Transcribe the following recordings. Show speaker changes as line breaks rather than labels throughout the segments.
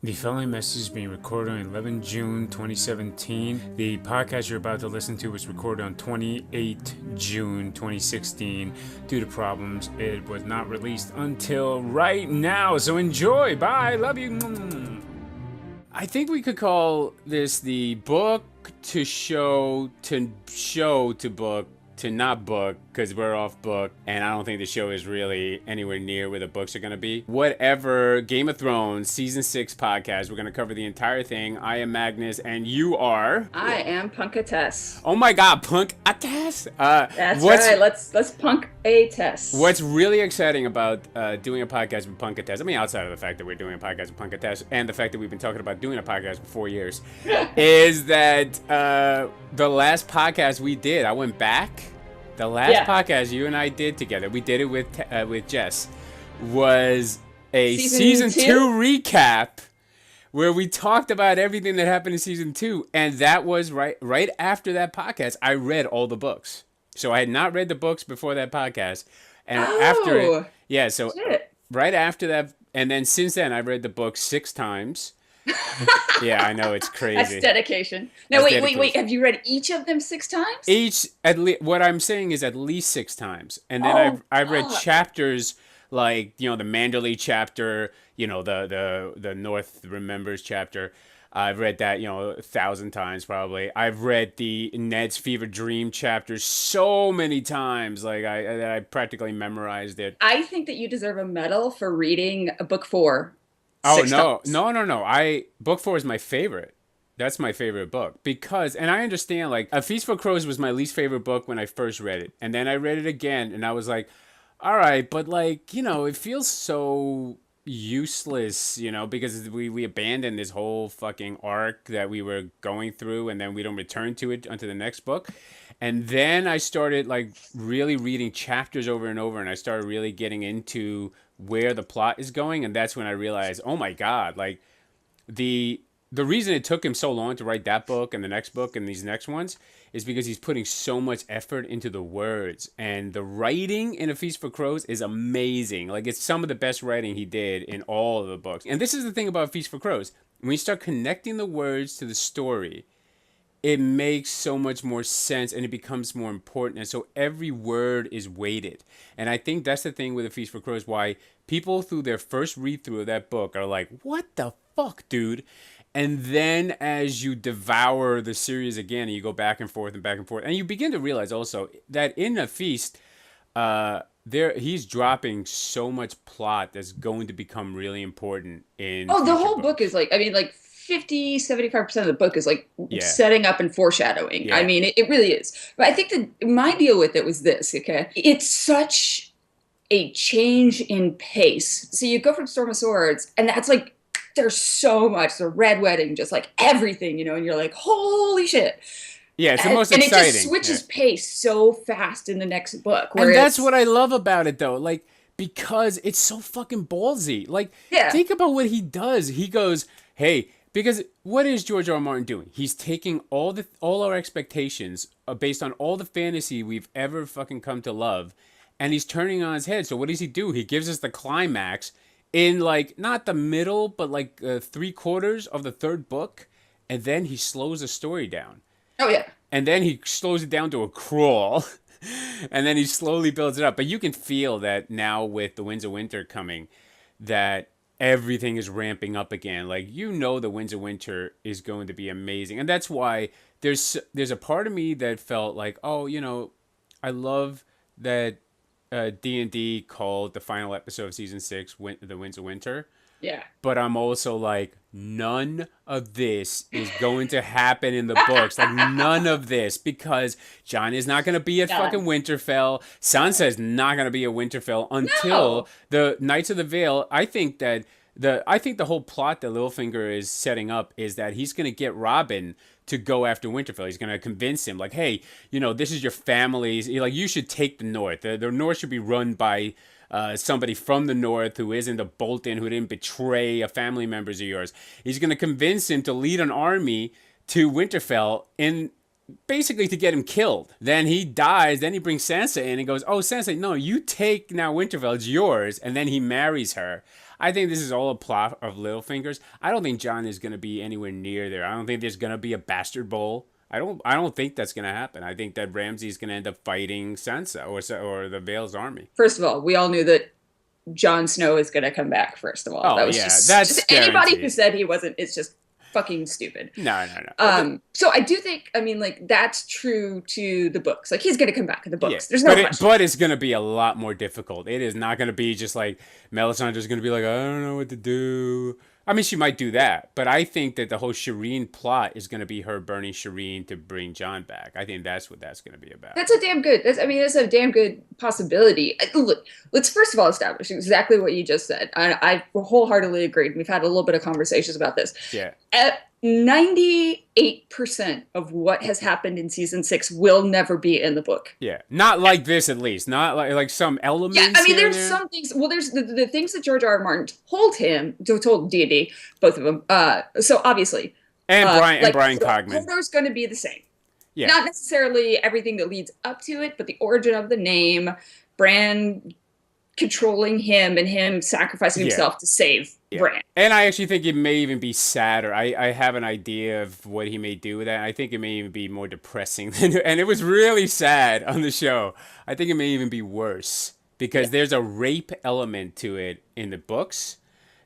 The following message is being recorded on 11 June 2017. The podcast you're about to listen to was recorded on 28 June 2016. Due to problems, it was not released until right now. So enjoy. Bye. Love you. I think we could call this the book to show to book to not book, because we're off book, and I don't think the show is really anywhere near where the books are going to be. Whatever, Game of Thrones Season 6 podcast, we're going to cover the entire thing. I am Magnus, and you are...
I am PunkaTess.
Oh my god, PunkaTess?
That's right, let's punk a test.
What's really exciting about doing a podcast with PunkaTess, I mean, outside of the fact that we're doing a podcast with PunkaTess, and the fact that we've been talking about doing a podcast for 4 years, is that the last podcast we did, I went back. The last podcast you and I did together, we did it with Jess, was a season 2 recap where we talked about everything that happened in season 2, and that was right after that podcast. I read all the books, so I had not read the books before that podcast, and after it, so right after that, and then since then I've read the book 6 times. Yeah, I know, it's crazy.
That's dedication. No, wait. Have you read each of them 6 times?
What I'm saying is at least 6 times. And then I've read chapters like, the Manderley chapter, the North Remembers chapter. I've read that, 1,000 times probably. I've read the Ned's Fever Dream chapter so many times, like I practically memorized it.
I think that you deserve a medal for reading book 4.
Oh, no. Book 4 is my favorite. That's my favorite book. Because, and I understand, like, A Feast for Crows was my least favorite book when I first read it. And then I read it again, and I was like, all right, but, like, it feels so useless, because we abandoned this whole fucking arc that we were going through, and then we don't return to it until the next book. And then I started, like, really reading chapters over and over, and I started really getting into where the plot is going, and that's when I realized, oh my god, like, the reason it took him so long to write that book and the next book and these next ones is because he's putting so much effort into the words, and the writing in A Feast for Crows is amazing. Like, it's some of the best writing he did in all of the books. And this is the thing about A Feast for Crows. When you start connecting the words to the story, it makes so much more sense, and it becomes more important. And so every word is weighted. And I think that's the thing with A Feast for Crows, why people through their first read through of that book are like, what the fuck, dude? And then as you devour the series again, and you go back and forth, and you begin to realize also that in A Feast, he's dropping so much plot that's going to become really important in
the whole book is like 50-75% of the book is like setting up and foreshadowing. Yeah. I mean, it really is. But I think that my deal with it was this, okay? It's such a change in pace. So you go from Storm of Swords, and that's like, there's so much. The Red Wedding, just like everything, and you're like, holy shit.
Yeah, it's the most exciting.
And it just switches pace so fast in the next book.
And that's what I love about it, though. Like, because it's so fucking ballsy. Like, think about what he does. He goes, hey... Because what is George R. R. Martin doing? He's taking all our expectations based on all the fantasy we've ever fucking come to love, and he's turning on his head. So what does he do? He gives us the climax in, like, not the middle, but like 3/4 of the 3rd book, and then he slows the story down.
Oh, yeah.
And then he slows it down to a crawl, and then he slowly builds it up. But you can feel that now with The Winds of Winter coming, that everything is ramping up again. Like, the Winds of Winter is going to be amazing. And that's why there's a part of me that felt like, I love that D&D called the final episode of season 6 The Winds of Winter.
Yeah.
But I'm also like, none of this is going to happen in the books. Like, none of this, because Jon is not going to be at fucking Winterfell. Sansa is not going to be at Winterfell until the Knights of the Vale. I think that the whole plot that Littlefinger is setting up is that he's going to get Robin to go after Winterfell. He's going to convince him, like, hey, this is your family. Like, you should take the North. The North should be run by somebody from the North who isn't a Bolton, who didn't betray a family members of yours. He's going to convince him to lead an army to Winterfell basically to get him killed. Then he dies. Then he brings Sansa in and goes, oh, Sansa, no, you take now Winterfell. It's yours. And then he marries her. I think this is all a plot of Littlefinger's. I don't think Jon is going to be anywhere near there. I don't think there's going to be a bastard bowl. I don't think that's going to happen. I think that Ramsay's going to end up fighting Sansa or the Vale's army.
First of all, we all knew that Jon Snow is going to come back, first of all.
Oh,
that was
yeah,
just anybody
guaranteed.
who said he wasn't, it's just fucking stupid.
No.
So I do think, I mean, like, that's true to the books. Like, he's going to come back in the books.
Yeah.
There's no question.
But it's going to be a lot more difficult. It is not going to be just like Melisandre's going to be like, I don't know what to do. I mean, she might do that, but I think that the whole Shireen plot is going to be her burning Shireen to bring Jon back. I think that's what that's going to be about.
That's a damn good, that's a damn good possibility. Look, let's first of all establish exactly what you just said. I wholeheartedly agreed. We've had a little bit of conversations about this.
Yeah.
98% of what has happened in season 6 will never be in the book.
Yeah, not like this at least. Not like some elements.
Yeah, I mean, there's some things. Well, there's the things that George R. Martin told D&D, both of them. So obviously,
and Brian Cogman.
Hodor's going to be the same.
Yeah.
Not necessarily everything that leads up to it, but the origin of the name, Bran controlling him and him sacrificing himself to save Bran.
And I actually think it may even be sadder. I have an idea of what he may do with that. I think it may even be more depressing. And it was really sad on the show. I think it may even be worse because there's a rape element to it in the books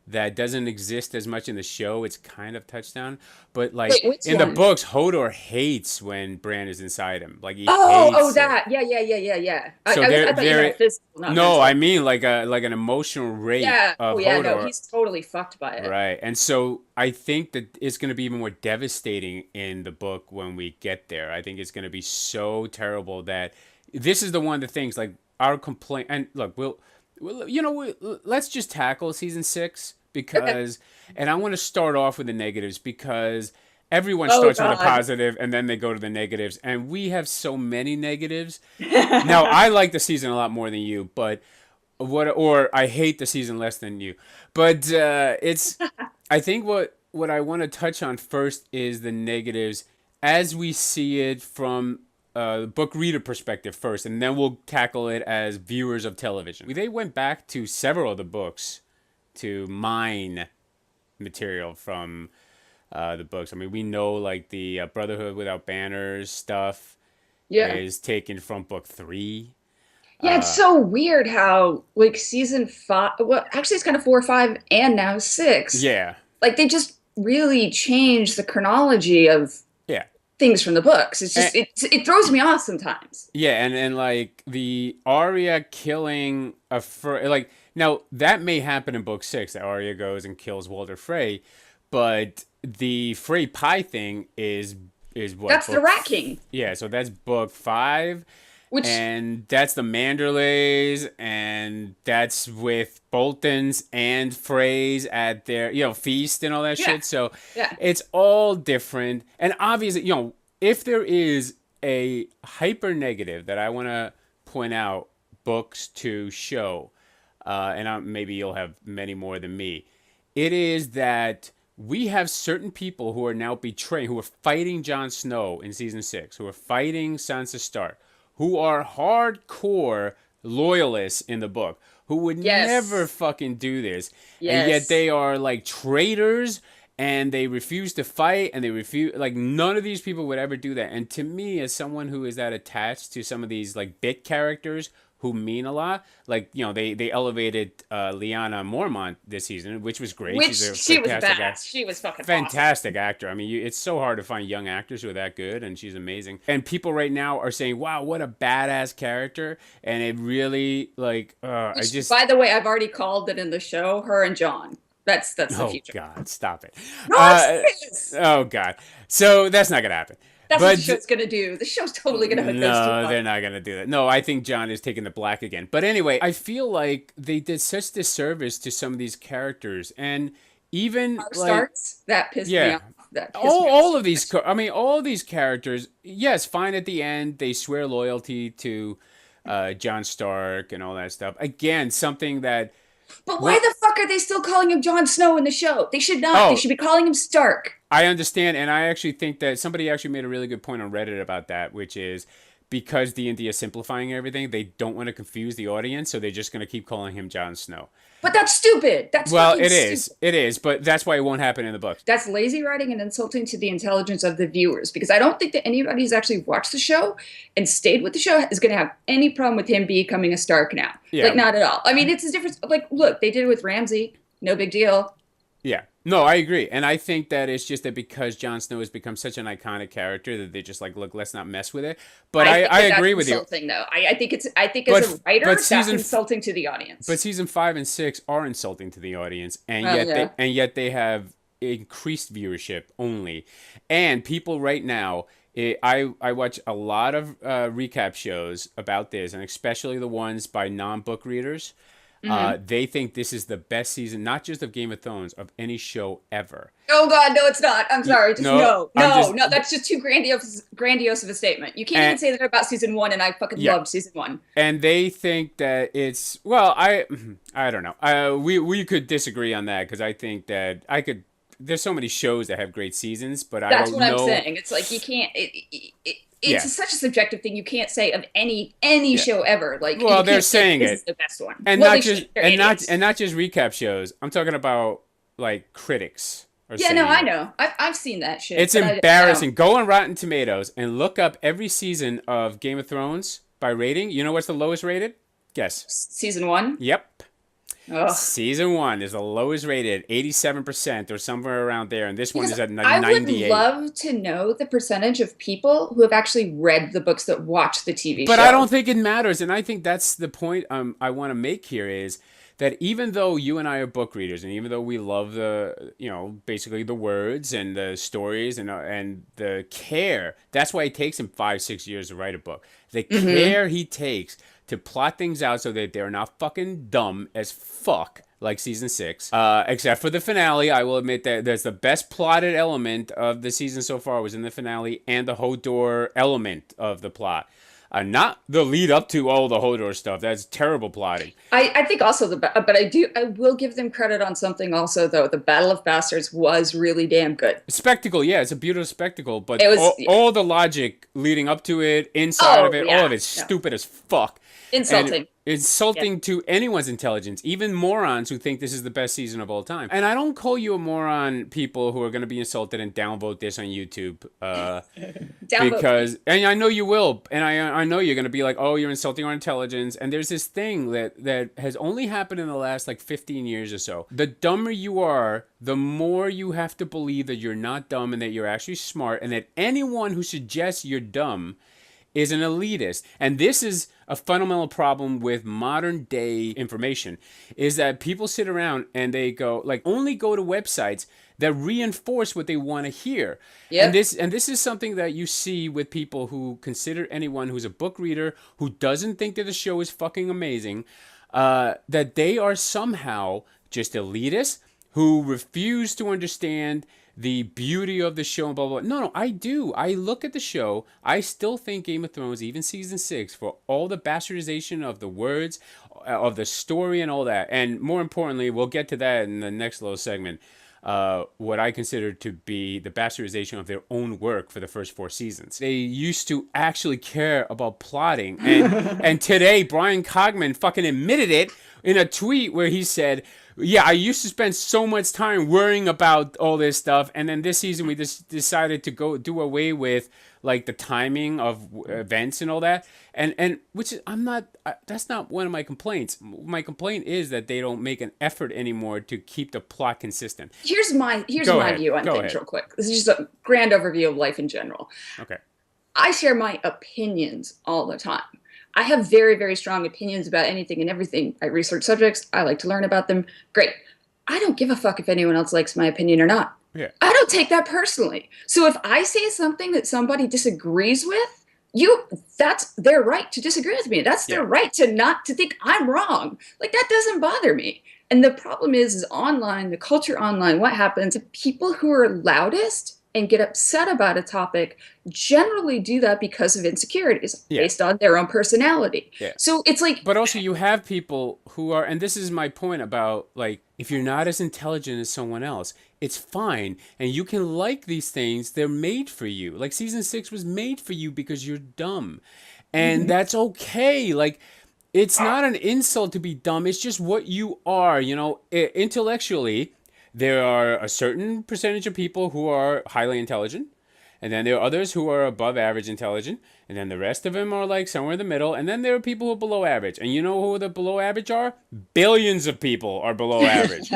that doesn't exist as much in the show. It's kind of touched on. But like in the books, Hodor hates when Bran is inside him. Like he hates
that.
it.
Yeah.
So
I thought you meant physical, not mental.
I mean like an emotional rape of Hodor.
No, he's totally fucked by it.
Right. And so I think that it's going to be even more devastating in the book when we get there. I think it's going to be so terrible that this is the one of the things like our complaint. And look, let's just tackle season 6 because, and I want to start off with the negatives because everyone starts with a positive and then they go to the negatives, and we have so many negatives. Now, I like the season a lot more than you, but I hate the season less than you. But I think what I want to touch on first is the negatives as we see it from book reader perspective first, and then we'll tackle it as viewers of television. They went back to several of the books to mine material from the books. I mean, we know like the Brotherhood Without Banners stuff is taken from book 3.
Yeah, it's so weird how like season 5. Well, actually, it's kind of 4, 5, and now 6.
Yeah,
like they just really changed the chronology of things from the books. It's just it throws me off sometimes.
Yeah, and like the Arya killing a Frey, like now that may happen in book 6 that Arya goes and kills Walder Frey, but the Frey Pie thing is what?
That's the Rat King.
Yeah, so that's book 5. And that's the Manderleys, and that's with Boltons and Freys at their, feast and all that shit. So it's all different. And obviously, if there is a hyper negative that I want to point out books to show, and maybe you'll have many more than me, it is that we have certain people who are now betraying, who are fighting Jon Snow in season 6, who are fighting Sansa Stark, who are hardcore loyalists in the book, who would never fucking do this. And yet they are like traitors, and they refuse to fight, and they refuse, like none of these people would ever do that. And to me, as someone who is that attached to some of these like bit characters who mean a lot, like, they elevated Lyanna Mormont this season, which was great.
She was badass. She was fucking
fantastic
awesome.
actor. I mean, it's so hard to find young actors who are that good, and she's amazing. And people right now are saying, "Wow, what a badass character!" And it really, like,
By the way, I've already called it in the show. Her and Jon. That's the future.
Oh God, stop it!
No, it's
oh God, so that's not gonna happen.
That's what the show's going to do. The show's totally going to hook those two up.
No, they're not going to do that. No, I think Jon is taking the black again. But anyway, I feel like they did such disservice to some of these characters. And even
Starks, that pissed me off.
All of these characters, yes, fine at the end. They swear loyalty to Jon Stark and all that stuff. Again, something that...
But why the fuck are they still calling him Jon Snow in the show? They should not. They should be calling him Stark.
I understand, and I actually think that somebody actually made a really good point on Reddit about that, which is because D&D is simplifying everything, they don't want to confuse the audience, so they're just going to keep calling him Jon Snow.
But that's stupid. That's
well,
fucking
it
stupid.
is. It is, but that's why it won't happen in the books.
That's lazy writing and insulting to the intelligence of the viewers, because I don't think that anybody who's actually watched the show and stayed with the show is going to have any problem with him becoming a Stark now.
Yeah.
Like, not at all. I mean, it's a difference. Like, look, they did it with Ramsay. No big deal.
Yeah. No, I agree. And I think that it's just that because Jon Snow has become such an iconic character that they just like, look, let's not mess with it. But I agree with you.
Though. I think as a writer, that's insulting to the audience.
But season 5 and 6 are insulting to the audience, and yet they have increased viewership only. And people right now, I watch a lot of recap shows about this, and especially the ones by non-book readers. They think this is the best season, not just of Game of Thrones, of any show ever.
Oh God, no, it's not. I'm sorry. No. That's just too grandiose of a statement. You can't even say that about season 1, and I fucking loved season 1.
And they think that it's, well, I don't know. We could disagree on that, because I think that there's so many shows that have great seasons, but
that's what I'm saying. It's like you can't. It's such a subjective thing. You can't say of any show ever. Like,
well, they're saying
this is the best one,
and not just recap shows. I'm talking about like critics.
I know. I've seen that shit.
It's embarrassing. Go on Rotten Tomatoes and look up every season of Game of Thrones by rating. You know what's the lowest rated? Guess.
Season 1.
Yep.
Ugh.
Season 1 is the lowest rated, 87% or somewhere around there, and this one is at 98.
I would love to know the percentage of people who have actually read the books that watch the TV show.
But I don't think it matters, and I think that's the point I want to make here is that even though you and I are book readers, and even though we love basically the words and the stories and the care, that's why it takes him 5-6 years to write a book. The care he takes to plot things out so that they're not fucking dumb as fuck, like season 6. Except for the finale, I will admit that that's the best plotted element of the season so far was in the finale and the Hodor element of the plot. Not the lead up to all the Hodor stuff. That's terrible plotting. I think also
but I will give them credit on something also, though. The Battle of Bastards was really damn good.
Spectacle, yeah, it's a beautiful spectacle, but it was, all the logic leading up to it, inside of it, all of it's stupid as fuck. Insulting to anyone's intelligence, even morons who think this is the best season of all time. And I don't call you a moron, people who are going to be insulted and downvote this on YouTube. Because, and I know you will, and I know you're going to be like, oh, you're insulting our intelligence. And there's this thing that has only happened in the last like 15 years or so. The dumber you are, the more you have to believe that you're not dumb and that you're actually smart, and that anyone who suggests you're dumb is an elitist. And this is a fundamental problem with modern day information, is that people sit around and they only go to websites that reinforce what they want to hear. Yep. And this is something that you see with people who consider anyone who's a book reader who doesn't think that the show is fucking amazing, that they are somehow just elitists who refuse to understand the beauty of the show and blah, blah, blah. No, I do. I look at the show. I still think Game of Thrones, even season 6, for all the bastardization of the words, of the story and all that. And more importantly, we'll get to that in the next little segment, what I consider to be the bastardization of their own work for the first 4 seasons. They used to actually care about plotting. And today, Brian Cogman fucking admitted it in a tweet where he said, yeah, I used to spend so much time worrying about all this stuff, and then this season we just decided to go do away with like the timing of events and all that, and which is, that's not one of my complaints. My complaint is that they don't make an effort anymore to keep the plot consistent.
Here's my view on things real quick. This is just a grand overview of life in general.
Okay.
I share my opinions all the time. I have very, very strong opinions about anything and everything. I research subjects. I like to learn about them. Great. I don't give a fuck if anyone else likes my opinion or not.
Yeah.
I don't take that personally. So if I say something that somebody disagrees with, that's their right to disagree with me. That's their right to think I'm wrong. Like, that doesn't bother me. And the problem is online, the culture online, what happens, people who are loudest and get upset about a topic generally do that because of insecurities based on their own personality.
Yeah.
So it's like...
But also you have people who are, and this is my point about, like, if you're not as intelligent as someone else, it's fine. And you can like these things. They're made for you. Like season 6 was made for you because you're dumb. And that's okay. Like, it's not an insult to be dumb. It's just what you are. You know, intellectually, there are a certain percentage of people who are highly intelligent. And then there are others who are above average intelligent. And then the rest of them are like somewhere in the middle. And then there are people who are below average. And you know who the below average are? Billions of people are below average.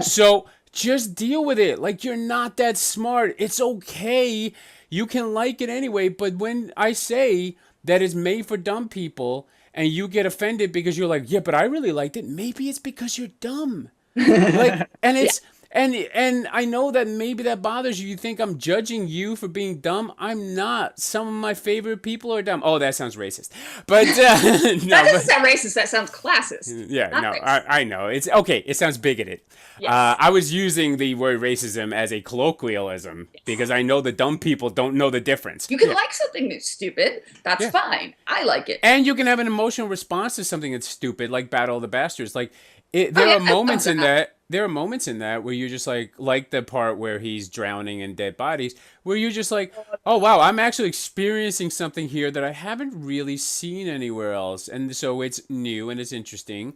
So just deal with it. Like, you're not that smart. It's okay. You can like it anyway. But when I say that it's made for dumb people and you get offended because you're like, yeah, but I really liked it, maybe it's because you're dumb. Like, and it's... Yeah. And I know that maybe that bothers you. You think I'm judging you for being dumb. I'm not. Some of my favorite people are dumb. Oh, that sounds racist. But no,
that doesn't sound racist. That sounds classist.
Yeah, no, I know. It's okay. It sounds bigoted. Yes. I was using the word racism as a colloquialism because I know the dumb people don't know the difference.
You can like something that's stupid. That's fine. I like it.
And you can have an emotional response to something that's stupid, like Battle of the Bastards. Like, there are moments in that. There are moments in that where you just like the part where he's drowning in dead bodies, where you're just like, oh, wow, I'm actually experiencing something here that I haven't really seen anywhere else. And so it's new and it's interesting.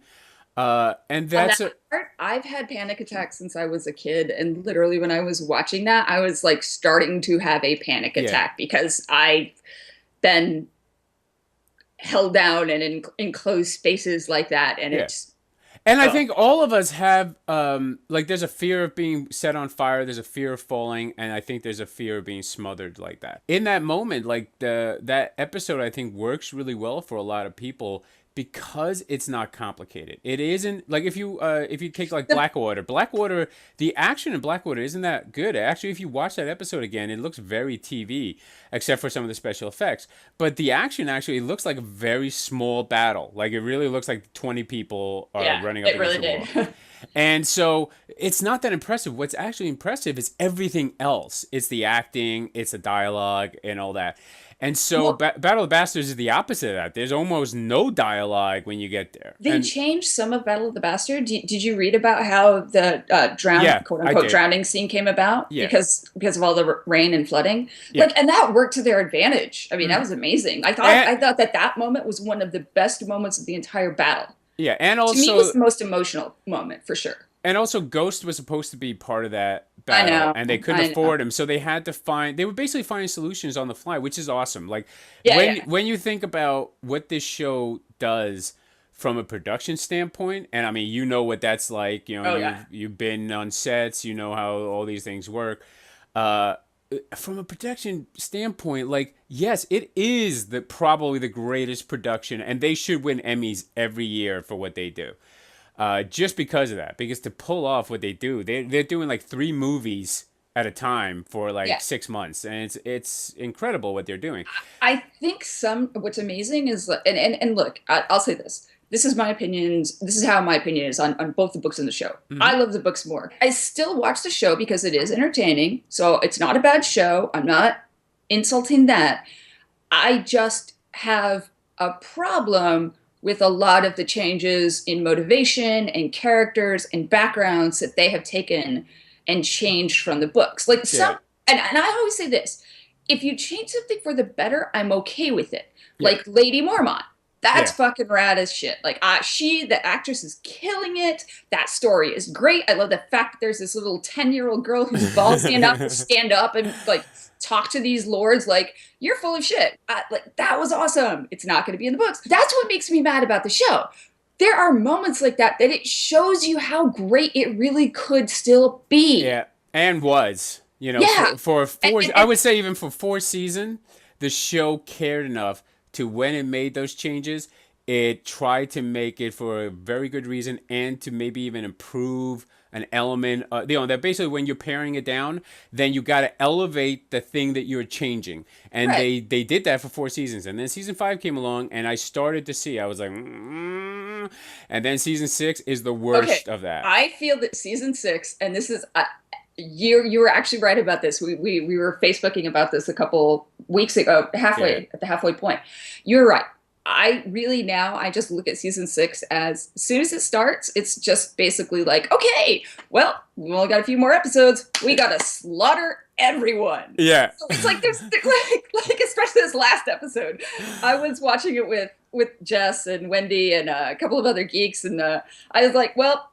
And that's
I've had panic attacks since I was a kid. And literally when I was watching that, I was like starting to have a panic attack because I've been held down and in enclosed spaces like that. And it's...
And I think all of us have, like, there's a fear of being set on fire. There's a fear of falling. And I think there's a fear of being smothered like that. In that moment, like, that episode, I think, works really well for a lot of people because it's not complicated. It isn't, like, if you take, like, Blackwater, the action in Blackwater isn't that good. Actually, if you watch that episode again, it looks very TV, except for some of the special effects. But the action actually looks like a very small battle. Like, it really looks like 20 people are running up against the wall. And so it's not that impressive. What's actually impressive is everything else. It's the acting, it's the dialogue, and all that. And so Battle of the Bastards is the opposite of that. There's almost no dialogue when you get there.
They changed some of Battle of the Bastards. Did you read about how the quote unquote drowning scene came about? Yeah. Because of all the rain and flooding. Yeah. Like, and that worked to their advantage. I mean, that was amazing. I thought that moment was one of the best moments of the entire battle.
Yeah, and also...
To me, it was the most emotional moment, for sure.
And also, Ghost was supposed to be part of that battle,
I know,
and they couldn't afford him, so they had to they were basically finding solutions on the fly, which is awesome. Like, when you think about what this show does from a production standpoint, and I mean, you know what that's like, you know, you've been on sets, you know how all these things work. From a production standpoint, like, yes, it is probably the greatest production, and they should win Emmys every year for what they do. Just because of that, because to pull off what they do, they're doing like 3 movies at a time for like 6 months, and it's incredible what they're doing.
I think what's amazing is, and look, I'll say this. This is my opinions. This is how my opinion is on both the books and the show. Mm-hmm. I love the books more. I still watch the show because it is entertaining. So it's not a bad show. I'm not insulting that. I just have a problem with a lot of the changes in motivation and characters and backgrounds that they have taken and changed from the books. Like and I always say this, if you change something for the better, I'm okay with it. Yeah. Like Lady Mormont. That's fucking rad as shit. Like, the actress is killing it. That story is great. I love the fact that there's this little 10-year-old girl who's ballsy enough to stand up and, like, talk to these lords like, you're full of shit. Like, that was awesome. It's not going to be in the books. That's what makes me mad about the show. There are moments like that it shows you how great it really could still be. Yeah,
and was. You know, for 4, I would say even for 4 seasons, the show cared enough to, when it made those changes, it tried to make it for a very good reason and to maybe even improve an element. That basically when you're paring it down, then you got to elevate the thing that you're changing. And they did that for 4 seasons. And then season 5 came along, and I started to see, I was like, and then season 6 is the worst of that.
I feel that season 6, and this is... You were actually right about this. We were Facebooking about this a couple weeks ago, at the halfway point. You're right. I really now, I just look at season 6 as soon as it starts, it's just basically like, okay, well, we only got a few more episodes. We got to slaughter everyone.
Yeah.
So it's like, there's like, especially this last episode, I was watching it with Jess and Wendy and a couple of other geeks. And I was like, well,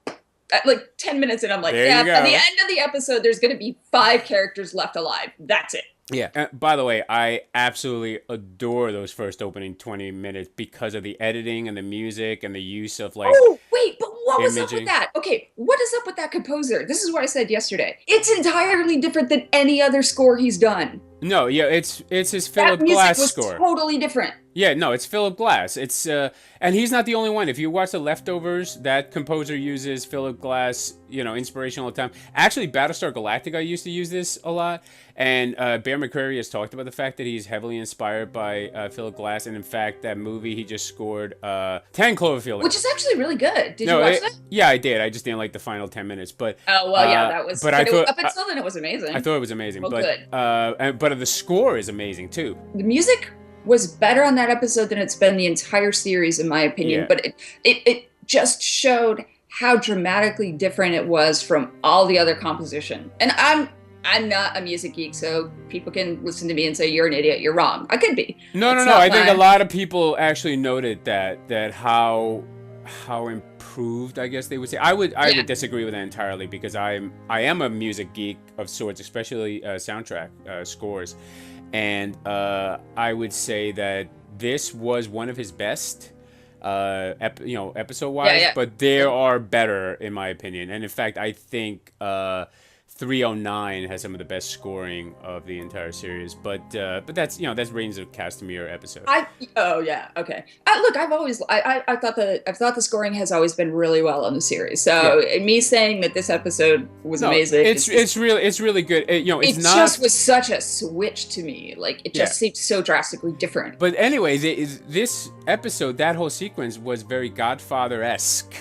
like 10 minutes in, I'm like, yeah, at the end of the episode, there's going to be 5 characters left alive. That's it.
Yeah. By the way, I absolutely adore those first opening 20 minutes because of the editing and the music and the use of like.
Oh, wait, but what was
imaging.
up with that? Okay, what is up with that composer? This is what I said yesterday. It's entirely different than any other score he's done.
No, yeah, it's his Philip Glass score.
That music was totally different.
Yeah, no, it's Philip Glass. It's and he's not the only one. If you watch The Leftovers, that composer uses Philip Glass, inspiration all the time. Actually, Battlestar Galactica used to use this a lot. And Bear McCreary has talked about the fact that he's heavily inspired by Philip Glass. And in fact, that movie he just scored 10 Cloverfield.
Which is actually really good. Did you watch that?
Yeah, I did. I just didn't like the final 10 minutes. But
oh, well, yeah, that was...
But I thought,
up until then, it was amazing.
I thought it was amazing.
Well,
good. But the score is amazing, too.
The music was better on that episode than it's been the entire series, in my opinion. Yeah. But it just showed how dramatically different it was from all the other composition. And I'm not a music geek, so people can listen to me and say, you're an idiot, you're wrong. I could be.
No. I think a lot of people actually noted that how improved, I guess they would say. I would disagree with that entirely because I am a music geek of sorts, especially soundtrack scores. And I would say that this was one of his best, episode-wise, but there are better, in my opinion. And in fact, I think 309 has some of the best scoring of the entire series, but that's that's Reigns of Castamere episode.
Okay. Look, I thought the scoring has always been really well on the series. So me saying that this episode was amazing,
it's really good. It
just was such a switch to me. Like it just seemed so drastically different.
But anyways, this episode, that whole sequence was very Godfather-esque.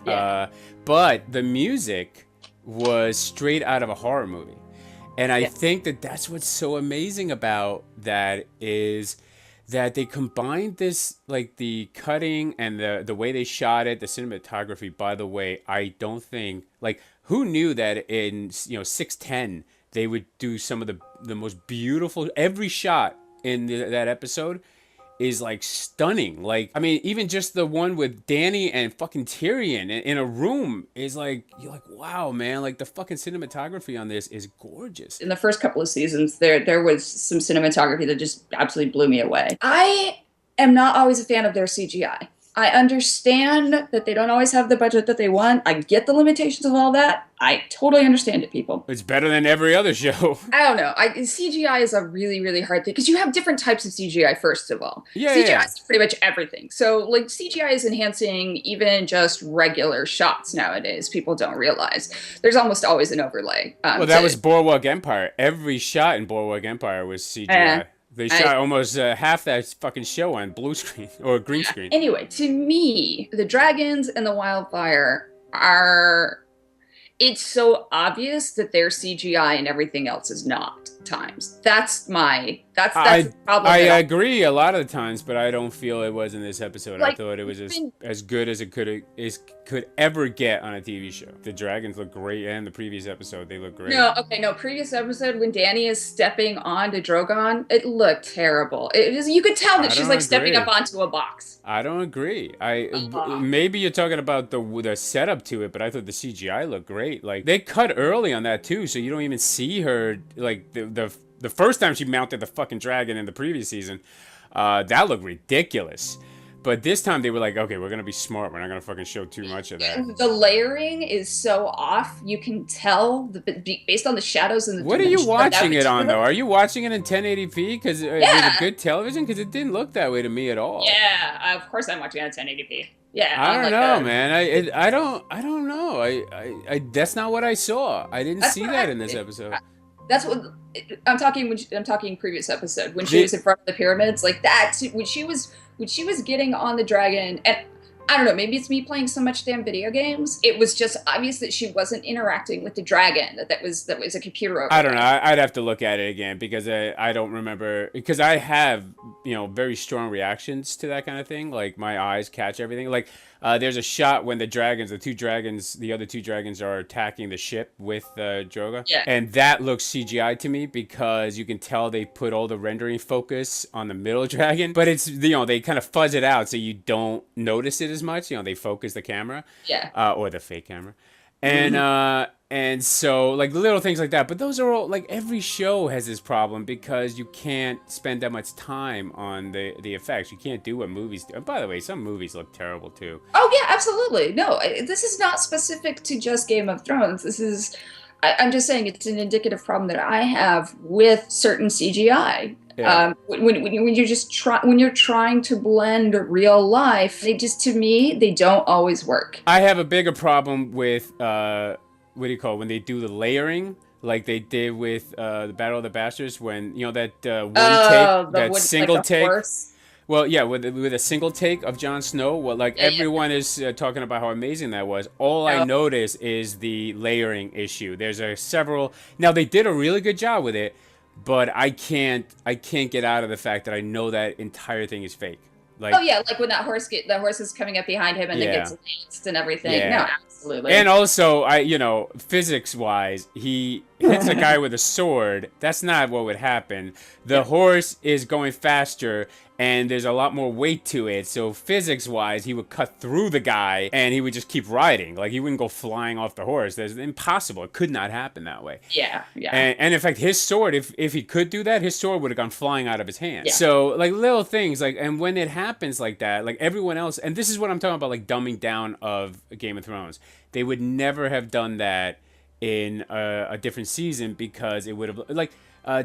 Yeah. But the music was straight out of a horror movie. And I think that's what's so amazing about that is that they combined this, like the cutting and the way they shot it, the cinematography. By the way, I don't think, like, who knew that in 610 they would do some of the most beautiful, every shot in that episode is like stunning. Like, I mean, even just the one with Dany and fucking Tyrion in a room is like, you're like, wow, man, like the fucking cinematography on this is gorgeous.
In the first couple of seasons, there was some cinematography that just absolutely blew me away. I am not always a fan of their CGI. I understand that they don't always have the budget that they want. I get the limitations of all that. I totally understand it, people.
It's better than every other show.
I don't know. CGI is a really, really hard thing because you have different types of CGI, first of all. CGI is pretty much everything. So, like, CGI is enhancing even just regular shots nowadays. People don't realize. There's almost always an overlay.
That was Boardwalk Empire. Every shot in Boardwalk Empire was CGI. They shot almost half that fucking show on blue screen or green screen.
Anyway, to me, the dragons and the wildfire it's so obvious that they're CGI and everything else is not times. That's the problem.
I agree a lot of the times, but I don't feel it was in this episode. Like, I thought it was as good as it could ever get on a TV show. The dragons look great, and the previous episode they look great.
No, previous episode when Dany is stepping onto Drogon, it looked terrible. You could tell that she's like stepping up onto a box.
I don't agree. Maybe you're talking about the setup to it, but I thought the CGI looked great. Like they cut early on that too, so you don't even see her like the first time she mounted the fucking dragon in the previous season. That looked ridiculous. But this time they were like, okay, we're going to be smart. We're not going to fucking show too much of that.
The layering is so off. You can tell based on the shadows and the
What are you watching it on, though? Are you watching it in 1080p? Because with a good television? Because it didn't look that way to me at all.
Yeah, of course I'm watching it in 1080p. Yeah,
I don't know, man. I don't know. I that's not what I saw. I didn't see that in this episode.
That's what I'm talking. I'm talking previous episode when she was in front of the pyramids, like that. When she was getting on the dragon, and I don't know, maybe it's me playing so much damn video games. It was just obvious that she wasn't interacting with the dragon, that was a computer
I don't
overlay.
know. I'd have to look at it again because I don't remember, because I have, very strong reactions to that kind of thing. Like my eyes catch everything. Like there's a shot when the other two dragons are attacking the ship with Droga.
Yeah.
And that looks CGI to me because you can tell they put all the rendering focus on the middle dragon, but it's, they kind of fuzz it out so you don't notice it as much. They focus the camera.
Yeah.
Or the fake camera. And so, like, little things like that. But those are all, like, every show has this problem because you can't spend that much time on the effects. You can't do what movies do. And by the way, some movies look terrible, too.
Oh, yeah, absolutely. No, this is not specific to just Game of Thrones. This is, I'm just saying it's an indicative problem that I have with certain CGI.
Yeah.
When you're trying to blend real life, to me, they don't always work.
I have a bigger problem with, what do you call it, when they do the layering, like they did with the Battle of the Bastards, when that single take. Horse. Well, yeah, with a single take of Jon Snow, everyone is talking about how amazing that was. All I notice is the layering issue. There's several. Now they did a really good job with it, but I can't get out of the fact that I know that entire thing is fake. Like
when that horse is coming up behind him and then gets lanced and everything. Yeah. No, absolutely.
And also, physics-wise, he hits a guy with a sword. That's not what would happen. The horse is going faster, and there's a lot more weight to it. So physics-wise, he would cut through the guy, and he would just keep riding. Like, he wouldn't go flying off the horse. That's impossible. It could not happen that way.
Yeah.
And in fact, his sword, if he could do that, his sword would have gone flying out of his hand.
Yeah.
So, like, little things, and when it happens like that, like, everyone else, and this is what I'm talking about, like, dumbing down of Game of Thrones. They would never have done that in a different season because it would have, like,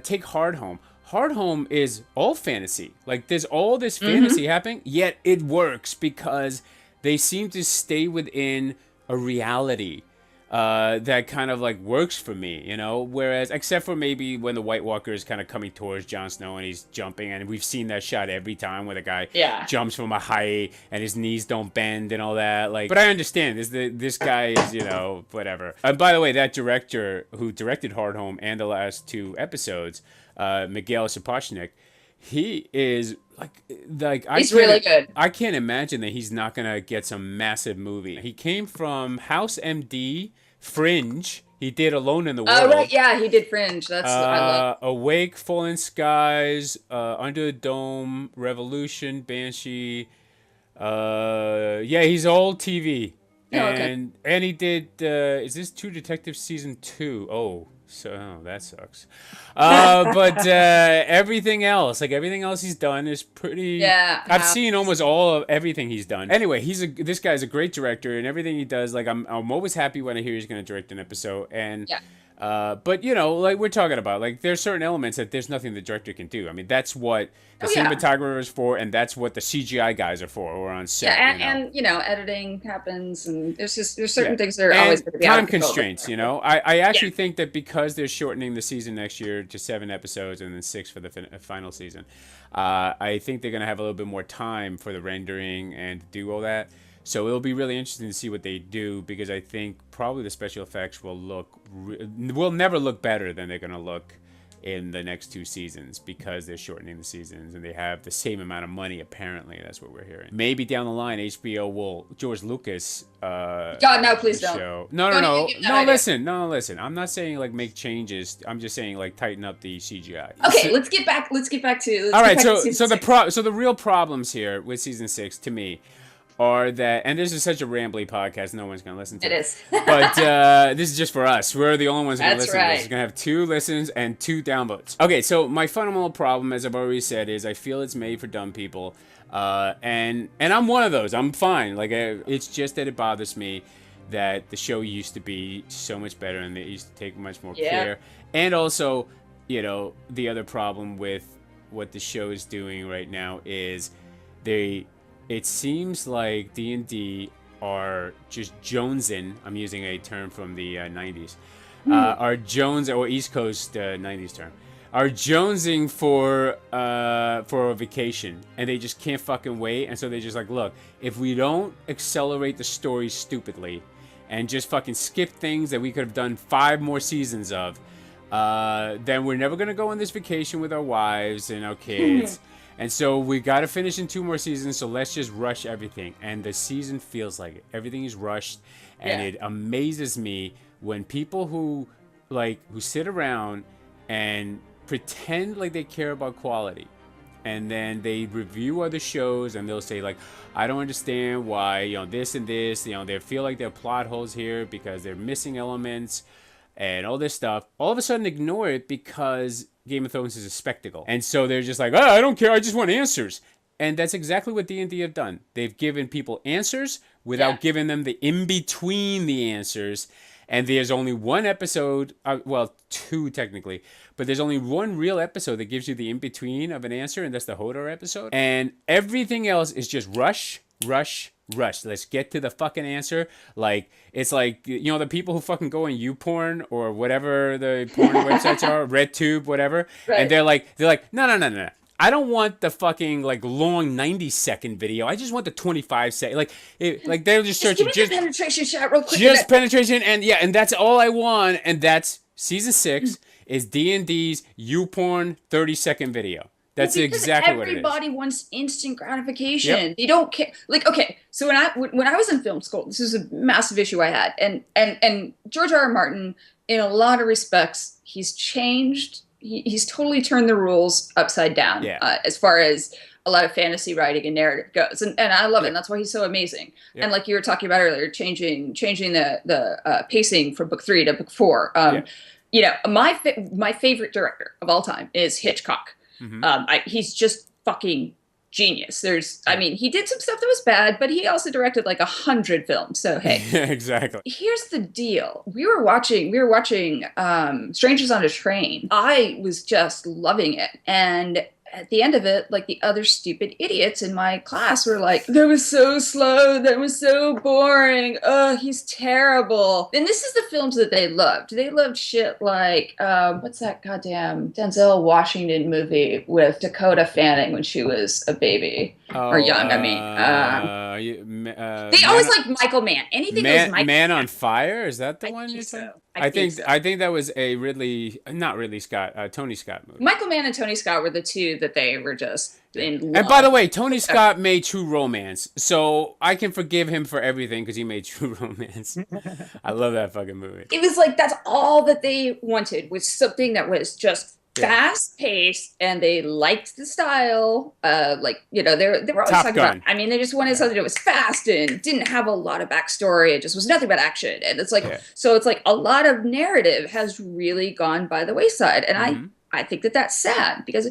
take Hardhome. Hardhome is all fantasy. Like, there's all this fantasy happening, yet it works because they seem to stay within a reality that kind of, like, works for me, Whereas, except for maybe when the White Walker is kind of coming towards Jon Snow and he's jumping, and we've seen that shot every time where the guy jumps from a height and his knees don't bend and all that. Like, but I understand this guy is, whatever. And by the way, that director who directed Hardhome and the last two episodes, Miguel Sapochnik, he is he's
really good.
I can't imagine that he's not gonna get some massive movie. He came from House MD, Fringe. He did Alone in the World.
Oh right, yeah, he did Fringe. That's I love.
Awake, Fallen Skies, Under the Dome, Revolution, Banshee. He's all TV. And he did. Is this True Detective season 2? Oh. So that sucks. But everything else he's done is pretty.
Yeah.
I've seen almost all of everything he's done. Anyway, this guy's a great director, and everything he does, like I'm always happy when I hear he's going to direct an episode. And but like we're talking about, like there's certain elements that there's nothing the director can do. I mean, that's what the cinematographer is for, and that's what the CGI guys are for, or on set.
Yeah, and editing happens, and there's certain things that are always going to be
time constraints. I actually think that because they're shortening the season next year to 7 episodes and then 6 for the final season, I think they're going to have a little bit more time for the rendering and do all that. So it'll be really interesting to see what they do, because I think probably the special effects will never look better than they're going to look in the next 2 seasons, because they're shortening the seasons and they have the same amount of money, apparently. That's what we're hearing. Maybe down the line HBO will George Lucas
God, no, please
show.
don't.
No, listen. I'm not saying like make changes. I'm just saying like tighten up the CGI.
Okay, let's get back to
all right, so the real problems here with season 6 to me are that, and this is such a rambly podcast, no one's going to listen to it.
It is.
But this is just for us. We're the only ones going to listen to this. It's going to have 2 listens and 2 downloads. Okay, so my fundamental problem, as I've already said, is I feel it's made for dumb people. And I'm one of those. I'm fine. Like, it's just that it bothers me that the show used to be so much better and they used to take much more care. And also, the other problem with what the show is doing right now is it seems like D&D are just jonesing. I'm using a term from the 90s. Are Jones, or East Coast 90s term. are jonesing for a vacation, and they just can't fucking wait. And so they just like, look, if we don't accelerate the story stupidly and just fucking skip things that we could have done 5 more seasons of, then we're never gonna go on this vacation with our wives and our kids. And so we got to finish in 2 more seasons, so let's just rush everything. And the season feels like it. Everything is rushed, and it amazes me when people who sit around and pretend like they care about quality, and then they review other shows and they'll say like, I don't understand why, this and this, they feel like there are plot holes here because they're missing elements and all this stuff. All of a sudden ignore it because Game of Thrones is a spectacle. And so they're just like, I don't care, I just want answers. And that's exactly what D&D have done. They've given people answers without giving them the in-between the answers. And there's only one episode, 2 technically, but there's only one real episode that gives you the in-between of an answer, and that's the Hodor episode. And everything else is just rush. Let's get to the fucking answer. Like, it's like, the people who fucking go on YouPorn or whatever the porn websites are, RedTube, whatever, and they're like, no. I don't want the fucking long 90-second video. I just want the 25-second. They're just searching
just penetration shot real quick.
Just penetration, and that's all I want. And that's season 6 is D&D's YouPorn 30-second video. That's exactly what it is.
Everybody wants instant gratification. Yep. They don't care. Okay, so when I was in film school, this is a massive issue I had, and George R.R. Martin, in a lot of respects, he's changed. He's totally turned the rules upside down as far as a lot of fantasy writing and narrative goes, and I love it. And that's why he's so amazing. Yeah. And like you were talking about earlier, changing the pacing from book 3 to book 4. My favorite director of all time is Hitchcock. Mm-hmm. He's just fucking genius. He did some stuff that was bad, but he also directed 100 films. So hey,
exactly.
Here's the deal: we were watching Strangers on a Train. I was just loving it, and at the end of it, the other stupid idiots in my class were like, that was so slow, that was so boring, oh, he's terrible. And this is the films that they loved. They loved shit like, what's that goddamn Denzel Washington movie with Dakota Fanning when she was a baby? Or young, they always liked Michael Mann. Anything that was Michael
Man on Fire? Is that the one you're saying? I think that was a Tony Scott movie.
Michael Mann and Tony Scott were the two that they were just in love.
And by the way, Tony Scott made True Romance, so I can forgive him for everything because he made True Romance. I love that fucking movie.
It was that's all that they wanted, was something that was just fast-paced, and they liked the style. They were always talking about. They just wanted something that was fast and didn't have a lot of backstory. It just was nothing but action, and it's so it's a lot of narrative has really gone by the wayside, and I think that's sad because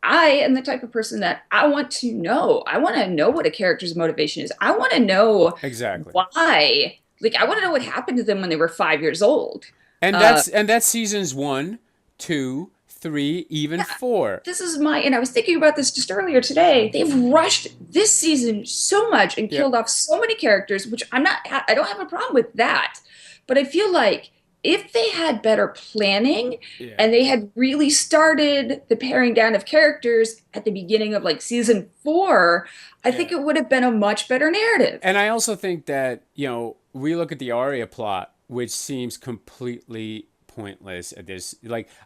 I am the type of person that I want to know. I want to know what a character's motivation is. I want to know
exactly
why. I want to know what happened to them when they were 5 years old.
And that's seasons 1, 2, 3, even 4.
This is and I was thinking about this just earlier today. They've rushed this season so much and killed off so many characters, which I don't have a problem with that. But I feel like if they had better planning and they had really started the paring down of characters at the beginning of season 4, I think it would have been a much better narrative.
And I also think that, we look at the Arya plot, which seems completely pointless at this.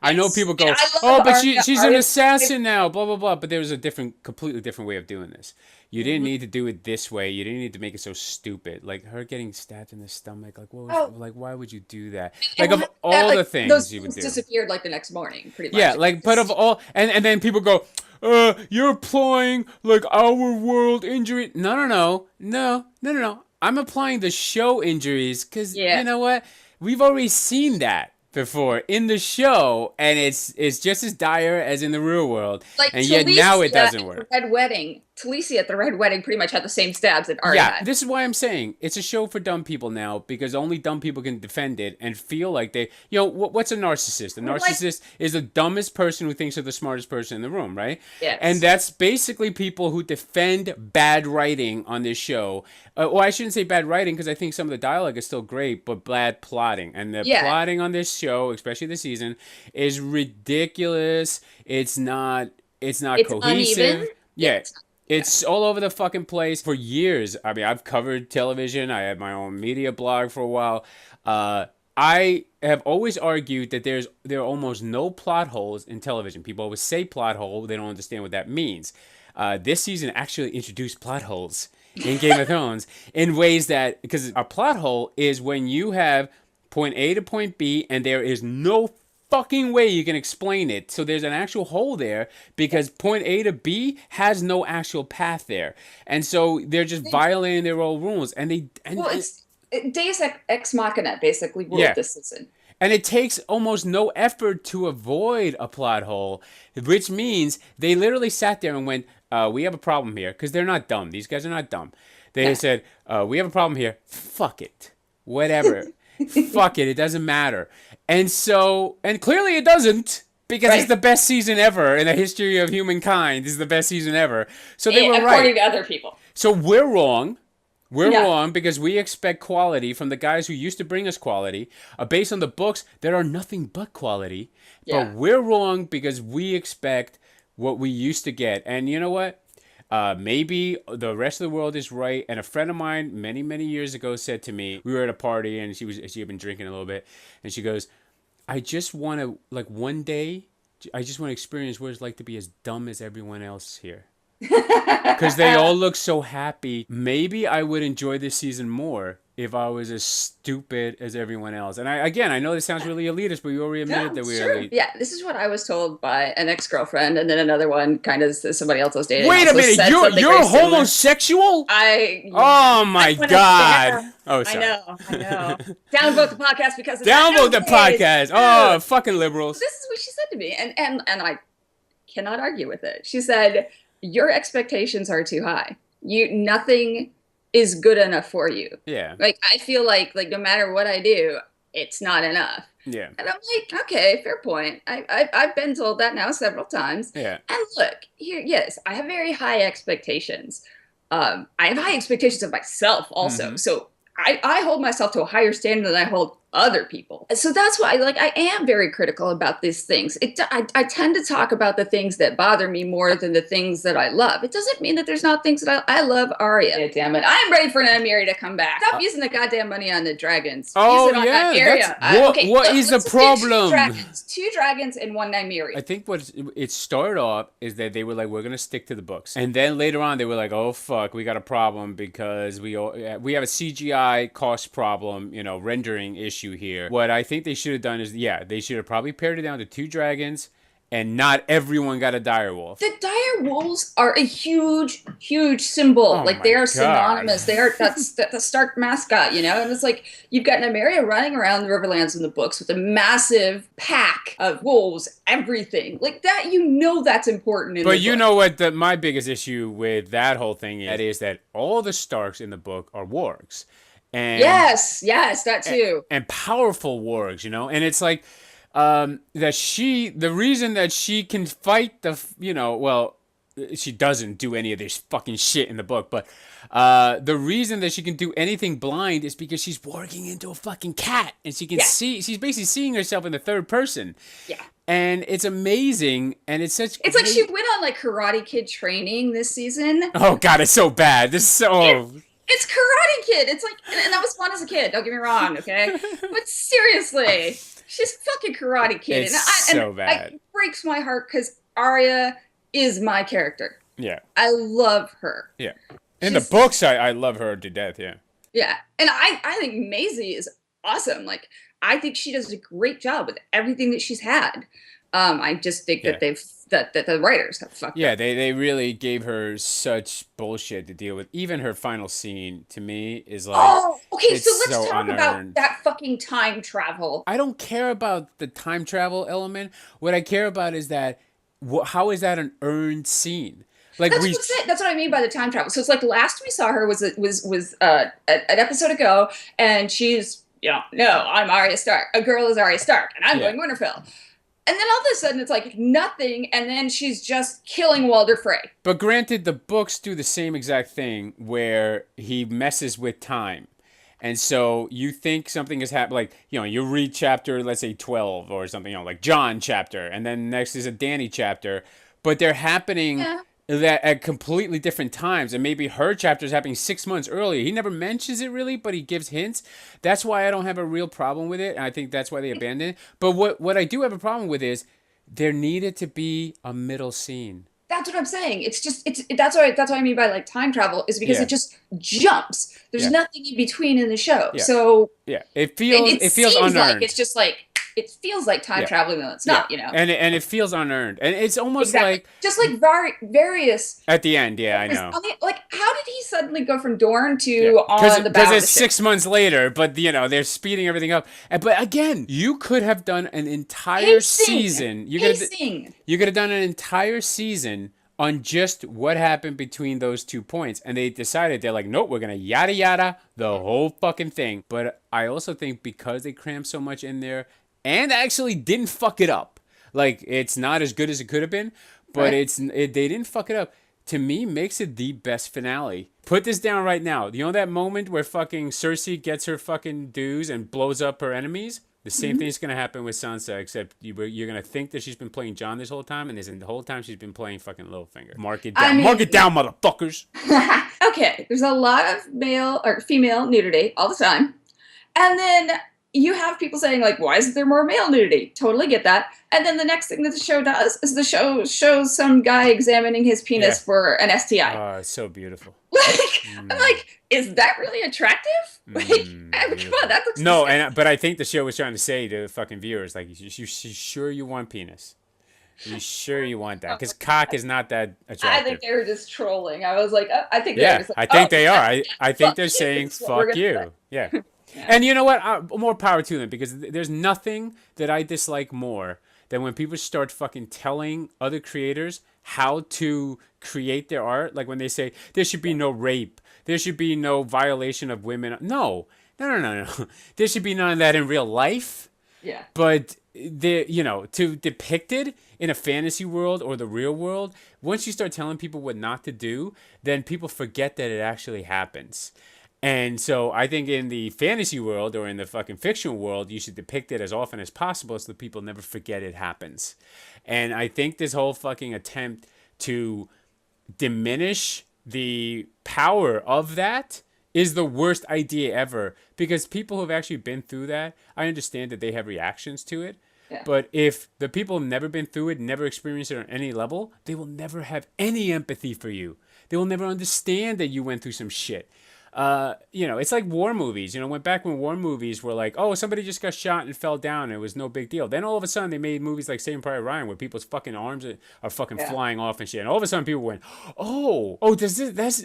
I know people go, but she's an assassin now, blah blah blah, but there was a completely different way of doing this. You didn't need to do it this way. You didn't need to make it so stupid, her getting stabbed in the stomach. Why would you do that? Of all the things
those
you would do,
disappeared the next morning, pretty much.
But of all, and then people go, you're applying our world injury. No. I'm applying the show injuries because you know what? We've already seen that before in the show, and it's just as dire as in the real world, and yet now it doesn't work.
Red Wedding, Talisi at the Red Wedding pretty much had the same stabs that Arya had.
This is why I'm saying it's a show for dumb people now, because only dumb people can defend it and feel like they, what's a narcissist? A narcissist is the dumbest person who thinks they're the smartest person in the room, right?
Yes.
And that's basically people who defend bad writing on this show. Well, I shouldn't say bad writing, because I think some of the dialogue is still great, but bad plotting. And the plotting on this show, especially this season, is ridiculous. It's not cohesive.
Uneven.
Yeah. It's all over the fucking place for years. I mean, I've covered television. I had my own media blog for a while. I have always argued that there are almost no plot holes in television. People always say plot hole. They don't understand what that means. This season actually introduced plot holes in Game of Thrones in ways that, because a plot hole is when you have point A to point B and there is no fucking way you can explain it. So there's an actual hole there because point A to B has no actual path there. And so they're just violating their own rules. It's
Deus Ex Machina basically ruled this season.
And it takes almost no effort to avoid a plot hole, which means they literally sat there and went, we have a problem here, because they're not dumb. These guys are not dumb. They said, we have a problem here. Fuck it. Whatever. Fuck it. It doesn't matter. And clearly it doesn't, because it's the best season ever in the history of humankind. This is the best season ever. So they were right.
According to other people.
So we're wrong. We're wrong because we expect quality from the guys who used to bring us quality, based on the books that are nothing but quality. Yeah. But we're wrong because we expect what we used to get. And you know what? Maybe the rest of the world is right. And a friend of mine many, many years ago said to me, we were at a party and she had been drinking a little bit. And she goes, I just want to, one day, I just want to experience what it's like to be as dumb as everyone else here. Because they all look so happy. Maybe I would enjoy this season more if I was as stupid as everyone else. And I know this sounds really elitist, but you already admitted that we are elite.
Yeah, this is what I was told by an ex-girlfriend, and then another one kind of somebody else I was dating.
Wait a minute, you're homosexual? Oh my God. Oh, sorry.
I know. Downvote the podcast because of
Downvote the podcast. Oh, fucking liberals.
This is what she said to me, and I cannot argue with it. She said, your expectations are too high. Nothing is good enough for you.
Yeah.
I feel like no matter what I do, it's not enough.
Yeah.
And I'm like, okay, fair point. I've been told that now several times.
Yeah.
And look, here, yes, I have very high expectations. I have high expectations of myself also. Mm-hmm. So I hold myself to a higher standard than I hold other people. So that's why I am very critical about these things. I tend to talk about the things that bother me more than the things that I love. It doesn't mean that there's not things that I love Arya. Yeah, damn it. I'm ready for Nymeria to come back. Stop using the goddamn money on the dragons.
Oh, yeah. What is the problem?
Two dragons and one Nymeria.
I think what it started off is that they were like, we're going to stick to the books. And then later on, they were like, oh, fuck, we got a problem because we have a CGI cost problem, rendering issue here. What I think they should have done is, they should have probably pared it down to 2 dragons, and not everyone got a direwolf.
The direwolves are a huge, huge symbol. They are synonymous. That's the Stark mascot, And it's like you've got Nymeria running around the Riverlands in the books with a massive pack of wolves, everything like that. That's important.
But you know what? My biggest issue with that whole thing is that all the Starks in the book are wargs. And,
yes, that too.
And powerful wargs, And it's like the reason that she can fight she doesn't do any of this fucking shit in the book, but the reason that she can do anything blind is because she's warging into a fucking cat, and she can see. She's basically seeing herself in the third person.
Yeah.
And it's amazing, and it's such.
It's like she went on Karate Kid training this season.
Oh God, it's so bad. This is so.
It's Karate Kid. It's and that was fun as a kid. Don't get me wrong, okay? But seriously, she's fucking Karate Kid.
It's so bad.
It breaks my heart because Arya is my character.
Yeah.
I love her.
Yeah. In the books, I love her to death, yeah. Yeah.
And I think Maisie is awesome. I think she does a great job with everything that she's had. I just think that that the writers have fucked up.
They really gave her such bullshit to deal with. Even her final scene, to me, is like...
Oh, okay, so let's talk about that fucking time travel.
I don't care about the time travel element. What I care about is that... how is that an earned scene? Like
that's what I mean by the time travel. So it's like last we saw her was an episode ago, and she's, no, I'm Arya Stark. A girl is Arya Stark, and I'm going Winterfell. And then all of a sudden it's like nothing, and then she's just killing Walder Frey.
But granted, the books do the same exact thing where he messes with time. And so you think something has happened, like, you read chapter, let's say 12 or something, like John chapter, and then next is a Dany chapter, but they're happening at completely different times, and maybe her chapter is happening 6 months earlier. He never mentions it really, but he gives hints. That's why I don't have a real problem with it, and I think that's why they abandoned it. But what I do have a problem with is there needed to be a middle scene.
That's what I'm saying. That's what I mean by like time travel, is because it just jumps. There's nothing in between in the show. Yeah. So
it feels unearned.
Like it's just like it feels like time traveling though it's not,
And it feels unearned, and it's almost like
just like Various
at the end. Yeah, I know.
Like, how did he suddenly go from Dorne to on the bow? Because
it's 6 months later, but they're speeding everything up. But again, you could have done an entire season. You could have done an entire season on just what happened between those 2 points, and they decided, they're like, nope, we're gonna yada yada the whole fucking thing. But I also think because they crammed so much in there and actually didn't fuck it up, like, it's not as good as it could have been, but they didn't fuck it up, to me makes it the best finale. Put this down right now. That moment where fucking Cersei gets her fucking dues and blows up her enemies? The same thing's going to happen with Sansa, except you're going to think that she's been playing Jon this whole time, and the whole time she's been playing fucking Littlefinger. Mark it down. Mark it down, motherfuckers.
Okay, there's a lot of male or female nudity all the time. And then you have people saying, like, why isn't there more male nudity? Totally get that. And then the next thing that the show does is the show shows some guy examining his penis for an STI.
Oh, it's so beautiful.
I'm like, is that really attractive? Like, come on, that looks disgusting.
But I think the show was trying to say to the fucking viewers, like, you sure you want penis? Are you sure you want that? Because cock is not that attractive.
I think they were just trolling. I was like, I think they're just like,
I think they are. I think they're saying, fuck you. Yeah. And you know what? More power to them, because there's nothing that I dislike more than when people start fucking telling other creators how to create their art. Like when they say, there should be no rape. There should be no violation of women. No. There should be none of that in real life.
Yeah.
But, to depict it in a fantasy world or the real world, once you start telling people what not to do, then people forget that it actually happens. And so I think in the fantasy world or in the fucking fictional world, you should depict it as often as possible so that people never forget it happens. And I think this whole fucking attempt to diminish the power of that is the worst idea ever, because people who have actually been through that, I understand that they have reactions to it. Yeah. But if the people have never been through it, never experienced it on any level, they will never have any empathy for you. They will never understand that you went through some shit. It's like war movies. When war movies were like, oh, somebody just got shot and fell down and it was no big deal. Then all of a sudden they made movies like Saving Private Ryan where people's fucking arms are fucking flying off and shit. And all of a sudden people went, does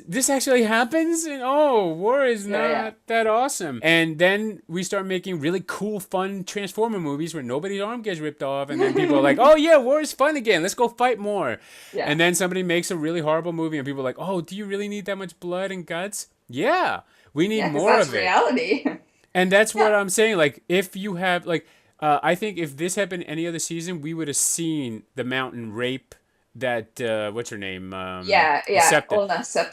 this actually happens? And war is not that awesome. And then we start making really cool, fun Transformer movies where nobody's arm gets ripped off. And then people are like, oh yeah, war is fun again. Let's go fight more. Yeah. And then somebody makes a really horrible movie and people are like, oh, do you really need that much blood and guts? Yeah, we need more of it.
Reality.
And that's what I'm saying. Like, if you have, like, I think if this happened any other season, we would have seen the mountain rape that, what's her name?
Septa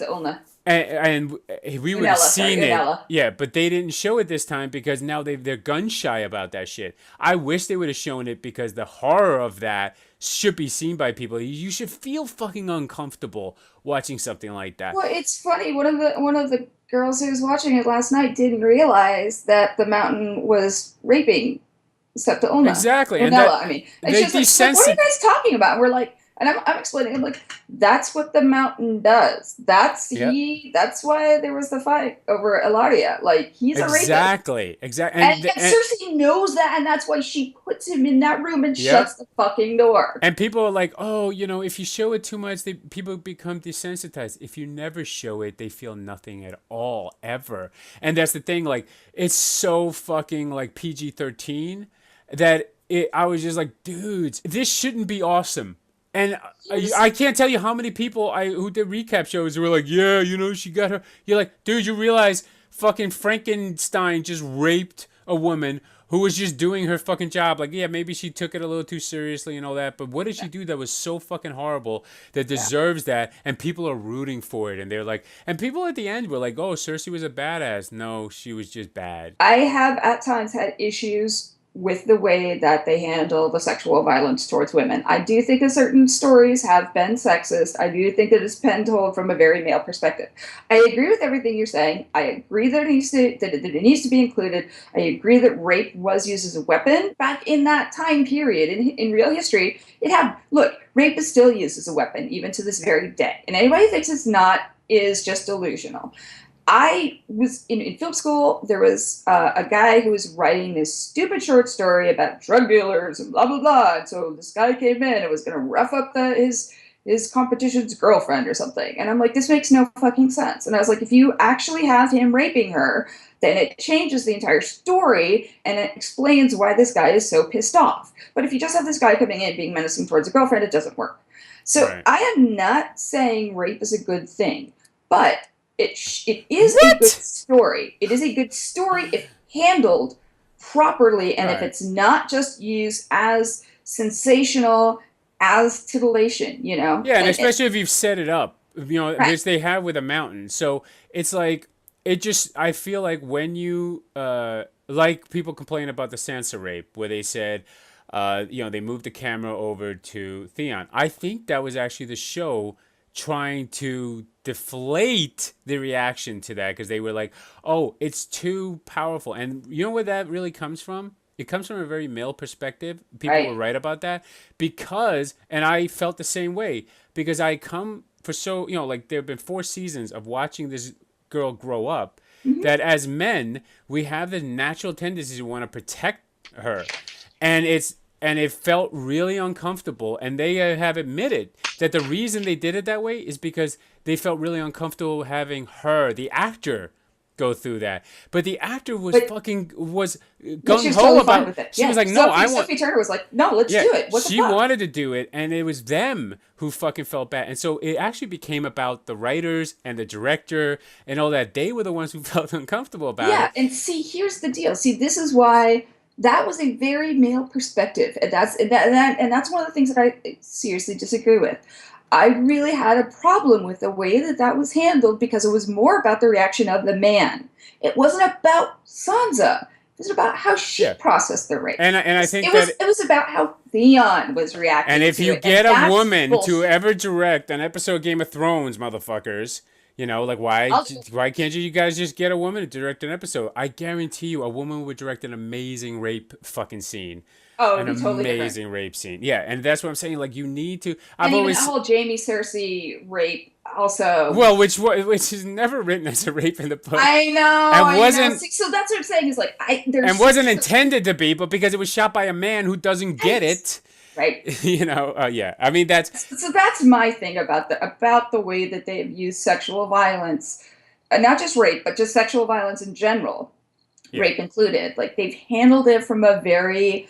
Ulna.
And we would have seen it. Yeah, but they didn't show it this time because now they're gun shy about that shit. I wish they would have shown it because the horror of that should be seen by people. You should feel fucking uncomfortable watching something like that.
Well, it's funny. One of the girls who was watching it last night didn't realize that the mountain was raping Septa Ulna.
Exactly.
Ornella, I mean. It's just like, what are you guys talking about? And we're like, and I'm explaining, I'm like, that's what the mountain does. That's why there was the fight over Elaria. Like, he's a rapist.
Exactly.
And Cersei knows that, and that's why she puts him in that room and shuts the fucking door.
And people are like, oh, if you show it too much, people become desensitized. If you never show it, they feel nothing at all, ever. And that's the thing, like, it's so fucking, like, PG-13 that I was just like, dudes, this shouldn't be awesome. And I can't tell you how many people who did recap shows who were like, yeah, she got her. You're like, dude, you realize fucking Frankenstein just raped a woman who was just doing her fucking job. Like, yeah, maybe she took it a little too seriously and all that, but what did she do that was so fucking horrible that deserves that? And people are rooting for it, and they're like, and people at the end were like, oh, Cersei was a badass. No, she was just bad.
I have at times had issues with the way that they handle the sexual violence towards women. I do think that certain stories have been sexist. I do think that it's been told from a very male perspective. I agree with everything you're saying. I agree that it needs to be included. I agree that rape was used as a weapon back in that time period in real history. Rape is still used as a weapon even to this very day. And anybody who thinks it's not is just delusional. I was in film school. There was a guy who was writing this stupid short story about drug dealers and blah, blah, blah. And so this guy came in and was going to rough up his competition's girlfriend or something. And I'm like, this makes no fucking sense. And I was like, if you actually have him raping her, then it changes the entire story and it explains why this guy is so pissed off. But if you just have this guy coming in being menacing towards a girlfriend, it doesn't work. So right. I am not saying rape is a good thing, but it is a good story. It is a good story if handled properly and if it's not just used as sensational, as titillation,
Yeah, and especially if you've set it up, which they have with a mountain. So it's like, I feel like when you, like people complain about the Sansa rape, where they said, they moved the camera over to Theon. I think that was actually the show trying to deflate the reaction to that because they were like, oh, it's too powerful. And you know where that really comes from? It comes from a very male perspective. People were right about that because, and I felt the same way because I come for there have been 4 seasons of watching this girl grow up that as men, we have the natural tendency to want to protect her. And it felt really uncomfortable. And they have admitted that the reason they did it that way is because they felt really uncomfortable having her, the actor, go through that. But the actor was gung-ho about it. She was like, no,
Sophie Turner was like, no, let's do it. What the fuck?
She wanted to do it, and it was them who fucking felt bad. And so it actually became about the writers and the director and all that. They were the ones who felt uncomfortable about it.
Yeah, and see, here's the deal. See, this is why that was a very male perspective, and that's one of the things that I seriously disagree with. I really had a problem with the way that was handled because it was more about the reaction of the man. It wasn't about Sansa. It was about how she processed the rape.
And I think
it was about how Theon was reacting.
And if you get a woman to ever direct an episode of Game of Thrones, motherfuckers. Why can't you guys just get a woman to direct an episode? I guarantee you a woman would direct an amazing rape fucking scene.
Oh,
an amazing rape scene. Yeah, and that's what I'm saying. Like, you need to...
Even the whole Jaime Cersei rape also...
Well, which is never written as a rape in the book.
I know,
and wasn't,
See, so that's what I'm saying is like...
wasn't intended to be, but because it was shot by a man who doesn't get it...
Right.
Yeah. I mean,
so that's my thing about the way that they have used sexual violence, not just rape, but just sexual violence in general, rape included. Like, they've handled it from a very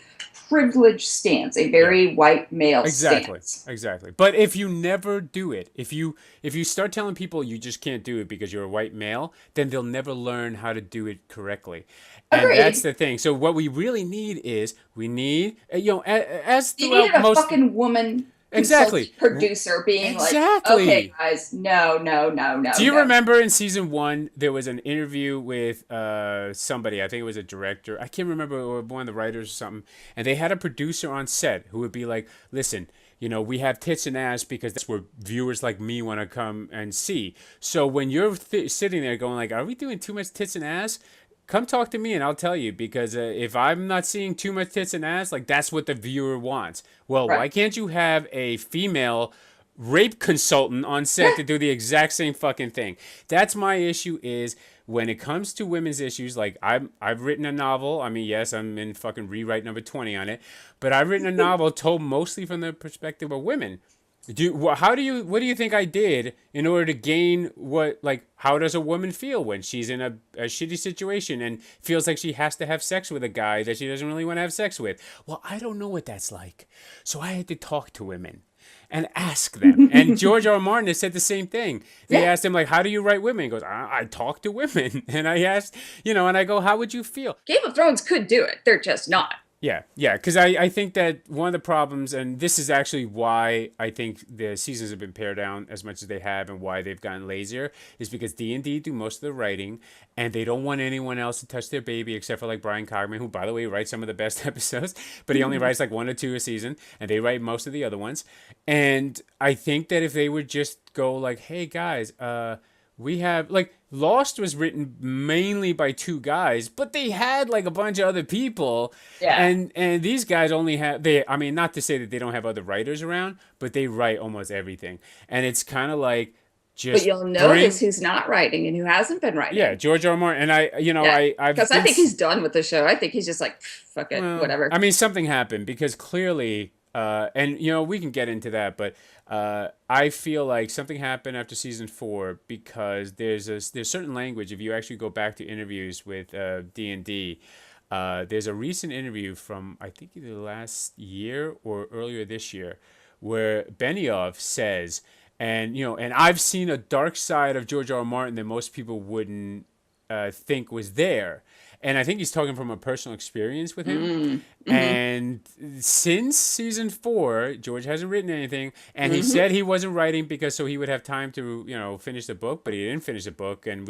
privileged stance, a very white male stance.
Exactly. But if you never do it, if you start telling people you just can't do it because you're a white male, then they'll never learn how to do it correctly. And that's the thing. So what we really need is as
you needed a fucking woman producer being like, okay, guys, no.
Do you remember in season 1 there was an interview with somebody? I think it was a director. I can't remember, or one of the writers or something. And they had a producer on set who would be like, listen, we have tits and ass because that's where viewers like me want to come and see. So when you're sitting there going like, are we doing too much tits and ass? Come talk to me and I'll tell you, because if I'm not seeing too much tits and ass, like, that's what the viewer wants. Well, why can't you have a female rape consultant on set to do the exact same fucking thing? That's my issue. Is when it comes to women's issues, like, I've written a novel. I mean, yes, I'm in fucking rewrite number 20 on it, but I've written a novel told mostly from the perspective of women. What do you think I did in order to gain how does a woman feel when she's in a shitty situation and feels like she has to have sex with a guy that she doesn't really want to have sex with? Well, I don't know what that's like. So I had to talk to women. and ask them. And George R. R. Martin has said the same thing. They asked him, like, how do you write women? He goes, I talk to women. And I asked, and I go, how would you feel?
Game of Thrones could do it. They're just not.
Yeah, because I think that one of the problems, and this is actually why I think the seasons have been pared down as much as they have and why they've gotten lazier, is because D&D do most of the writing, and they don't want anyone else to touch their baby except for like Brian Cogman, who, by the way, writes some of the best episodes, but he only writes like 1 or 2 a season, and they write most of the other ones. And I think that if they would just go like, hey, guys, we have, like, Lost was written mainly by 2 guys, but they had like a bunch of other people. Yeah. And these guys only have, not to say that they don't have other writers around, but they write almost everything. And it's kind of like,
but you'll notice who's not writing and who hasn't been writing.
Yeah, George R. R. Martin. And
because I think he's done with the show. I think he's just like, fuck it, whatever.
I mean, something happened because clearly, and we can get into that, but I feel like something happened after season 4 because there's certain language. If you actually go back to interviews with D&D, there's a recent interview from I think either last year or earlier this year where Benioff says, and I've seen a dark side of George R. R. Martin that most people wouldn't think was there. And I think he's talking from a personal experience with him. Mm-hmm. And since season 4, George hasn't written anything. And he said he wasn't writing because so he would have time to, finish the book. But he didn't finish the book. And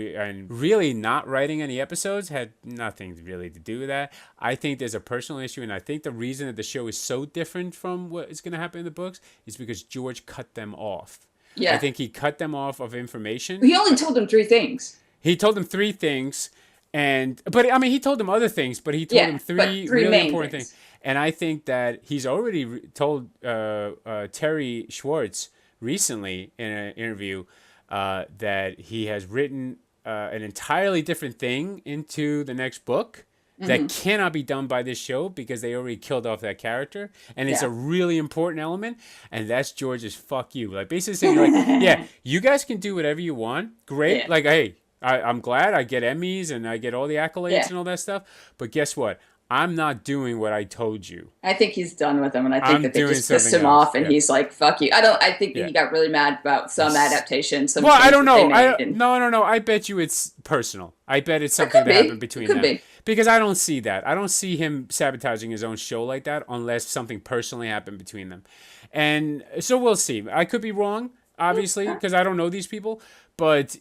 really not writing any episodes had nothing really to do with that. I think there's a personal issue. And I think the reason that the show is so different from what is going to happen in the books is because George cut them off. Yeah. I think he cut them off of information.
He only told them 3 things.
He told them 3 things. But I mean, he told them other things, but he told them 3 really important things. And I think that he's already told Terry Schwartz recently in an interview that he has written an entirely different thing into the next book that cannot be done by this show because they already killed off that character. And it's a really important element. And that's George's fuck you. Like basically saying, like, yeah, you guys can do whatever you want. Great. Yeah. Like, hey, I'm glad I get Emmys and I get all the accolades and all that stuff. But guess what? I'm not doing what I told you.
I think he's done with him, and I think that they just pissed him off, and he's like, "Fuck you." I think that he got really mad about some adaptation.
I don't know. No. I bet you it's personal. I bet it's something that happened between them. Because I don't see that. I don't see him sabotaging his own show like that unless something personally happened between them. And so we'll see. I could be wrong, obviously, because I don't know these people. But,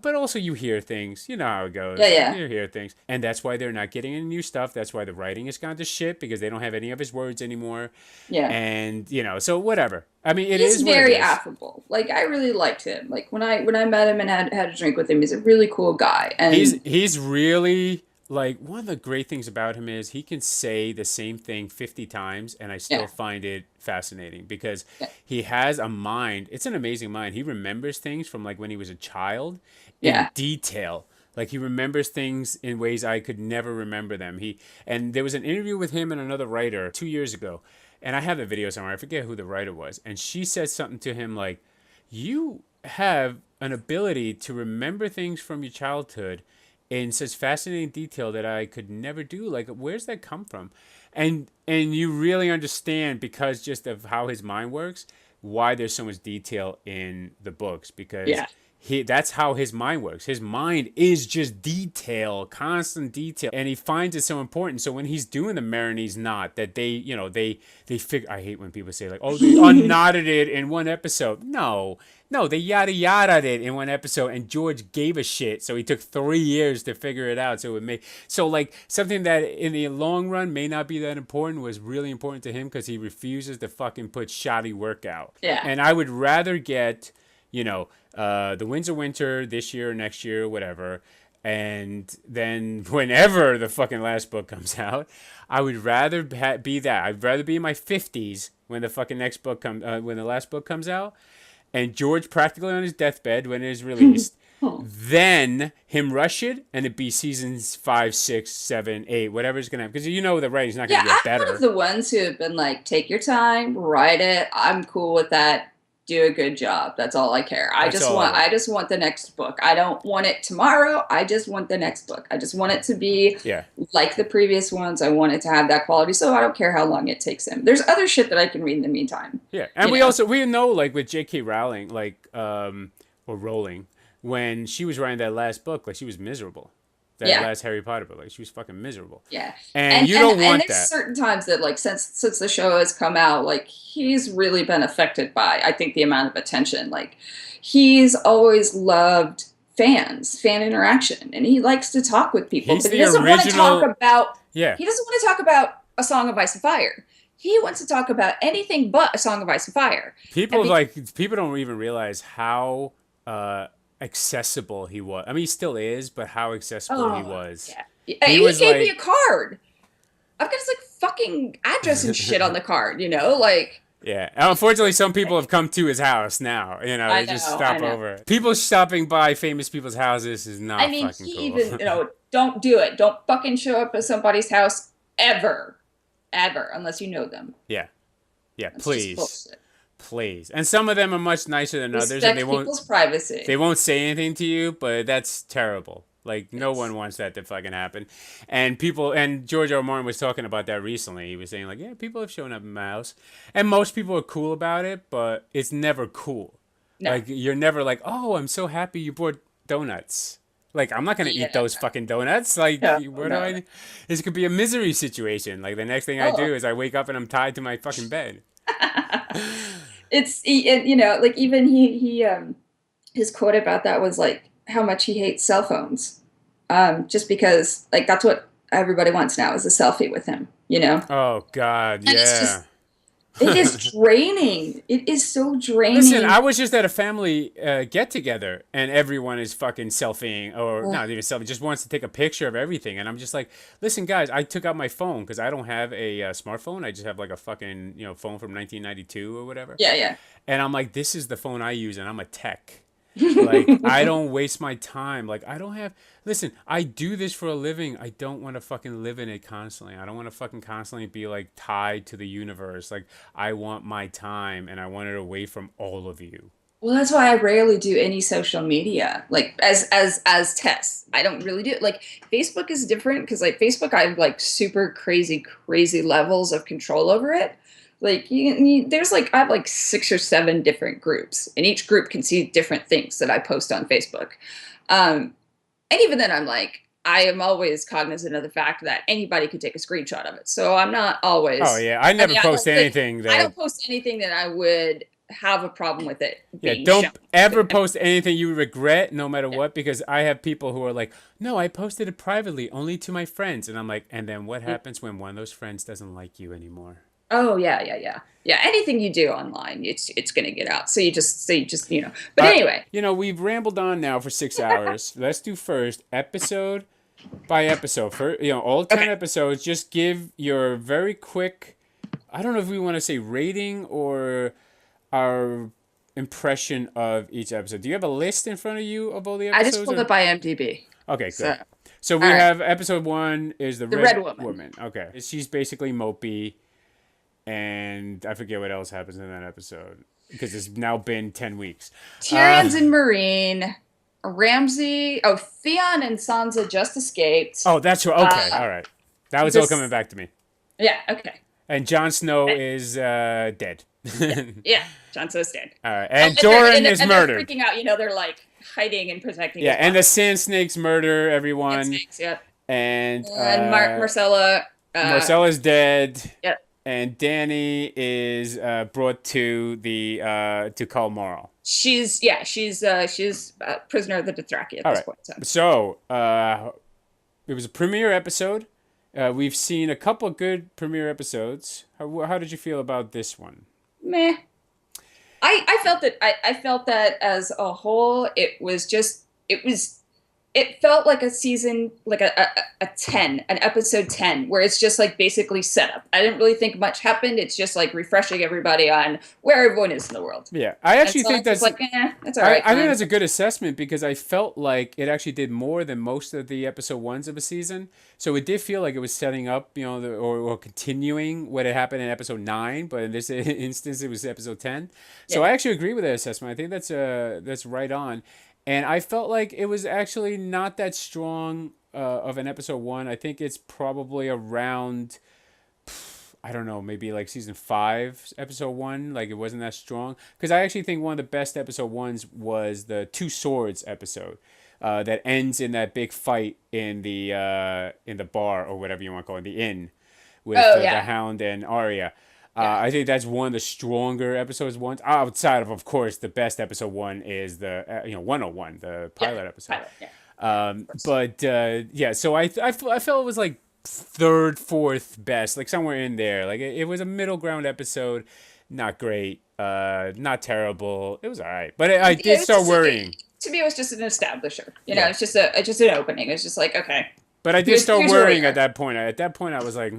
but also you hear things. You know how it goes. Yeah. You hear things. And that's why they're not getting any new stuff. That's why the writing has gone to shit because they don't have any of his words anymore. Yeah. And, so whatever. I mean,
he's very affable. Like, I really liked him. Like, when I met him and had a drink with him, he's a really cool guy. And
he's really... Like, one of the great things about him is he can say the same thing 50 times, and I still find it fascinating because he has a mind. It's an amazing mind. He remembers things from, like, when he was a child in detail. Like, he remembers things in ways I could never remember them. And there was an interview with him and another writer 2 years ago, and I have the video somewhere. I forget who the writer was. And she said something to him like, you have an ability to remember things from your childhood in such fascinating detail that I could never do. Like, where's that come from? And you really understand, because just of how his mind works, why there's so much detail in the books. Because that's how his mind works. His mind is just detail, constant detail. And he finds it so important. So when he's doing the Meereenese knot, that they figure... I hate when people say, like, oh, they unknotted it in one episode. No, they yada yada it in one episode, and George gave a shit, so he took 3 years to figure it out. So like something that in the long run may not be that important was really important to him because he refuses to fucking put shoddy work out. Yeah. And I would rather get, The Winds of Winter this year or next year or whatever, and then whenever the fucking last book comes out, I would rather be that. I'd rather be in my 50s when the fucking next book when the last book comes out. And George practically on his deathbed when it is released, then him rush it, and it be seasons 5, 6, 7, 8, whatever's going to happen. Because the writing's not going to get better.
I'm one of the ones who have been like, take your time, write it. I'm cool with that. do a good job. That's all I care. I just want the next book. I don't want it tomorrow. I just want the next book. I just want it to be like the previous ones. I want it to have that quality. So I don't care how long it takes him. There's other shit that I can read in the meantime.
Yeah. And we know like with J.K. Rowling, like or Rowling, when she was writing that last book, like she was miserable. That last Harry Potter book, like she was fucking miserable.
Yeah,
and you don't want
and there's certain times that, like, since the show has come out, like he's really been affected by, I think, the amount of attention. Like, he's always loved fan interaction, and he likes to talk with people, but he doesn't want to talk about. Yeah, he doesn't want to talk about A Song of Ice and Fire. He wants to talk about anything but A Song of Ice and Fire.
People don't even realize how accessible he was. I mean, he still is, but how accessible he was.
Yeah. He gave me a card. I've got his like fucking address and shit on the card, you know, like.
Yeah. Unfortunately, some people have come to his house now. You know, they just stop over. People stopping by famous people's houses is not. I mean, fucking cool.
Even don't do it. Don't fucking show up at somebody's house ever, unless you know them.
Yeah. Yeah. That's please. Please. And some of them are much nicer than others, and they won't.
People's privacy.
They won't say anything to you, but that's terrible. Like, no one wants that to fucking happen. And George R. R. Martin was talking about that recently. He was saying, like, yeah, people have shown up in my house. And most people are cool about it, but it's never cool. No. Like, you're never like, oh, I'm so happy you brought donuts. Like, I'm not going to eat those fucking donuts. Like, this could be a misery situation. Like, the next thing I do is I wake up and I'm tied to my fucking bed.
It's, like, even he his quote about that was like how much he hates cell phones, just because, like, that's what everybody wants now is a selfie with him, you know.
Oh God, yeah.
It is draining. It is so draining.
Listen, I was just at a family get together, and everyone is fucking selfieing, or not even selfie, just wants to take a picture of everything. And I'm just like, listen, guys, I took out my phone because I don't have a smartphone. I just have like a fucking phone from 1992 or whatever.
Yeah, yeah.
And I'm like, this is the phone I use, and I'm a tech. Like, I don't waste my time. Like, I don't have. Listen, I do this for a living. I don't want to fucking live in it constantly. I don't want to fucking constantly be like tied to the universe. Like, I want my time, and I want it away from all of you.
Well, that's why I rarely do any social media. Like, as Tess, I don't really do it. Like, Facebook is different because, like, Facebook, I have like super crazy levels of control over it. Like, there's like, I have like 6 or 7 different groups, and each group can see different things that I post on Facebook. And even then, I'm like, I am always cognizant of the fact that anybody could take a screenshot of it. So I'm not always.
Oh yeah, I never post anything.
I don't post anything that I would have a problem with it.
Don't ever post anything you regret, no matter what, because I have people who are like, no, I posted it privately, only to my friends, and I'm like, and then what happens when one of those friends doesn't like you anymore?
Oh yeah. Anything you do online, it's gonna get out. So you just But anyway,
we've rambled on now for 6 hours. Let's do first episode by episode. For all 10 episodes, just give your very quick. I don't know if we want to say rating or our impression of each episode. Do you have a list in front of you of all the episodes?
I just pulled up IMDb.
Okay, good. So we have episode 1 is the Red Woman. Okay, she's basically mopey. And I forget what else happens in that episode because it's now been 10 weeks.
Tyrion's in Meereen. Ramsay. Oh, Theon and Sansa just escaped.
Oh, that's right. Okay, all right. That was all coming back to me.
Yeah. Okay.
And Jon Snow is dead.
Yeah, Jon Snow's dead.
All right, and Doran is murdered.
They're freaking out. They're like hiding and protecting.
Yeah, and the Sand Snakes murder everyone.
Sand Snakes, yep.
And
Marcella.
Marcella's dead.
Yep.
And Dany is brought to to Khal Moral.
She's a prisoner of the Dothraki at this point.
So it was a premiere episode. We've seen a couple of good premiere episodes. How did you feel about this one?
Meh. I felt that as a whole, it was it felt like a season, like a 10, an episode 10, where it's just like basically set up. I didn't really think much happened. It's just like refreshing everybody on where everyone is in the world.
Yeah, I actually think that's
like, that's all right.
I think that's a good assessment because I felt like it actually did more than most of the episode ones of a season. So it did feel like it was setting up, or continuing what had happened in episode 9, but in this instance, it was episode 10. So I actually agree with that assessment. I think that's right on. And I felt like it was actually not that strong of an episode 1. I think it's probably around, I don't know, maybe like season 5, episode 1. Like it wasn't that strong. Because I actually think one of the best episode 1s was the Two Swords episode that ends in that big fight in the bar or whatever you want to call it, the inn, with the Hound and Arya. I think that's one of the stronger episodes ones. Outside of course, the best episode 1 is the 101, the pilot episode. So I felt it was like third, fourth best, like somewhere in there. Like it was a middle ground episode, not great, not terrible. It was all right, but I did start worrying.
To me, it was just an establisher. It's just an opening. It's just like, okay.
But I did start worrying at that point. At that point, I was like,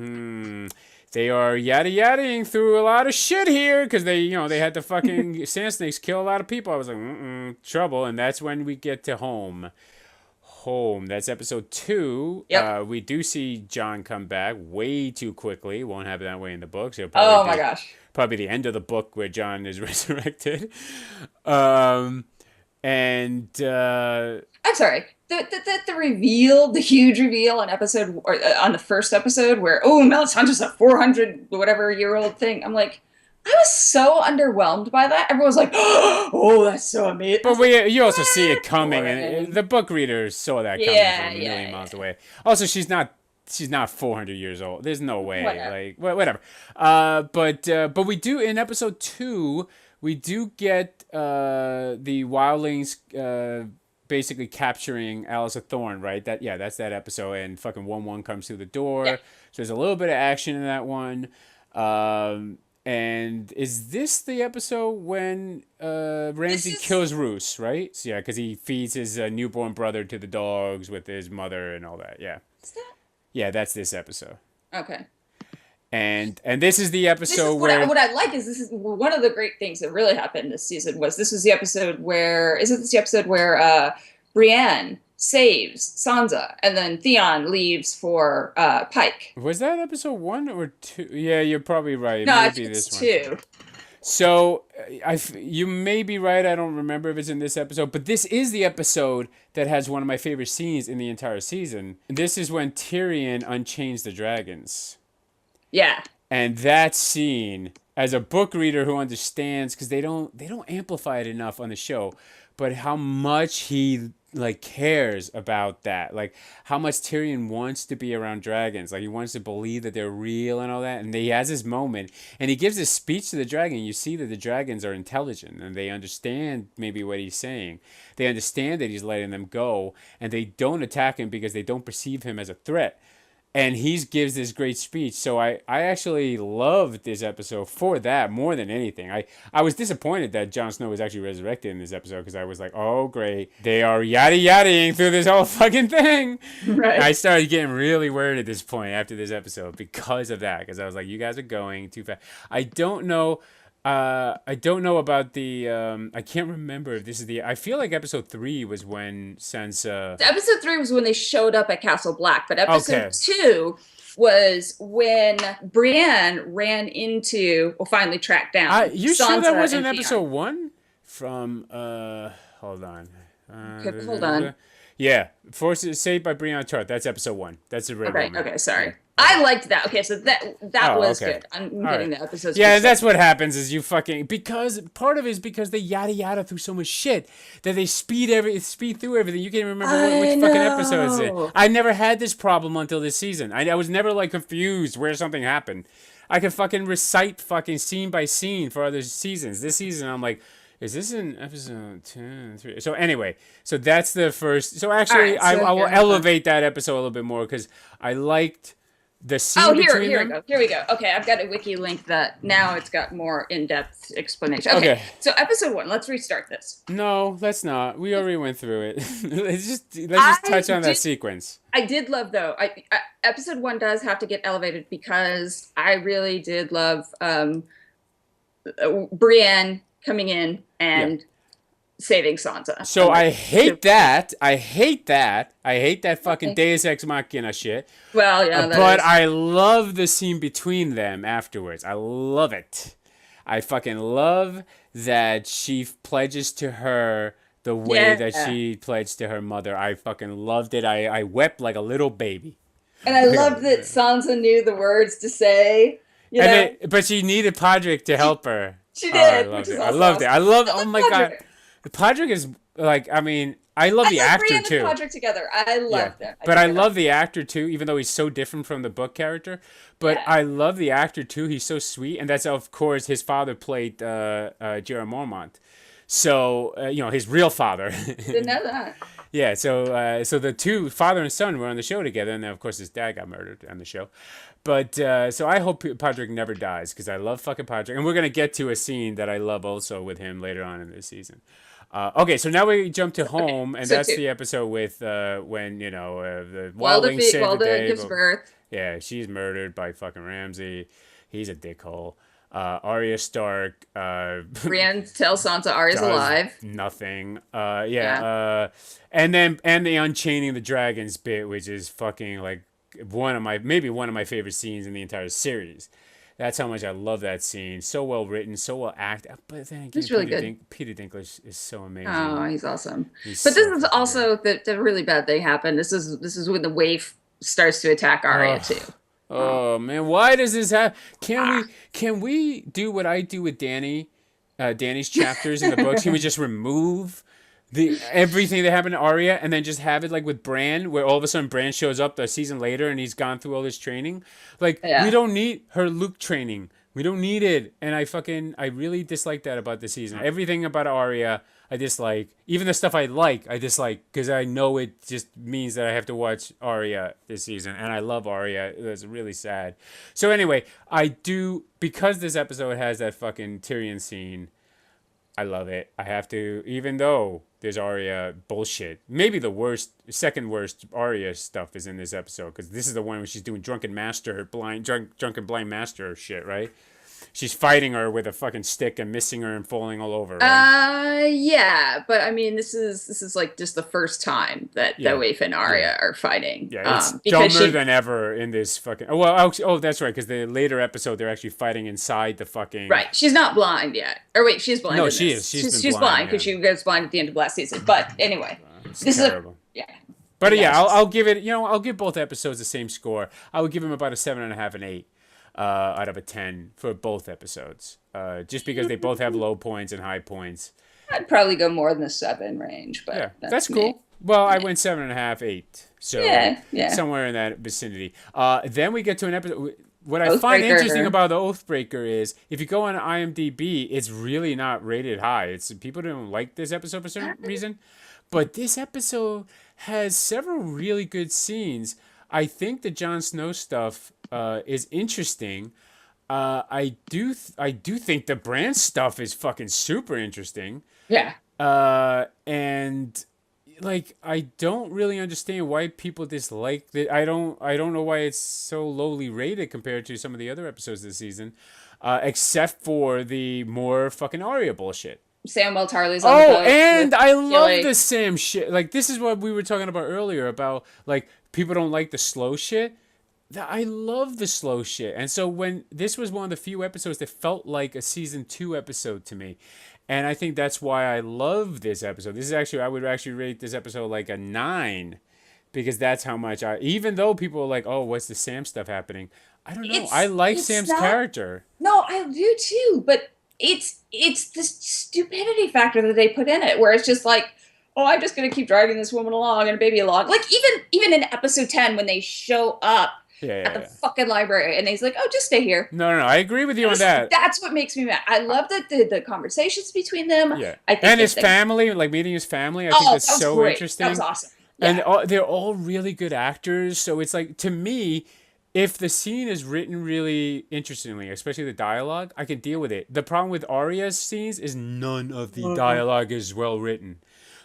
they are yadda yaddaing through a lot of shit here because they had the fucking sand snakes kill a lot of people. I was like, trouble. And that's when we get to home. That's episode 2.
Yep.
We do see Jon come back way too quickly. Won't have it that way in the books.
My gosh.
Probably the end of the book where Jon is resurrected. I'm
sorry. The reveal, the huge reveal on the first episode where Melisandre's a 400 whatever year old thing. I'm like, I was so underwhelmed by that. Everyone's like, oh, that's so amazing.
But you also see it coming, and the book readers saw that coming from a million miles away. Also, she's not 400 years old. There's no way. Whatever. But we do in episode 2. We do get the wildlings basically capturing Alice of Thorne, right? That's that episode, and fucking 1-1 comes through the door. Yeah. So there's a little bit of action in that one. And is this the episode when Ramsay kills Roose, right? So, because he feeds his newborn brother to the dogs with his mother and all that. Yeah.
Is that?
Yeah, that's this episode.
Okay.
And this is the episode where...
What I like is this is one of the great things that really happened this season was this was the episode where... Isn't this the episode where Brienne saves Sansa and then Theon leaves for Pike?
Was that episode 1 or 2? Yeah, you're probably right.
No, I think it's 2.
So, you may be right. I don't remember if it's in this episode. But this is the episode that has one of my favorite scenes in the entire season. This is when Tyrion unchains the dragons.
Yeah.
And that scene, as a book reader who understands, because they don't amplify it enough on the show, but how much he cares about that, how much Tyrion wants to be around dragons, he wants to believe that they're real and all that, and he has this moment, and he gives this speech to the dragon. You see that the dragons are intelligent and they understand maybe what he's saying. They understand that he's letting them go, and they don't attack him because they don't perceive him as a threat. And he gives this great speech. So I actually loved this episode for that more than anything. I was disappointed that Jon Snow was actually resurrected in this episode because I was like, oh, great. They are yadda yaddaing through this whole fucking thing. Right. I started getting really worried at this point after this episode because of that. Because I was like, you guys are going too fast. I don't know about the, I can't remember if this is I feel like episode 3 was when Sansa...
Episode 3 was when they showed up at Castle Black, but episode 2 was when Brienne ran into, or finally tracked down,
you
Sansa
sure that wasn't episode 1? From, hold on.
Hold on.
Yeah, Forces Saved by Brienne of Tarth. That's episode 1. That's the red one.
Okay, sorry. Yeah. I liked that. Okay, so that was good. I'm getting the episodes.
Yeah, that's what happens is you fucking... Because part of it is because they yada yada through so much shit that they speed through everything. You can't remember which fucking episode it's in. I never had this problem until this season. I was never confused where something happened. I could fucking recite fucking scene by scene for other seasons. This season, I'm like... Is this in episode 2, 3? So anyway, so that's the first... So actually, I will elevate that episode a little bit more because I liked the scene between
here
them.
Here we go. Okay, I've got a wiki link that now it's got more in-depth explanation. Okay. So episode 1, let's restart this.
No, let's not. We already went through it. let's just touch on that sequence.
I did love, though. Episode 1 does have to get elevated because I really did love Brienne coming in and saving Sansa.
So I hate that. I hate that fucking Deus Ex Machina shit.
Well, yeah,
but I love the scene between them afterwards. I love it. I fucking love that she pledges to her the way that she pledged to her mother. I fucking loved it. I wept like a little baby.
And I loved that Sansa knew the words to say.
But she needed Podrick to help her.
She did.
I loved it. I loved it. Oh my God. Podrick is like, I mean, I love the actor
Brienne
too.
And Podrick together. I love them.
But I love the actor too, even though he's so different from the book character. But I love the actor too. He's so sweet, and that's of course his father played Lyanna Mormont. So his real father.
Didn't know that.
Yeah. So the two father and son were on the show together, and then of course his dad got murdered on the show. But so I hope Podrick never dies because I love fucking Podrick, and we're gonna get to a scene that I love also with him later on in this season. Okay, so now we jump to home, and that's the episode with when the wildlings save the day.
Gives birth.
Yeah, she's murdered by fucking Ramsay. He's a dickhole. Arya Stark.
Brienne tells Sansa Arya's alive.
Nothing. And the unchaining the dragons bit, which is fucking like one of my favorite scenes in the entire series. That's how much I love that scene. So well written, so well acted. But then again,
it's really good.
Peter Dinklage is so amazing.
Oh, he's awesome. But this is also the really bad thing happened. This is when the waif starts to attack Arya too.
Oh man, why does this happen? Can we do what I do with Danny's chapters in the books? Can we just remove everything that happened to Arya and then just have it like with Bran, where all of a sudden Bran shows up a season later and he's gone through all this training? Like, we don't need her Luke training. We don't need it. And I really dislike that about the season. Everything about Arya, I dislike. Even the stuff I dislike because I know it just means that I have to watch Arya this season. And I love Arya. It's really sad. So anyway, because this episode has that fucking Tyrion scene, I love it. I have to, even though there's Arya bullshit. Maybe the second worst Arya stuff is in this episode, because this is the one where she's doing drunken blind master shit, right? She's fighting her with a fucking stick and missing her and falling all over. Right?
Yeah, but I mean, this is like just the first time that the waif and Arya are fighting.
Yeah, it's dumber than ever in this fucking. Oh, that's right, because the later episode they're actually fighting inside the fucking.
Right, she's not blind yet. Or wait, she's blind.
No, she is. She's
blind because she gets blind at the end of last season. But anyway,
this terrible. But I'll give it. I'll give both episodes the same score. I would give them about a 7.5 and 8. Out of a 10 for both episodes, just because they both have low points and high points.
I'd probably go more than the 7 range, but
that's cool. Well, I went 7.5, 8, so somewhere in that vicinity. Then we get to an episode. What I find interesting about the Oathbreaker is if you go on IMDb, it's really not rated high. It's people don't like this episode for some reason, but this episode has several really good scenes. I think the Jon Snow stuff is interesting. I do think the Bran stuff is fucking super interesting.
Yeah.
And like I don't really understand why people dislike it. I don't know why it's so lowly rated compared to some of the other episodes this season, except for the more fucking Arya bullshit.
Samwell Tarly's on the boat.
And I love the Sam shit. Like this is what we were talking about earlier about like people don't like the slow shit. I love the slow shit. And so when this was one of the few episodes that felt like a season 2 episode to me. And I think that's why I love this episode. I would actually rate this episode like a 9 because that's how much even though people are like, oh, what's the Sam stuff happening? I don't know. I like Sam's character.
No, I do too. But it's the stupidity factor that they put in it where it's just like, oh, I'm just going to keep driving this woman along and a baby along. Like even in episode 10 when they show up at the fucking library and he's like, oh, just stay here.
No, I agree with you on that.
That's what makes me mad. I love the conversations between them.
Yeah. And his family, like meeting his family, I think that's so interesting.
That was awesome. Yeah.
And they're all really good actors. So it's like, to me, if the scene is written really interestingly, especially the dialogue, I can deal with it. The problem with Arya's scenes is none of the dialogue is well written.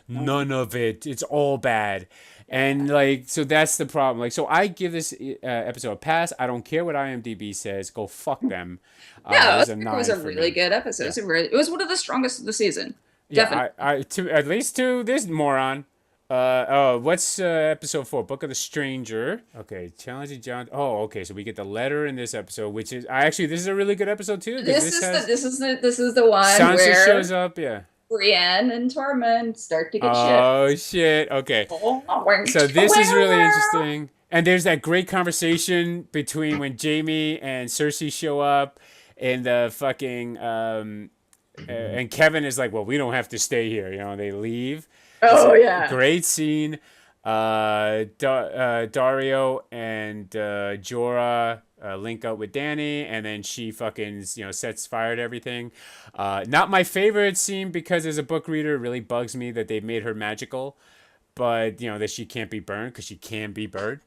None of it. It's all bad. And like, so that's the problem. Like, so I give this episode a pass. I don't care what IMDb says. Go fuck them.
No,
It's
it
a
was a
9 for
really
me.
good episode.
Yeah.
It was one of the strongest of the season.
Yeah,
Definitely.
at least to this moron. What's episode 4? Book of the Stranger. Okay, challenging John. Oh, okay. So we get the letter in this episode, which is this is a really good episode too.
This is the one
Sansa
where
shows up. Yeah.
Brienne and Tormund start to get
Oh shit. Okay. So this is really interesting. And there's that great conversation between when Jaime and Cersei show up, and the fucking and Kevin is like, "Well, we don't have to stay here." You know, they leave.
Oh yeah.
Great scene. Dario and Jorah link up with Dany, and then she fucking sets fire to everything. Not my favorite scene because as a book reader, it really bugs me that they made her magical, but that she can't be burned because she can be burned.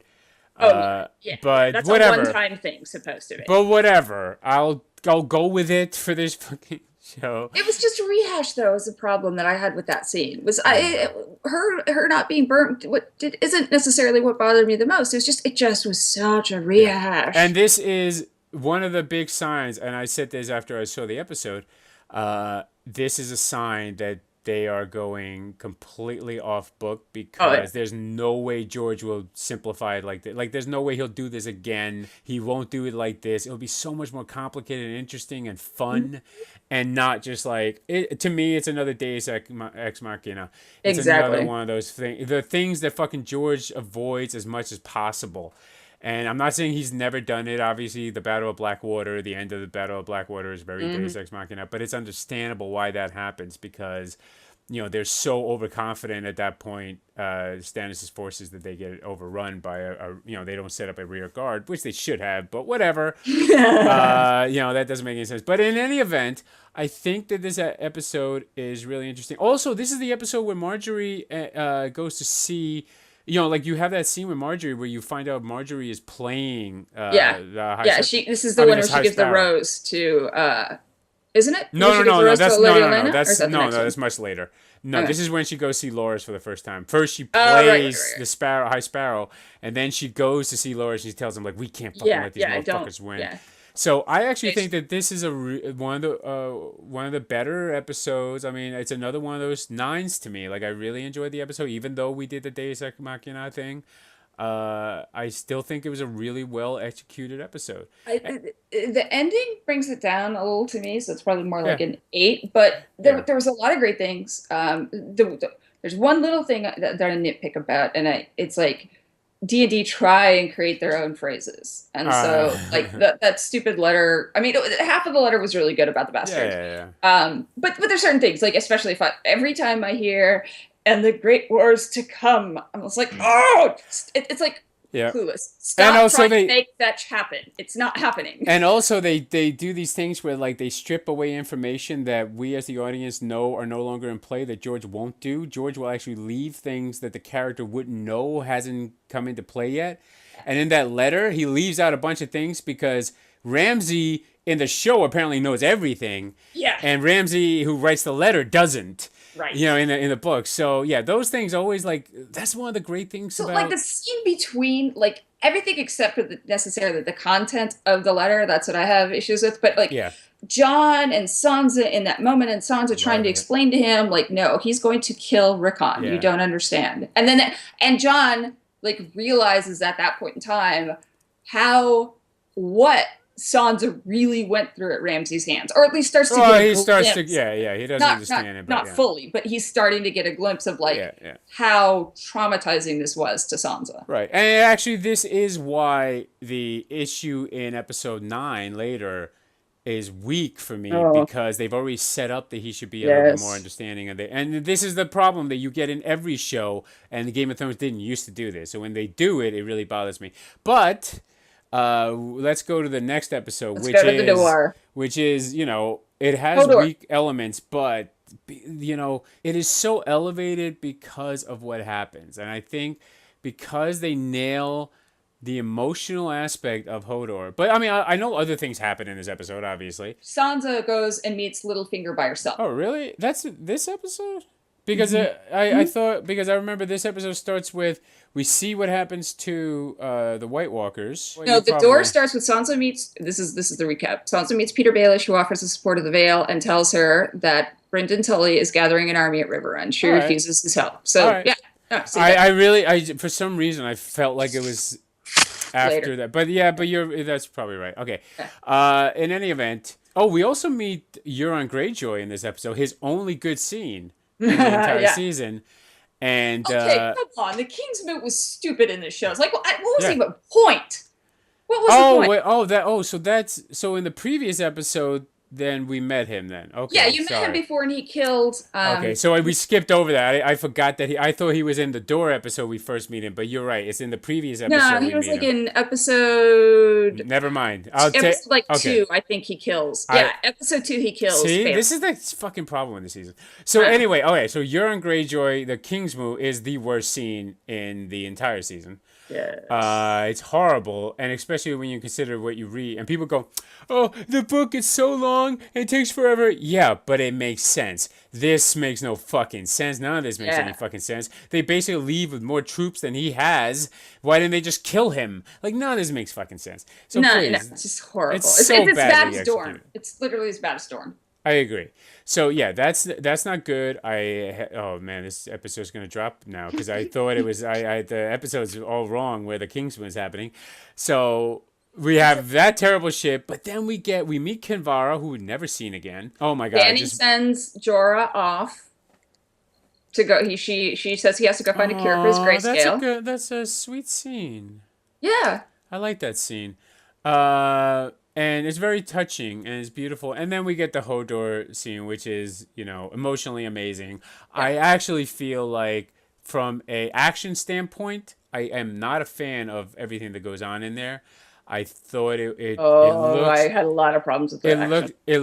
Yeah.
But
that's
whatever.
a one-time thing supposed to be.
But whatever, I'll go with it for this fucking show.
It was just a rehash, though. Was the problem that I had with that scene her not being burnt. Isn't necessarily what bothered me the most. It just was such a rehash.
And this is one of the big signs. And I said this after I saw the episode. This is a sign that they are going completely off book because there's no way George will simplify it like that. Like, there's no way he'll do this again. He won't do it like this. It'll be so much more complicated and interesting and fun, and not just like it. To me, it's another Deus Ex Machina. It's another one of those things. The things that fucking George avoids as much as possible. And I'm not saying he's never done it. Obviously, the Battle of Blackwater, the end of the Battle of Blackwater is very Deus Ex Machina. But it's understandable why that happens because, they're so overconfident at that point, Stannis' forces, that they get overrun by they don't set up a rear guard, which they should have, but whatever. That doesn't make any sense. But in any event, I think that this episode is really interesting. Also, this is the episode where Marjorie goes to see... like you have that scene with Marjorie where you find out Marjorie is playing.
This is the one where she gives the rose to. Isn't it?
No. That's much later. No, This is when she goes see Loras for the first time. First, she plays the High Sparrow, and then she goes to see Loras. And she tells him like, "We can't fucking let these motherfuckers win." Yeah. So I actually think that this is one of the better episodes. I mean, it's another one of those 9s to me. Like, I really enjoyed the episode, even though we did the Deus Ex Machina thing. I still think it was a really well executed episode.
The ending brings it down a little to me, so it's probably more like an 8. But there was a lot of great things. There's one little thing that I nitpick about, and it's like. D&D try and create their own phrases. And so, like, that stupid letter... I mean, half of the letter was really good about the bastard. But there's certain things, like, especially every time I hear, and the great wars to come, I'm just like, it's like... Clueless. Stop trying to make that happen. It's not happening.
And also, they do these things where, like, they strip away information that we as the audience know are no longer in play that George won't do. George will actually leave things that the character wouldn't know hasn't come into play yet. And in that letter, he leaves out a bunch of things because Ramsay in the show apparently knows everything.
Yeah.
And Ramsay, who writes the letter, doesn't.
Right.
In the book. So yeah, those things always that's one of the great things about
like the scene between like everything except for necessarily the content of the letter. That's what I have issues with. But like Jon and Sansa in that moment, and Sansa trying to explain to him like, no, he's going to kill Rickon. You don't understand. And Jon like realizes at that point in time what Sansa really went through at Ramsay's hands, or at least starts to get a glimpse.
He doesn't understand it, but
not fully, but he's starting to get a glimpse of how traumatizing this was to Sansa.
Right, and actually, this is why the issue in episode 9 later is weak for me because they've already set up that he should be a little bit more understanding of it, and this is the problem that you get in every show, and the Game of Thrones didn't used to do this, so when they do it, it really bothers me, but. Let's go to the next episode, which is, it has weak elements, but, it is so elevated because of what happens. And I think because they nail the emotional aspect of Hodor. But I mean, I know other things happen in this episode, obviously.
Sansa goes and meets Littlefinger by herself.
Oh, really? That's this episode? Because I thought, because I remember this episode starts with, we see what happens to the White Walkers.
No, the door starts with Sansa meets, this is the recap. Sansa meets Peter Baelish, who offers the support of the Vale and tells her that Brynden Tully is gathering an army at Riverrun. She refuses his help. So, yeah. Oh,
I for some reason, I felt like it was after
later.
that. But yeah, that's probably right. Okay. In any event, we also meet Euron Greyjoy in this episode, his only good scene in the entire season. And
okay, come on. The Kingsmoot was stupid in this show. It's like, what was the point? What was the point?
So in the previous episode, then we met him then. Okay.
Yeah, you met him before and he killed...
okay, so we skipped over that. I forgot that I thought he was in the door episode we first meet him, but you're right. It's in the previous episode.
No, he was like in episode...
Never mind.
Episode 2, I think he kills. Yeah, episode 2 he kills.
See, this is the fucking problem in the season. So anyway, okay, so Euron Greyjoy, the Kingsmoot, is the worst scene in the entire season.
Yes.
It's horrible, and especially when you consider what you read, and people go, "Oh, the book is so long, it takes forever." Yeah, but it makes sense. This makes no fucking sense. None of this makes any fucking sense. They basically leave with more troops than he has. Why didn't they just kill him? Like, none of this makes fucking sense. So please,
it's just horrible.
It's
as bad as Dorne. It's literally as bad as Dorne.
I agree. So yeah, that's not good. Oh man, this episode's gonna drop now because I thought it was the episode's all wrong where the Kingsman is happening. So we have that terrible shit, but then we meet Kinvara, who we've never seen again. Oh my god!
Dany sends Jorah off to go. She says he has to go find a cure for his grayscale.
That's a sweet scene.
Yeah,
I like that scene. And it's very touching and it's beautiful. And then we get the Hodor scene, which is, emotionally amazing. Yeah. I actually feel like from a action standpoint, I am not a fan of everything that goes on in there. I thought
I had a lot of problems with that.
It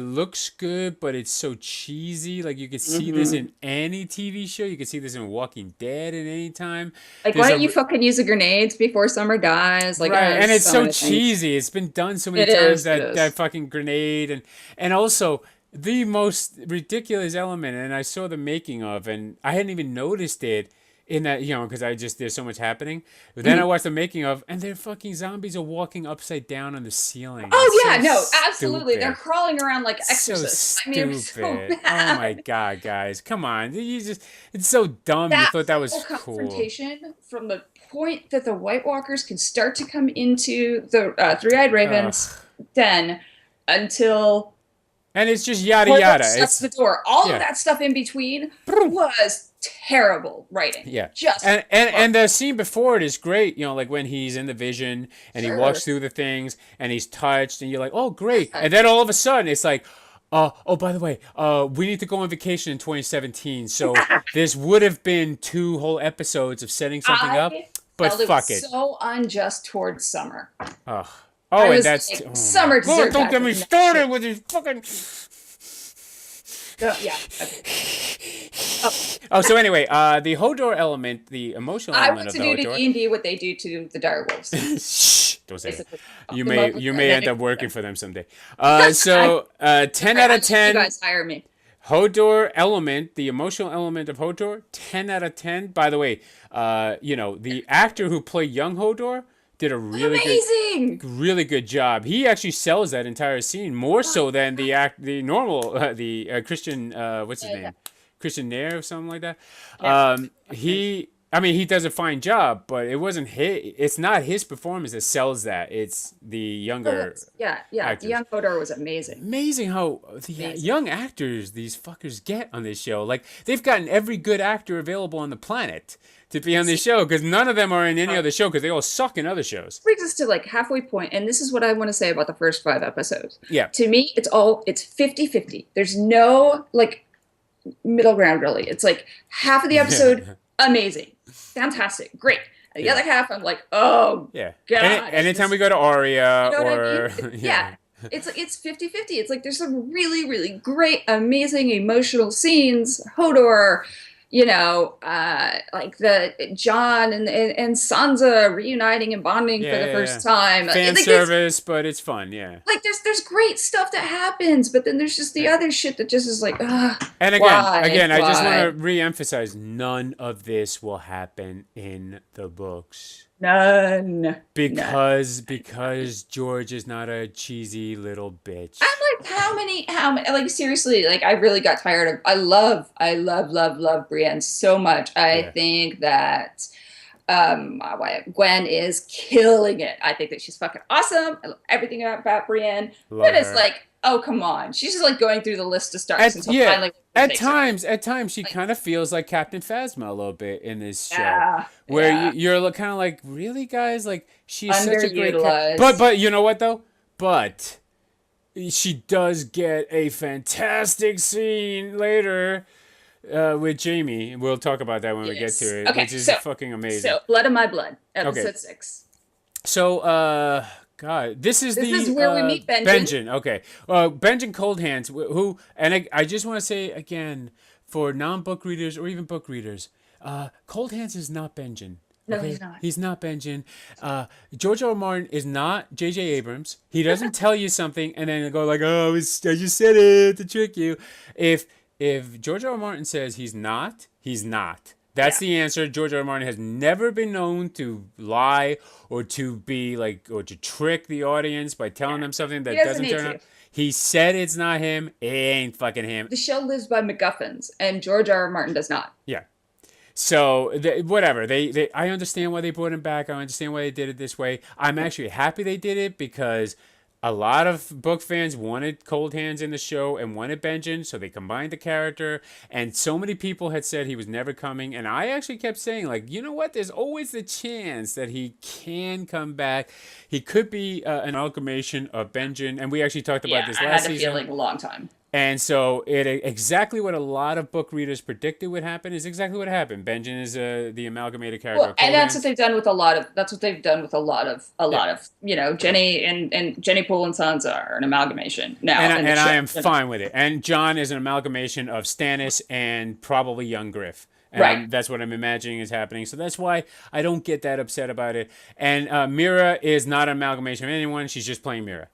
looks good, but it's so cheesy. Like, you could see this in any TV show. You could see this in Walking Dead at any time.
Like, why don't you fucking use the grenades before summer dies? Like,
right, and it's so cheesy. It's been done so many times, that fucking grenade, and also the most ridiculous element. And I saw the making of, and I hadn't even noticed it. In that, because there's so much happening. But then I watched the making of, and their fucking zombies are walking upside down on the ceiling.
Oh, yeah, no, absolutely. They're crawling around like exorcists.
So stupid. So bad. Oh, my God, guys. Come on. It's so dumb. You thought that was cool.
Confrontation from the point that the White Walkers can start to come into the Three-Eyed Raven's den until...
And it's just yada yada.
Shuts the door. All of that stuff in between was terrible writing.
Yeah.
Just
and the scene before it is great. Like when he's in the vision and he walks through the things and he's touched and you're like, oh great. And then all of a sudden it's like, oh by the way, we need to go on vacation in 2017. So this would have been 2 whole episodes of setting something up. But fuck it.
So unjust towards Summer.
Oh, and that's
like, Summer.
Don't get me started with his fucking.
Yeah.
Okay. So anyway, the Hodor element, the emotional element of the Hodor.
I want to do to D&D what they do to the direwolves.
Shh! Don't say that. You may end up working for them someday. 10 out of 10.
You guys hire me.
Hodor element, the emotional element of Hodor, 10 out of 10. By the way, the actor who played young Hodor did a really good job. He actually sells that entire scene more so than the Christian what's his name? Christian Nair or something like that. Yeah. He does a fine job, but it's not his performance that sells that. It's the younger actors.
The young Hodor was amazing.
Amazing how young actors these fuckers get on this show. Like, they've gotten every good actor available on the planet to be on this show, because none of them are in any other show because they all suck in other shows.
Brings us to like halfway point, and this is what I want to say about the first 5 episodes.
Yeah.
To me, it's 50-50. There's no like middle ground really. It's like half of the episode amazing, fantastic, great. And the other half, I'm like, oh
yeah.
God.
Anytime we go to Arya,
you know what I mean? Yeah. It's 50-50. It's like there's some really, really great, amazing, emotional scenes. Hodor, like the Jon and Sansa reuniting and bonding for the first time.
Fan service, but it's fun, yeah.
Like there's great stuff that happens, but then there's just the other shit that just is like,
and again,
why?
I just want to re-emphasize, none of this will happen in the books.
None.
Because George is not a cheesy little bitch.
I'm like, how many, like, seriously, like, I really got tired of, I love Brienne so much. I think that Gwen is killing it. I think that she's fucking awesome. I love everything about Brienne. But it's like, oh, come on. She's just like going through the list of stars until finally.
At times, she kind of feels like Captain Phasma a little bit in this show, where you're kind of like, really, guys, like she's such a great. But you know what though? But she does get a fantastic scene later with Jaime. We'll talk about that when we get to it, which is fucking amazing.
So, Blood of My Blood, episode 6.
So, God, this is
where we meet Benjen.
Benjen, okay. Benjen Coldhands, who, and I just want to say again, for non-book readers or even book readers, Coldhands is not Benjen.
Okay? No, he's not.
He's not Benjen. George R. R. Martin is not J.J. Abrams. He doesn't tell you something and then go like, oh, I just said it to trick you. If George R. R. Martin says he's not, he's not. That's the answer. George R. R. Martin has never been known to lie or to be like, or to trick the audience by telling them something that doesn't turn out. He said it's not him. It ain't fucking him.
The show lives by MacGuffins, and George R. R. Martin does not.
Yeah. So whatever. I understand why they brought him back. I understand why they did it this way. I'm actually happy they did it because a lot of book fans wanted Coldhands in the show and wanted Benjen, so they combined the character. And so many people had said he was never coming. And I actually kept saying, like, you know what? There's always the chance that he can come back. He could be an amalgamation of Benjen. And we actually talked about this last season.
I had a feeling a long time.
And so exactly what a lot of book readers predicted would happen is exactly what happened. Benjen is the amalgamated character.
Well, and that's what they've done with a lot of. That's what they've done with a lot of. Jenny and Jenny Poole and Sansa are an amalgamation now.
And I am fine with it. And Jon is an amalgamation of Stannis and probably young Griff. And that's what I'm imagining is happening. So that's why I don't get that upset about it. And Meera is not an amalgamation of anyone. She's just playing Meera.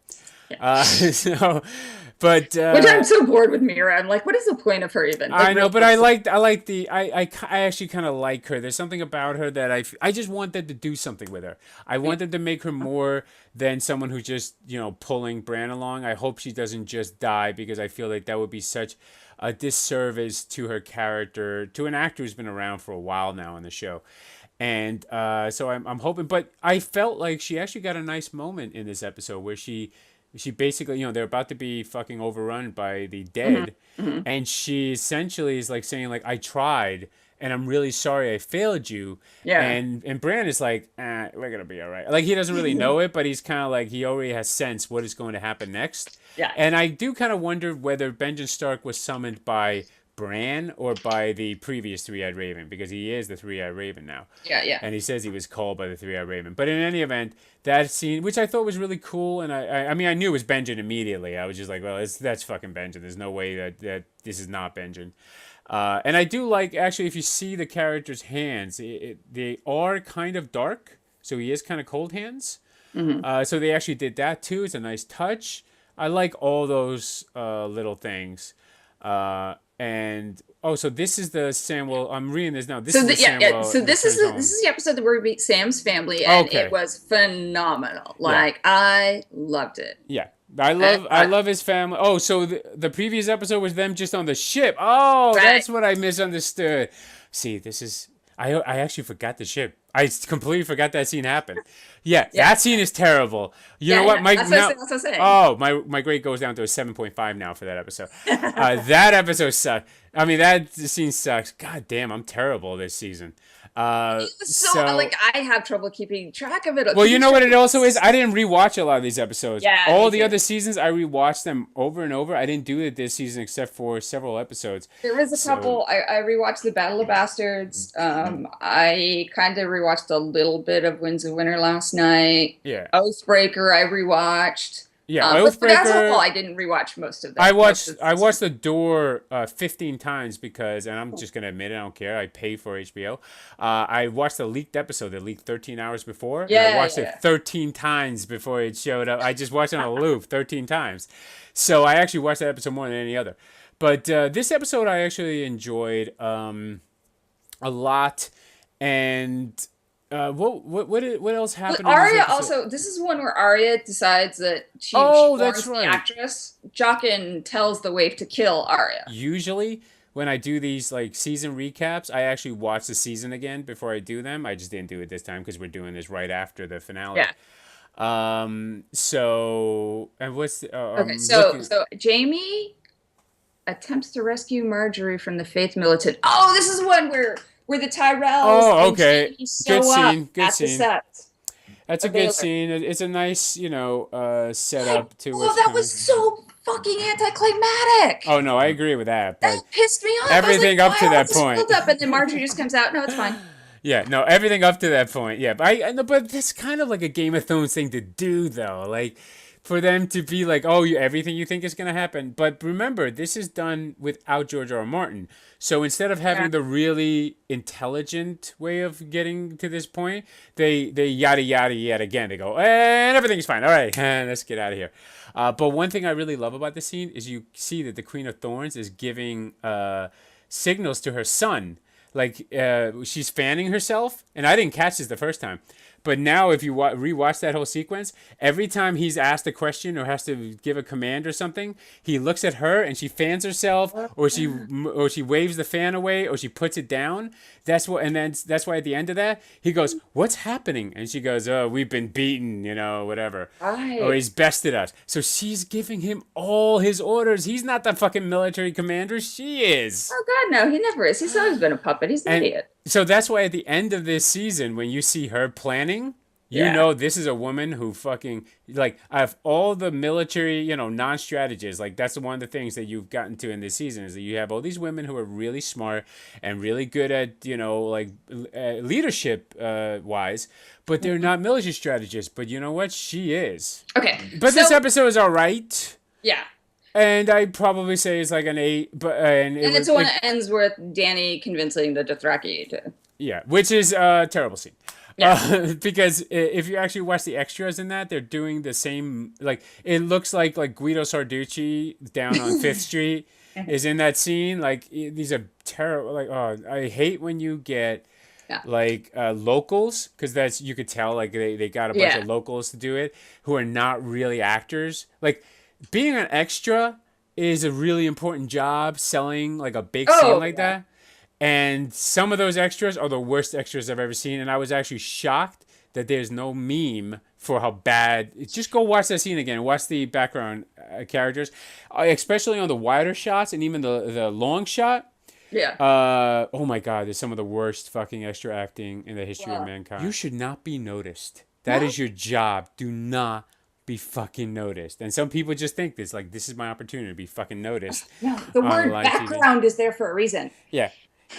Yeah. But
which I'm so bored with Meera. I'm like, what is the point of her even? Like,
I know, but I actually kind of like her. There's something about her that I just want them to do something with her. I want them to make her more than someone who's just, pulling Bran along. I hope she doesn't just die because I feel like that would be such a disservice to her character, to an actor who's been around for a while now on the show. And so I'm hoping, but I felt like she actually got a nice moment in this episode where she basically, they're about to be fucking overrun by the dead. Mm-hmm. And she essentially is like saying, like, I tried and I'm really sorry I failed you. Yeah. And Bran is like, we're going to be all right. Like, he doesn't really know it, but he's kind of like, he already has sense what is going to happen next. Yeah. And I do kind of wonder whether Benjen Stark was summoned by Bran or by the previous Three-Eyed Raven, because he is the Three-Eyed Raven now. Yeah. And he says he was called by the Three-Eyed Raven. But in any event, that scene, which I thought was really cool, and I mean, I knew it was Benjen immediately. I was just like, well, that's fucking Benjen. There's no way that this is not Benjen. And I do like, actually, if you see the character's hands, they are kind of dark, so he is kind of cold hands. Mm-hmm. So they actually did that too. It's a nice touch. I like all those little things. And so this is the Samwell. I'm reading this now. This is the episode
where we meet Sam's family, and it was phenomenal. Like, I loved it.
Yeah, I love his family. Oh, so the previous episode was them just on the ship. Oh, that's what I misunderstood. See, this is I actually forgot the ship. I completely forgot that scene happened. Yeah, that scene is terrible. You know what? That's what I'm saying. Oh, my grade goes down to a 7.5 now for that episode. That episode sucked. I mean, that scene sucks. God damn, I'm terrible this season.
I have trouble keeping track of it.
Well, you know what it also is? I didn't rewatch a lot of these episodes. Yeah, all the other seasons, I rewatched them over and over. I didn't do it this season except for several episodes.
There was a couple. I rewatched The Battle of Bastards. I kind of rewatched a little bit of Winds of Winter last night. Yeah. Oathbreaker, I rewatched.
Yeah,
but as a whole,
Oathbreaker.
I didn't rewatch most of that.
I watched The Door 15 times because, and I'm just gonna admit it, I don't care. I pay for HBO. I watched the leaked episode that leaked 13 hours before, and I watched it 13 times before it showed up. I just watched it on a loop 13 times, so I actually watched that episode more than any other. But this episode I actually enjoyed a lot, and. What else happened?
Arya also. This is one where Arya decides that she
that's right.
The actress. Jaqen tells the waif to kill Arya.
Usually, when I do these like season recaps, I actually watch the season again before I do them. I just didn't do it this time because we're doing this right after the finale.
Yeah.
So and what's the,
okay? So Jaime attempts to rescue Marjorie from the Faith militant. Oh, this is one where the Tyrells.
Oh, okay. Good scene. Good
at
scene.
The set.
That's a good scene. It's a nice, setup to.
Oh, that was so fucking anticlimactic.
Oh no, I agree with that.
That pissed me off.
Everything up to that point.
Up, and then Marjorie just comes out. No, it's fine.
Yeah, no, everything up to that point. Yeah, but that's kind of like a Game of Thrones thing to do, though. Like, for them to be like, oh, everything you think is going to happen. But remember, this is done without George R. R. Martin. So instead of having the really intelligent way of getting to this point, they yada yada yet again. They go, and everything's fine. All right, let's get out of here. But one thing I really love about this scene is you see that the Queen of Thorns is giving signals to her son. Like, she's fanning herself. And I didn't catch this the first time. But now if you rewatch that whole sequence, every time he's asked a question or has to give a command or something, he looks at her and she fans herself, or she waves the fan away, or she puts it down. That's why at the end of that, he goes, "What's happening?" And she goes, "Oh, we've been beaten, whatever." Right. Or he's bested us. So she's giving him all his orders. He's not the fucking military commander. She is.
Oh God, no, he never is. He's always been a puppet. He's an idiot.
So that's why at the end of this season, when you see her planning, you know this is a woman who fucking, like, of all the military, non-strategists, like, that's one of the things that you've gotten to in this season, is that you have all these women who are really smart and really good at, leadership wise, but they're not military strategists. But you know what? She is.
Okay.
But this episode is all right.
Yeah.
And I'd probably say it's like an 8, but and
it's the one that ends with Dany convincing the Dothraki to.
Yeah, which is a terrible scene. Yeah. Because if you actually watch the extras in that, they're doing the same. Like, it looks like Guido Sarducci down on 5th Street is in that scene. Like, these are terrible. Like, oh, I hate when you get locals, because that's, you could tell, like, they got a bunch of locals to do it who are not really actors. Like, being an extra is a really important job, selling like a big scene like that. And some of those extras are the worst extras I've ever seen. And I was actually shocked that there's no meme for how bad. Just go watch that scene again. Watch the background characters, especially on the wider shots and even the long shot.
Yeah.
Oh my God, there's some of the worst fucking extra acting in the history of mankind. You should not be noticed. That is your job. Do not be fucking noticed. And some people just think this, like, this is my opportunity to be fucking noticed.
No, the word background is there for a reason.
Yeah.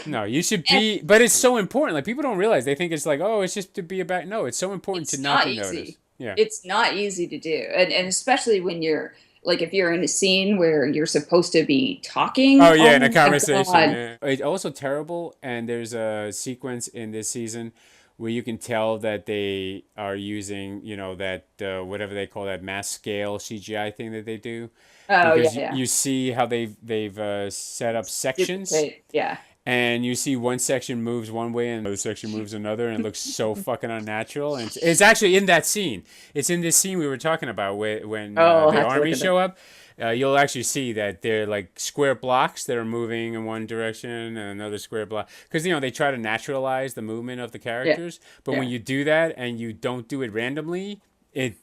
No, you should be, but it's so important. Like, people don't realize. They think it's like, oh, it's just to be about. No, it's so important to not be noticed. Yeah.
It's not easy to do. And especially when you're, like, if you're in a scene where you're supposed to be talking.
Oh, yeah, in a conversation. Yeah. It's also terrible. And there's a sequence in this season where you can tell that they are using, that whatever they call that mass scale CGI thing that they do.
Oh,
because
yeah.
You see how they've set up sections.
Yeah.
And you see one section moves one way and another section moves another, and it looks so fucking unnatural. And it's actually in that scene. It's in this scene we were talking about when the army show up. You'll actually see that they're like square blocks that are moving in one direction and another square block. Because, they try to naturalize the movement of the characters. Yeah. But when you do that and you don't do it randomly, it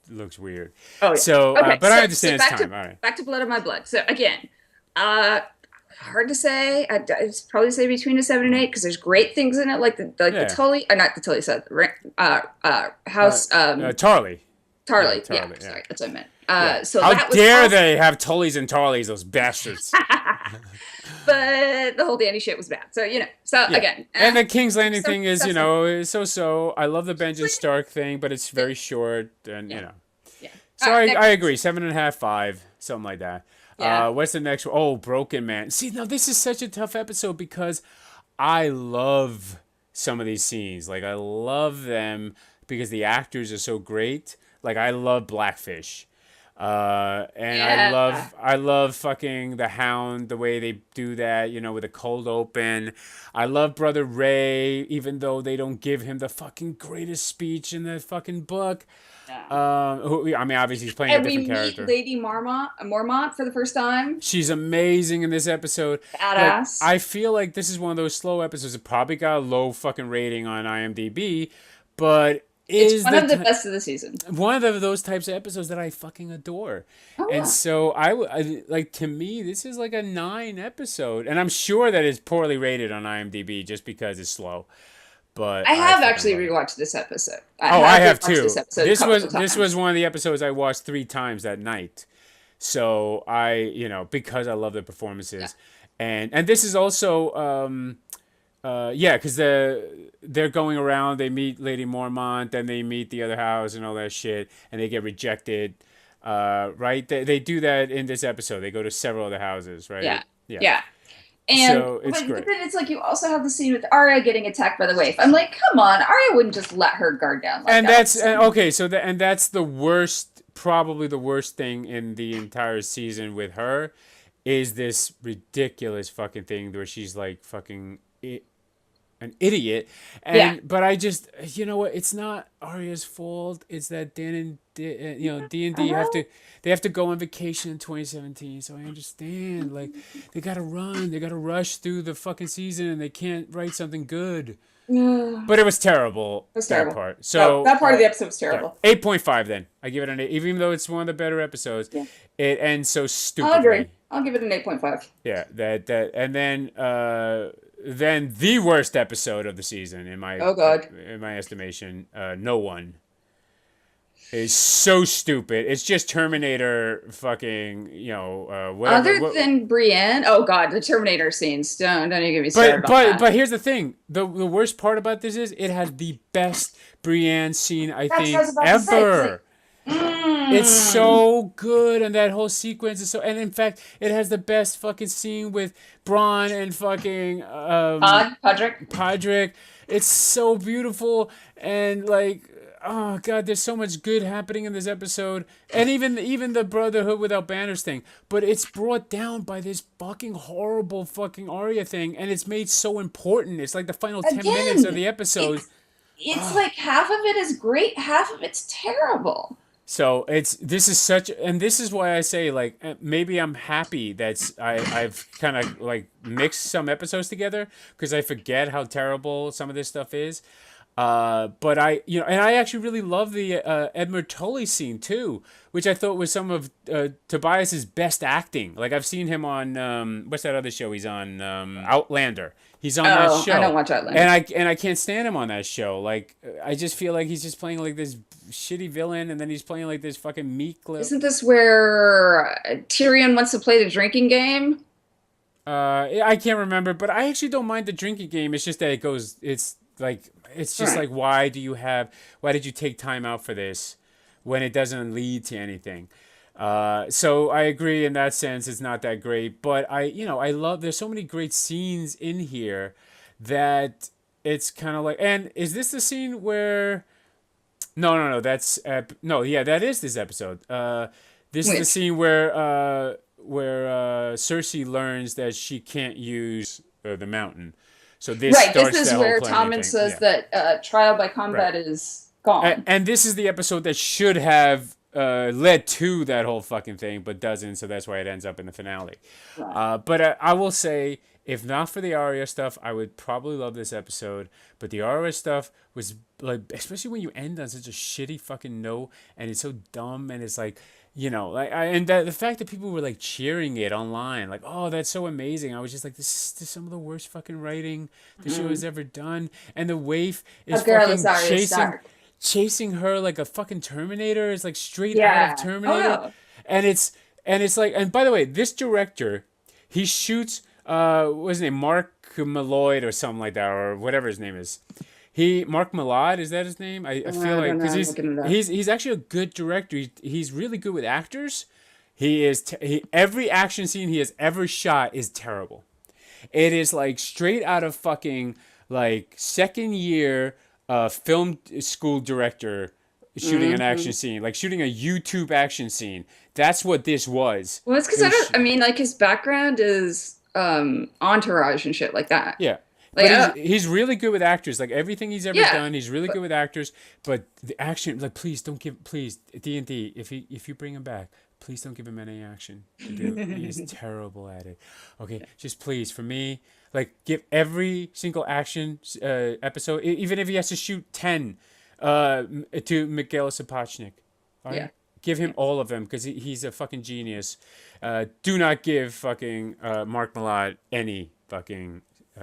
looks weird. Oh, yeah. So, okay, but I understand it's time. All right.
Back to Blood of My Blood. So, again, hard to say. I'd probably say between a 7 and 8, because there's great things in it, like the Tully, not the Tully set, House.
Tarly.
Tarly. Yeah, sorry, that's what I meant. So
how dare they have Tullys and Tarlys, those bastards.
But the whole Dany shit was bad. So, again.
And the King's Landing thing is, so-so. I love the Benjen Stark thing, but it's very short, and, So I agree. 7.5, 5, something like that.
Yeah.
What's the next one? Oh, Broken Man. See, now this is such a tough episode because I love some of these scenes. Like, I love them because the actors are so great. Like, I love Blackfish. And I love fucking the Hound, the way they do that, you know, with a cold open. I love Brother Ray, even though they don't give him the fucking greatest speech in the fucking book. Who, I mean, obviously he's playing a different character.
And we meet Lady Mormont for the first time.
She's amazing in this episode.
Badass.
Like, I feel like this is one of those slow episodes. It probably got a low fucking rating on IMDb, but
it's one of the best of the season.
One of those types of episodes that I fucking adore. And so I like, to me, this is like a 9 episode, and I'm sure that it's poorly rated on IMDb just because it's slow. But
I have actually rewatched this episode.
I have too. This was one of the episodes I watched 3 times that night. So because I love the performances, and this is also because they're going around. They meet Lady Mormont, then they meet the other house and all that shit, and they get rejected. Right? They do that in this episode. They go to several other houses, right?
Yeah. And
so it's great.
But then it's like you also have the scene with Arya getting attacked by the waif. I'm like, come on, Arya wouldn't just let her guard down like that.
And that's the worst, probably the worst thing in the entire season with her, is this ridiculous fucking thing where she's like fucking an idiot. But I just, you know what? It's not Arya's fault. It's that D&D have to go on vacation in 2017. So I understand. Like, they gotta run. They gotta rush through the fucking season, and they can't write something good. But it was terrible.
It was terrible.
Part. So
that part of the episode was terrible.
8.5 then. I give it an 8, even though it's one of the better episodes. Yeah. It ends so stupidly.
I'll agree. I'll give it an 8.5.
Yeah, and then the worst episode of the season in my estimation, No One, is so stupid. It's just Terminator fucking, whatever.
Other than Brienne, oh god, the Terminator scenes. Don't even get me started about that.
But here's the thing. The worst part about this is it has the best Brienne scene I think ever. It's so good, and that whole sequence is so. And in fact, it has the best fucking scene with Bronn and fucking Podrick. It's so beautiful, and like, oh god, there's so much good happening in this episode, and even the Brotherhood without banners thing. But it's brought down by this fucking horrible fucking Arya thing, and it's made so important. It's like the final 10 minutes of the episode.
It's like half of it is great, half of it's terrible.
So this is why I say, like, maybe I'm happy that I've kind of like mixed some episodes together, because I forget how terrible some of this stuff is. But I actually really love the Edmund Tully scene too, which I thought was some of Tobias's best acting. Like, I've seen him on what's that other show he's on? Outlander. He's on that show.
I don't watch Outlander.
And I can't stand him on that show. Like, I just feel like he's just playing like this shitty villain, and then he's playing like this fucking meek.
Isn't this where Tyrion wants to play the drinking game?
I can't remember, but I actually don't mind the drinking game. It's just that it's just like, why did you take time out for this when it doesn't lead to anything? So I agree in that sense, it's not that great, but I love, there's so many great scenes in here that it's kind of like, and is this the scene where, no, that's, that is this episode. This is the scene where Cersei learns that she can't use the mountain. So this
is where Tommen says that trial by combat is gone.
And this is the episode that should have led to that whole fucking thing, but doesn't, so that's why it ends up in the finale. Right. But I will say, if not for the Arya stuff, I would probably love this episode. But the Arya stuff was like, especially when you end on such a shitty fucking note, and it's so dumb, and it's like, the fact that people were like cheering it online, like, oh, that's so amazing. I was just like, this is some of the worst fucking writing the show has ever done. And the waif is fucking chasing her like a fucking Terminator. It's like straight out of Terminator. Oh. And it's like, and by the way, this director, he shoots what's his name, Mark Malloy or something like that, or whatever his name is. Mark Millar, is that his name? I feel like because he's actually a good director. He's really good with actors. Every action scene he has ever shot is terrible. It is like straight out of fucking like second year film school director shooting an action scene, like shooting a YouTube action scene. That's what this was.
Well, it's because like his background is Entourage and shit like that.
Yeah. Like, but he's really good with actors. Like everything he's ever done, he's really good with actors. But the action, like, please D&D. If you bring him back, please don't give him any action to do. He's terrible at it. Okay, just please for me, like, give every single action episode, even if he has to shoot 10, to Miguel Sapochnik. All right? Yeah. Give him all of them because he's a fucking genius. Do not give fucking Mark Millar any fucking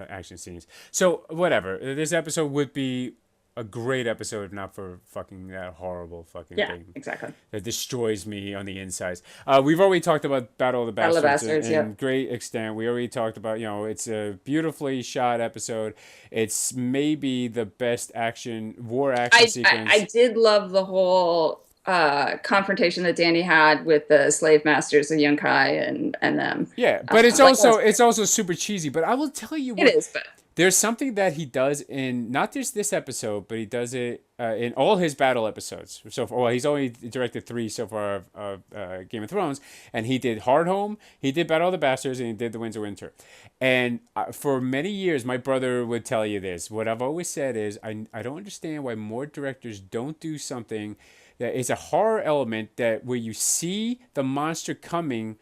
action scenes. So whatever, this episode would be a great episode if not for fucking that horrible fucking thing.
Exactly.
That destroys me on the insides. We've already talked about Battle of the Bastards in great extent. We already talked about, it's a beautifully shot episode. It's maybe the best war action sequence.
I did love the whole confrontation that Danny had with the slave masters of Yunkai and them.
Yeah, but it's also super cheesy. But I will tell you what,
it is. But
there's something that he does in not just this episode, but he does it in all his battle episodes. So far, well, he's only directed 3 so far of Game of Thrones, and he did Hardhome, he did Battle of the Bastards, and he did The Winds of Winter. And for many years, my brother would tell you this. What I've always said is, I don't understand why more directors don't do something that is a horror element where you see the monster coming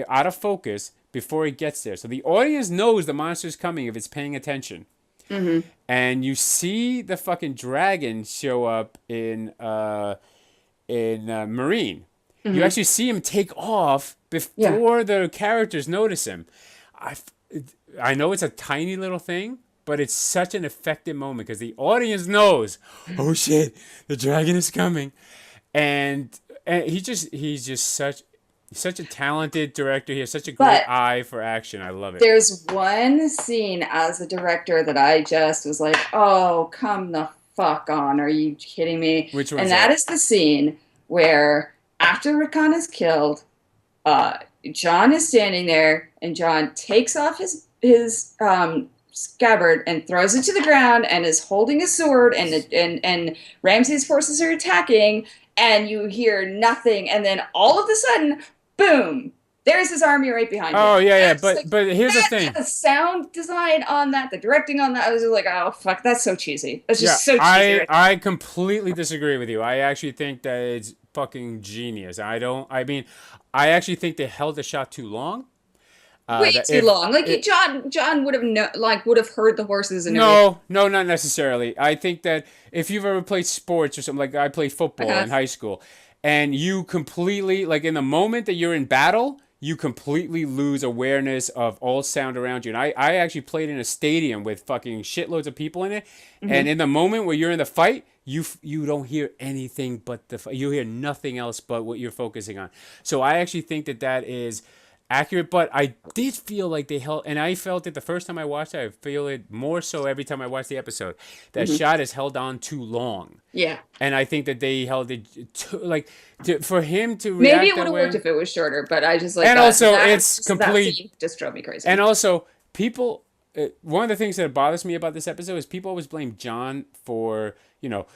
out of focus before it gets there. So the audience knows the monster's coming if it's paying attention. Mm-hmm. And you see the fucking dragon show up in Meereen. Mm-hmm. You actually see him take off before the characters notice him. I know it's a tiny little thing, but it's such an effective moment because the audience knows, oh shit, the dragon is coming. And he's just such a talented director. He has such a great eye for action. I love it.
There's one scene as a director that I just was like, oh, come the fuck on. Are you kidding me?
Which one?
And that is the scene where after Rickon is killed, Jon is standing there and Jon takes off his scabbard and throws it to the ground and is holding his sword and Ramsay's forces are attacking and you hear nothing and then all of a sudden, boom, there's his army right behind him.
Oh, yeah. But here's the thing.
The sound design on that, the directing on that, I was just like, oh, fuck, that's so cheesy. It's just so cheesy.
I completely disagree with you. I actually think that it's fucking genius. I actually think they held the shot too long.
Way too long. Like Jon would have heard the horses and
everything. No, not necessarily. I think that if you've ever played sports or something, like I played football in high school, and you completely, like in the moment that you're in battle, you completely lose awareness of all sound around you. And I actually played in a stadium with fucking shitloads of people in it, and in the moment where you're in the fight, you don't hear anything but you hear nothing else but what you're focusing on. So I actually think that is accurate, but I did feel like they held, and I felt it the first time I watched it. I feel it more so every time I watch the episode. That shot is held on too long. Yeah, and I think that they held it for him to react.
Maybe it would have worked if it was shorter, but I just
like. And also, it's complete.
Just drove me crazy.
And also, people. One of the things that bothers me about this episode is people always blame Jon for,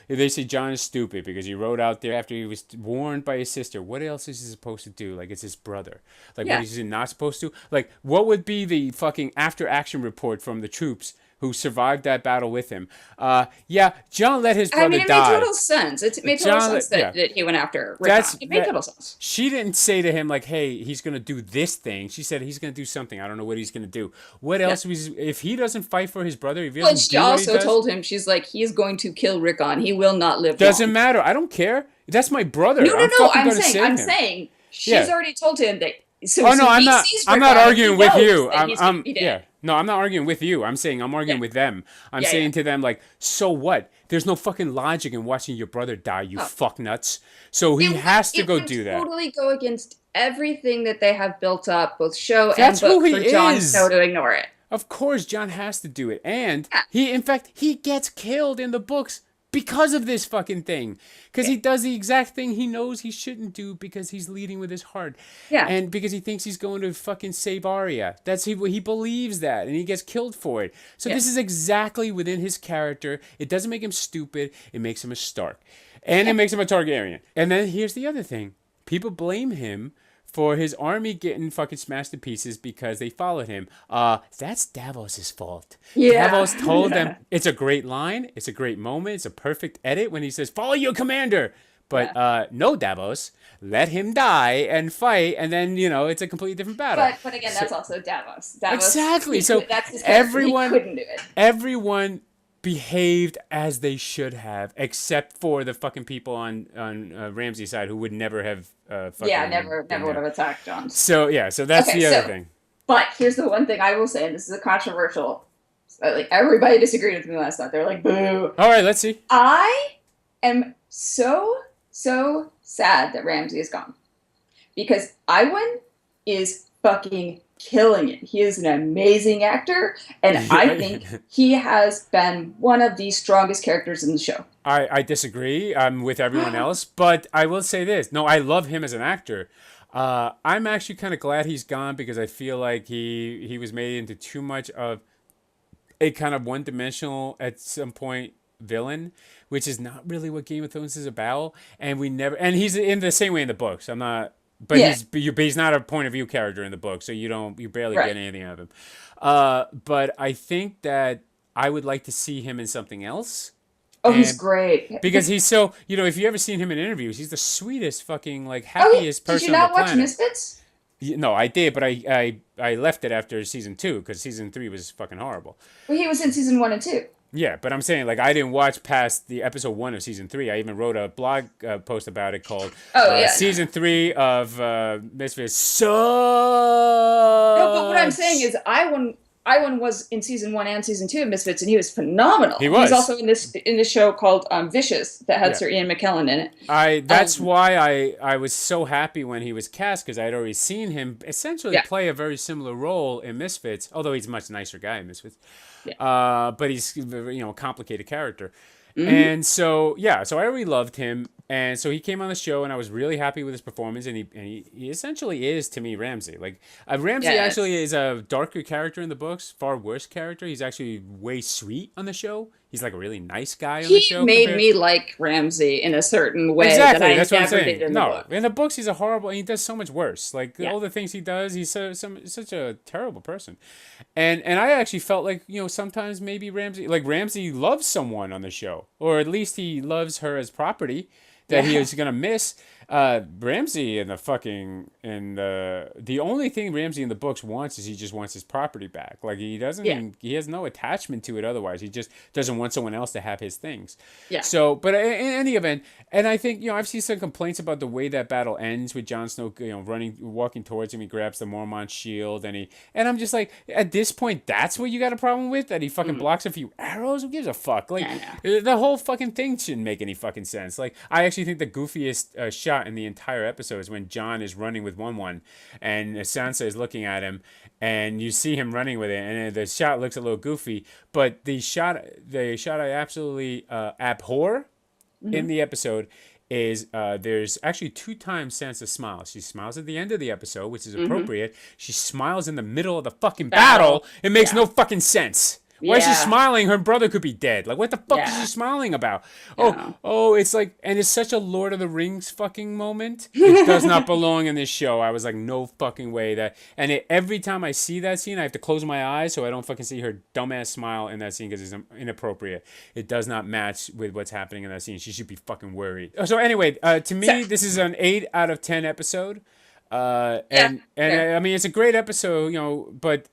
they say Jon is stupid because he rode out there after he was warned by his sister. What else is he supposed to do? Like, it's his brother. Like, what is he not supposed to? Like, what would be the fucking after-action report from the troops who survived that battle with him? Jon let his brother die.
It made total sense. It made total sense that he went after Rickon. It made total sense.
She didn't say to him, like, hey, he's going to do this thing. She said he's going to do something. I don't know what he's going to do. What else? If he doesn't fight for his brother, if he doesn't
she also told him, she's like, he's going to kill Rickon. He will not live
Doesn't matter. I don't care. That's my brother.
No. I'm saying she's already told him that. So,
I'm not arguing with you. No, I'm not arguing with you. I'm saying I'm arguing with them. I'm saying to them, like, so what? There's no fucking logic in watching your brother die, you fucknuts. So he has to go do that.
Totally go against everything that they have built up, both show and book, for Jon Snow to ignore it.
Of course, Jon has to do it. And
Yeah.
in fact, he gets killed in the books because of this fucking thing. Because he does the exact thing he knows he shouldn't do because he's leading with his heart.
Yeah.
And because he thinks he's going to fucking save Arya. He believes that, and he gets killed for it. So this is exactly within his character. It doesn't make him stupid. It makes him a Stark. And it makes him a Targaryen. And then here's the other thing. People blame him for his army getting fucking smashed to pieces because they followed him. That's Davos' fault.
Yeah.
Davos told them, it's a great line, it's a great moment, it's a perfect edit when he says, follow your commander. But no, Davos, let him die and fight, and then, it's a completely different battle.
But again, that's also Davos.
Exactly. So
that's his character. He couldn't do it.
Everyone behaved as they should have, except for the fucking people on Ramsay's side who would never have
never would have attacked Jon.
So that's the other thing.
But here's the one thing I will say, and this is a controversial. Like everybody disagreed with me last night. They were like, "Boo!"
All right, let's see.
I am so sad that Ramsay is gone because Iwan is fucking killing it. He is an amazing actor, and I think he has been one of the strongest characters in the show.
I disagree. I'm with everyone else, but I will say this. No, I love him as an actor. I'm actually kind of glad he's gone because I feel like he was made into too much of a kind of one-dimensional, at some point, villain, which is not really what Game of Thrones is about. And he's in the same way in the books. I'm not... But he's not a point of view character in the book, so you barely get anything out of him. But I think that I would like to see him in something else.
Oh, he's great.
Because he's so, if you ever seen him in interviews, he's the sweetest fucking, happiest person on the planet. Did you not watch
Misfits?
No, I did, but I left it after season 2 because season 3 was fucking horrible.
Well, he was in season 1 and 2.
Yeah, but I'm saying, I didn't watch past the episode 1 of season 3. I even wrote a blog post about it called Season 3 of Misfits sucks.
No, but what I'm saying is Iwan was in season 1 and season 2 of Misfits, and he was phenomenal.
He was.
He's also in this show called Vicious that had Sir Ian McKellen in it.
That's why I was so happy when he was cast, because I had already seen him essentially play a very similar role in Misfits, although he's a much nicer guy in Misfits. Yeah. But he's a complicated character. Mm-hmm. And so I really loved him. And so he came on the show, and I was really happy with his performance. And he essentially is, to me, Ramsay. Ramsay actually is a darker character in the books, far worse character. He's actually way sweet on the show. He's a really nice guy on the show.
He made me like Ramsay in a certain way
exactly,
that I
that's what
never
I'm saying.
did in the book.
In the books, he's a horrible, and he does so much worse. All the things he does, he's such a terrible person. And I actually felt sometimes maybe Ramsay loves someone on the show, or at least he loves her as property that he was gonna miss. Ramsay in the only thing Ramsay in the books wants is he just wants his property back. He doesn't. He has no attachment to it otherwise. He just doesn't want someone else to have his things. Yeah. So, but in any event, and I think I've seen some complaints about the way that battle ends with Jon Snow, walking towards him. He grabs the Mormont shield, and I'm just like, at this point, that's what you got a problem with? That he fucking blocks a few arrows? Who gives a fuck? The whole fucking thing shouldn't make any fucking sense. I actually think the goofiest shot in the entire episode is when Jon is running with 1-1 and Sansa is looking at him, and you see him running with it, and the shot looks a little goofy, but the shot I absolutely abhor in the episode is there's actually 2 times Sansa smiles. She smiles at the end of the episode, which is appropriate. She smiles in the middle of the fucking battle. It makes no fucking sense. Why is she smiling? Her brother could be dead. What the fuck is she smiling about? Yeah. It's and it's such a Lord of the Rings fucking moment. It does not belong in this show. I was like, no fucking way. Every time I see that scene, I have to close my eyes so I don't fucking see her dumbass smile in that scene because it's inappropriate. It does not match with what's happening in that scene. She should be fucking worried. So anyway, to me, this is an 8 out of 10 episode. I mean, it's a great episode, but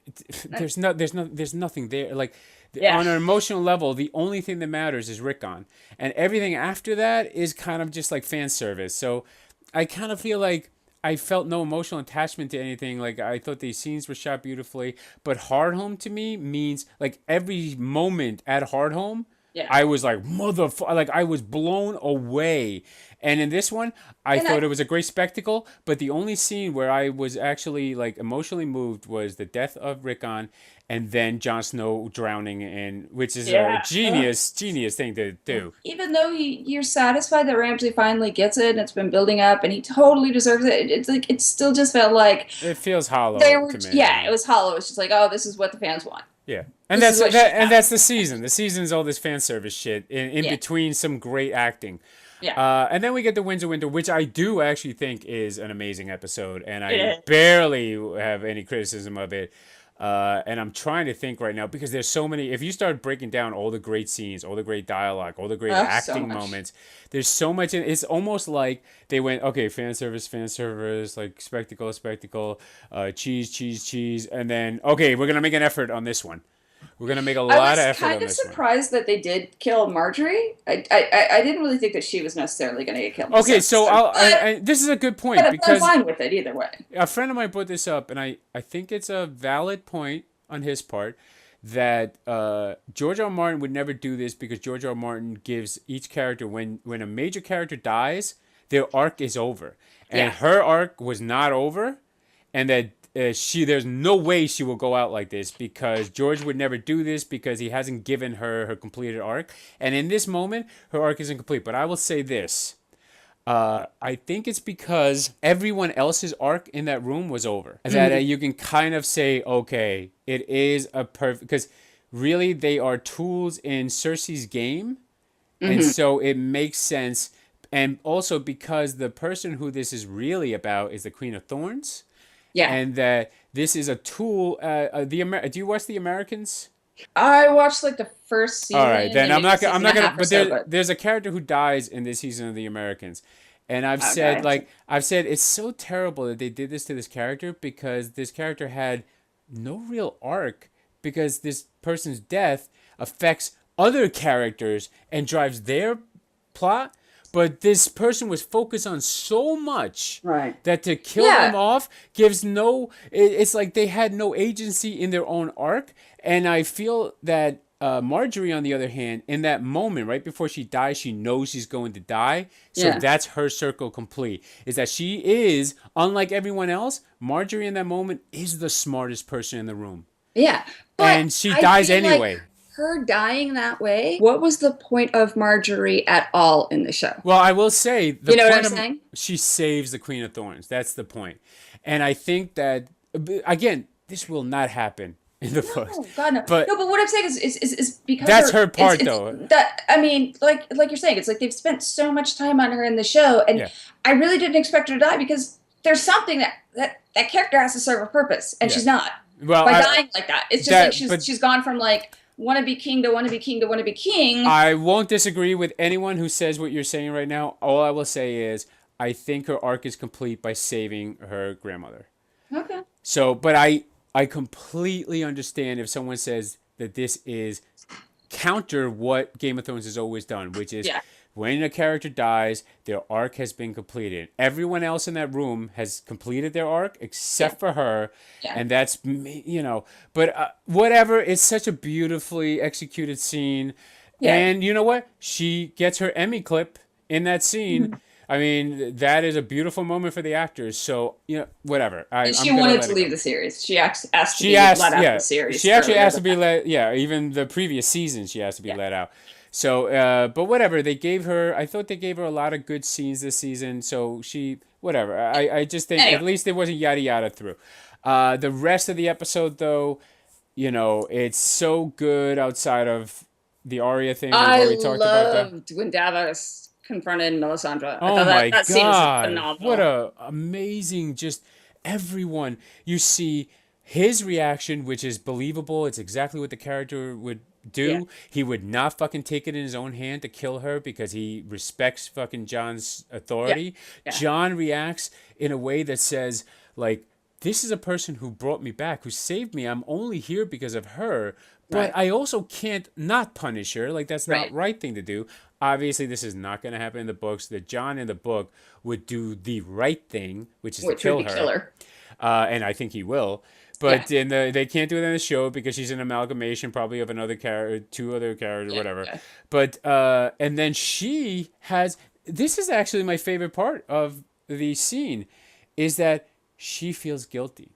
there's nothing there. On an emotional level, the only thing that matters is Rickon, and everything after that is kind of just fan service. So I kind of feel like I felt no emotional attachment to anything. I thought these scenes were shot beautifully, but Hardhome to me means every moment at Hardhome I was like, motherfucker, like I was blown away. And in this one, I thought it was a great spectacle, but the only scene where I was actually like emotionally moved was the death of Rickon and then Jon Snow drowning in, which is a genius thing to do.
Even though you're satisfied that Ramsay finally gets it and it's been building up and he totally deserves it, it's like it still just felt like
it feels hollow to me.
Yeah, it was hollow. It's just like, oh, this is what the fans want.
Yeah. And that's the season. The season's all this fan service shit in between some great acting.
Yeah.
And then we get the Winds of Winter, which I do actually think is an amazing episode, and I barely have any criticism of it. And I'm trying to think right now because there's so many. If you start breaking down all the great scenes, all the great dialogue, all the great acting moments, there's so much. It's almost like they went, okay, fan service, like spectacle, cheese, and then okay, we're gonna make an effort on this one. We're gonna make a lot of effort on this one. I was kind of surprised
that they did kill Marjorie. I didn't really think that she was necessarily going to get killed.
Okay, so this is a good point because
I'm fine with it either way.
A friend of mine brought this up, and I think it's a valid point on his part that George R. R. Martin would never do this because George R. R. Martin gives each character when a major character dies, their arc is over, and her arc was not over, and that. There's no way she will go out like this because George would never do this because he hasn't given her completed arc. And in this moment, her arc isn't complete. But I will say this. I think it's because everyone else's arc in that room was over. That you can kind of say, okay, it is a perfect... Because really, they are tools in Cersei's game. And so it makes sense. And also because the person who this is really about is the Queen of Thorns. Yeah, and that this is a tool. Do you watch The Americans?
I watched like the first season.
All right, then I'm not gonna. But there's a character who dies in this season of The Americans, and I've said it's so terrible that they did this to this character because this character had no real arc because this person's death affects other characters and drives their plot. But this person was focused on so much that to kill them off gives no... It's like they had no agency in their own arc. And I feel that Marjorie, on the other hand, in that moment, right before she dies, she knows she's going to die. So that's her circle complete. Is that she is, unlike everyone else, Marjorie in that moment is the smartest person in the room.
Yeah.
And she dies anyway.
Her dying that way, what was the point of Marjorie at all in the show?
Well, I will say...
You know what I'm saying?
She saves the Queen of Thorns. That's the point. And I think that, again, this will not happen in the books.
God, no. But what I'm saying is because...
That's her part, though.
I mean, like you're saying, it's like they've spent so much time on her in the show, and I really didn't expect her to die because there's something that character has to serve a purpose, and she's not. Well, by dying like that. It's just she's gone from like... want to be king to want to be king to want to be king.
I won't disagree with anyone who says what you're saying right now. All I will say is I think her arc is complete by saving her grandmother. Okay. So, but I completely understand if someone says that this is counter what Game of Thrones has always done, which is when a character dies, their arc has been completed. Everyone else in that room has completed their arc except for her. Yeah. And that's, but whatever. It's such a beautifully executed scene. Yeah. And you know what? She gets her Emmy clip in that scene. Mm-hmm. I mean, that is a beautiful moment for the actors. So, whatever.
She wanted to leave the series. She asked to be let out of the series.
She actually asked to be let, even the previous season she asked to be let out. So, but whatever. I thought they gave her a lot of good scenes this season. So whatever. I just think at least it wasn't Yaddi Yadda through. The rest of the episode, though, it's so good outside of the Arya thing.
I loved when Davos confronted Melisandre.
Oh my God. Scene was phenomenal. What a amazing, just everyone. You see his reaction, which is believable. It's exactly what the character would do. Yeah. He would not fucking take it in his own hand to kill her because he respects fucking Jon's authority. Yeah. Yeah. Jon reacts in a way that says, like, this is a person who brought me back, who saved me. I'm only here because of her. But I also can't not punish her. Like, that's not the right thing to do. Obviously, this is not going to happen in the books. That Jon in the book would do the right thing, which is to kill her. And I think he will. But they can't do it in the show because she's an amalgamation probably of another character, two other characters, whatever. Yeah. But and then she has. This is actually my favorite part of the scene, is that she feels guilty.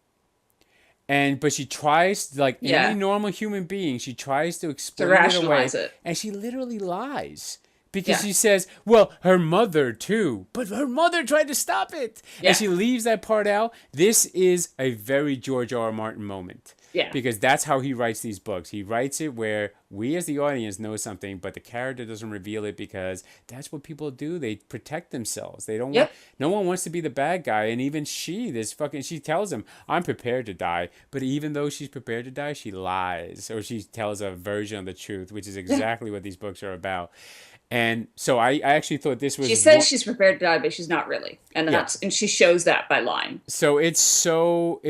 But she tries, like any normal human being, she tries to explain it away. And she literally lies. Because she says, well, her mother too. But her mother tried to stop it. Yeah. And she leaves that part out. This is a very George R. R. Martin moment. Yeah. Because that's how he writes these books. He writes it where we as the audience know something, but the character doesn't reveal it because that's what people do. They protect themselves. They don't want, no one wants to be the bad guy. And even she tells him, I'm prepared to die. But even though she's prepared to die, she lies. Or she tells a version of the truth, which is exactly what these books are about. And so I actually thought this was...
She says she's prepared to die, but she's not really. And she shows that by lying.
So it's so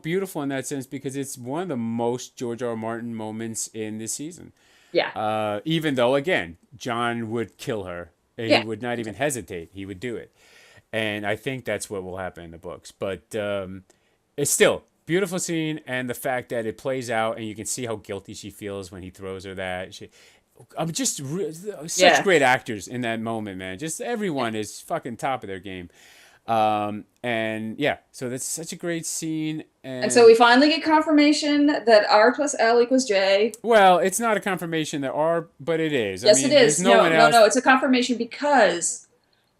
beautiful in that sense because it's one of the most George R. R. Martin moments in this season. Yeah. Even though, again, Jon would kill her. He would not even hesitate. He would do it. And I think that's what will happen in the books. But it's still... beautiful scene, and the fact that it plays out and you can see how guilty she feels when he throws her that. I'm just such great actors in that moment, man. Just everyone is fucking top of their game. And yeah, so that's such a great scene.
And so we finally get confirmation that R plus L equals J.
Well, it's not a confirmation that R, but it is.
Yes, it is. No, it's a confirmation because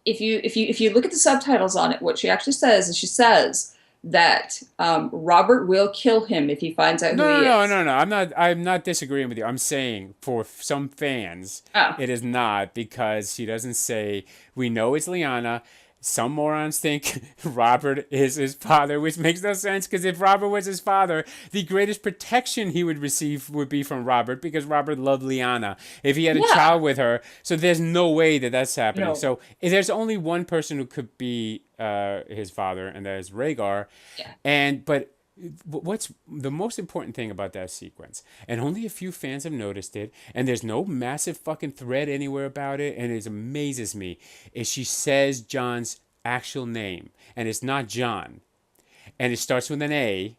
if you look at the subtitles on it, what she actually says is she says that Robert will kill him if he finds out who he is.
No. I'm not disagreeing with you. I'm saying for some fans, it is not, because she doesn't say, we know it's Lyanna. Some morons think Robert is his father, which makes no sense, because if Robert was his father, the greatest protection he would receive would be from Robert, because Robert loved Lyanna if he had a child with her. So there's no way that that's happening. No. So there's only one person who could be his father, and that is Rhaegar. Yeah. But what's the most important thing about that sequence, and only a few fans have noticed it, and there's no massive fucking thread anywhere about it, and it amazes me, is she says Jon's actual name, and it's not Jon, and it starts with an A,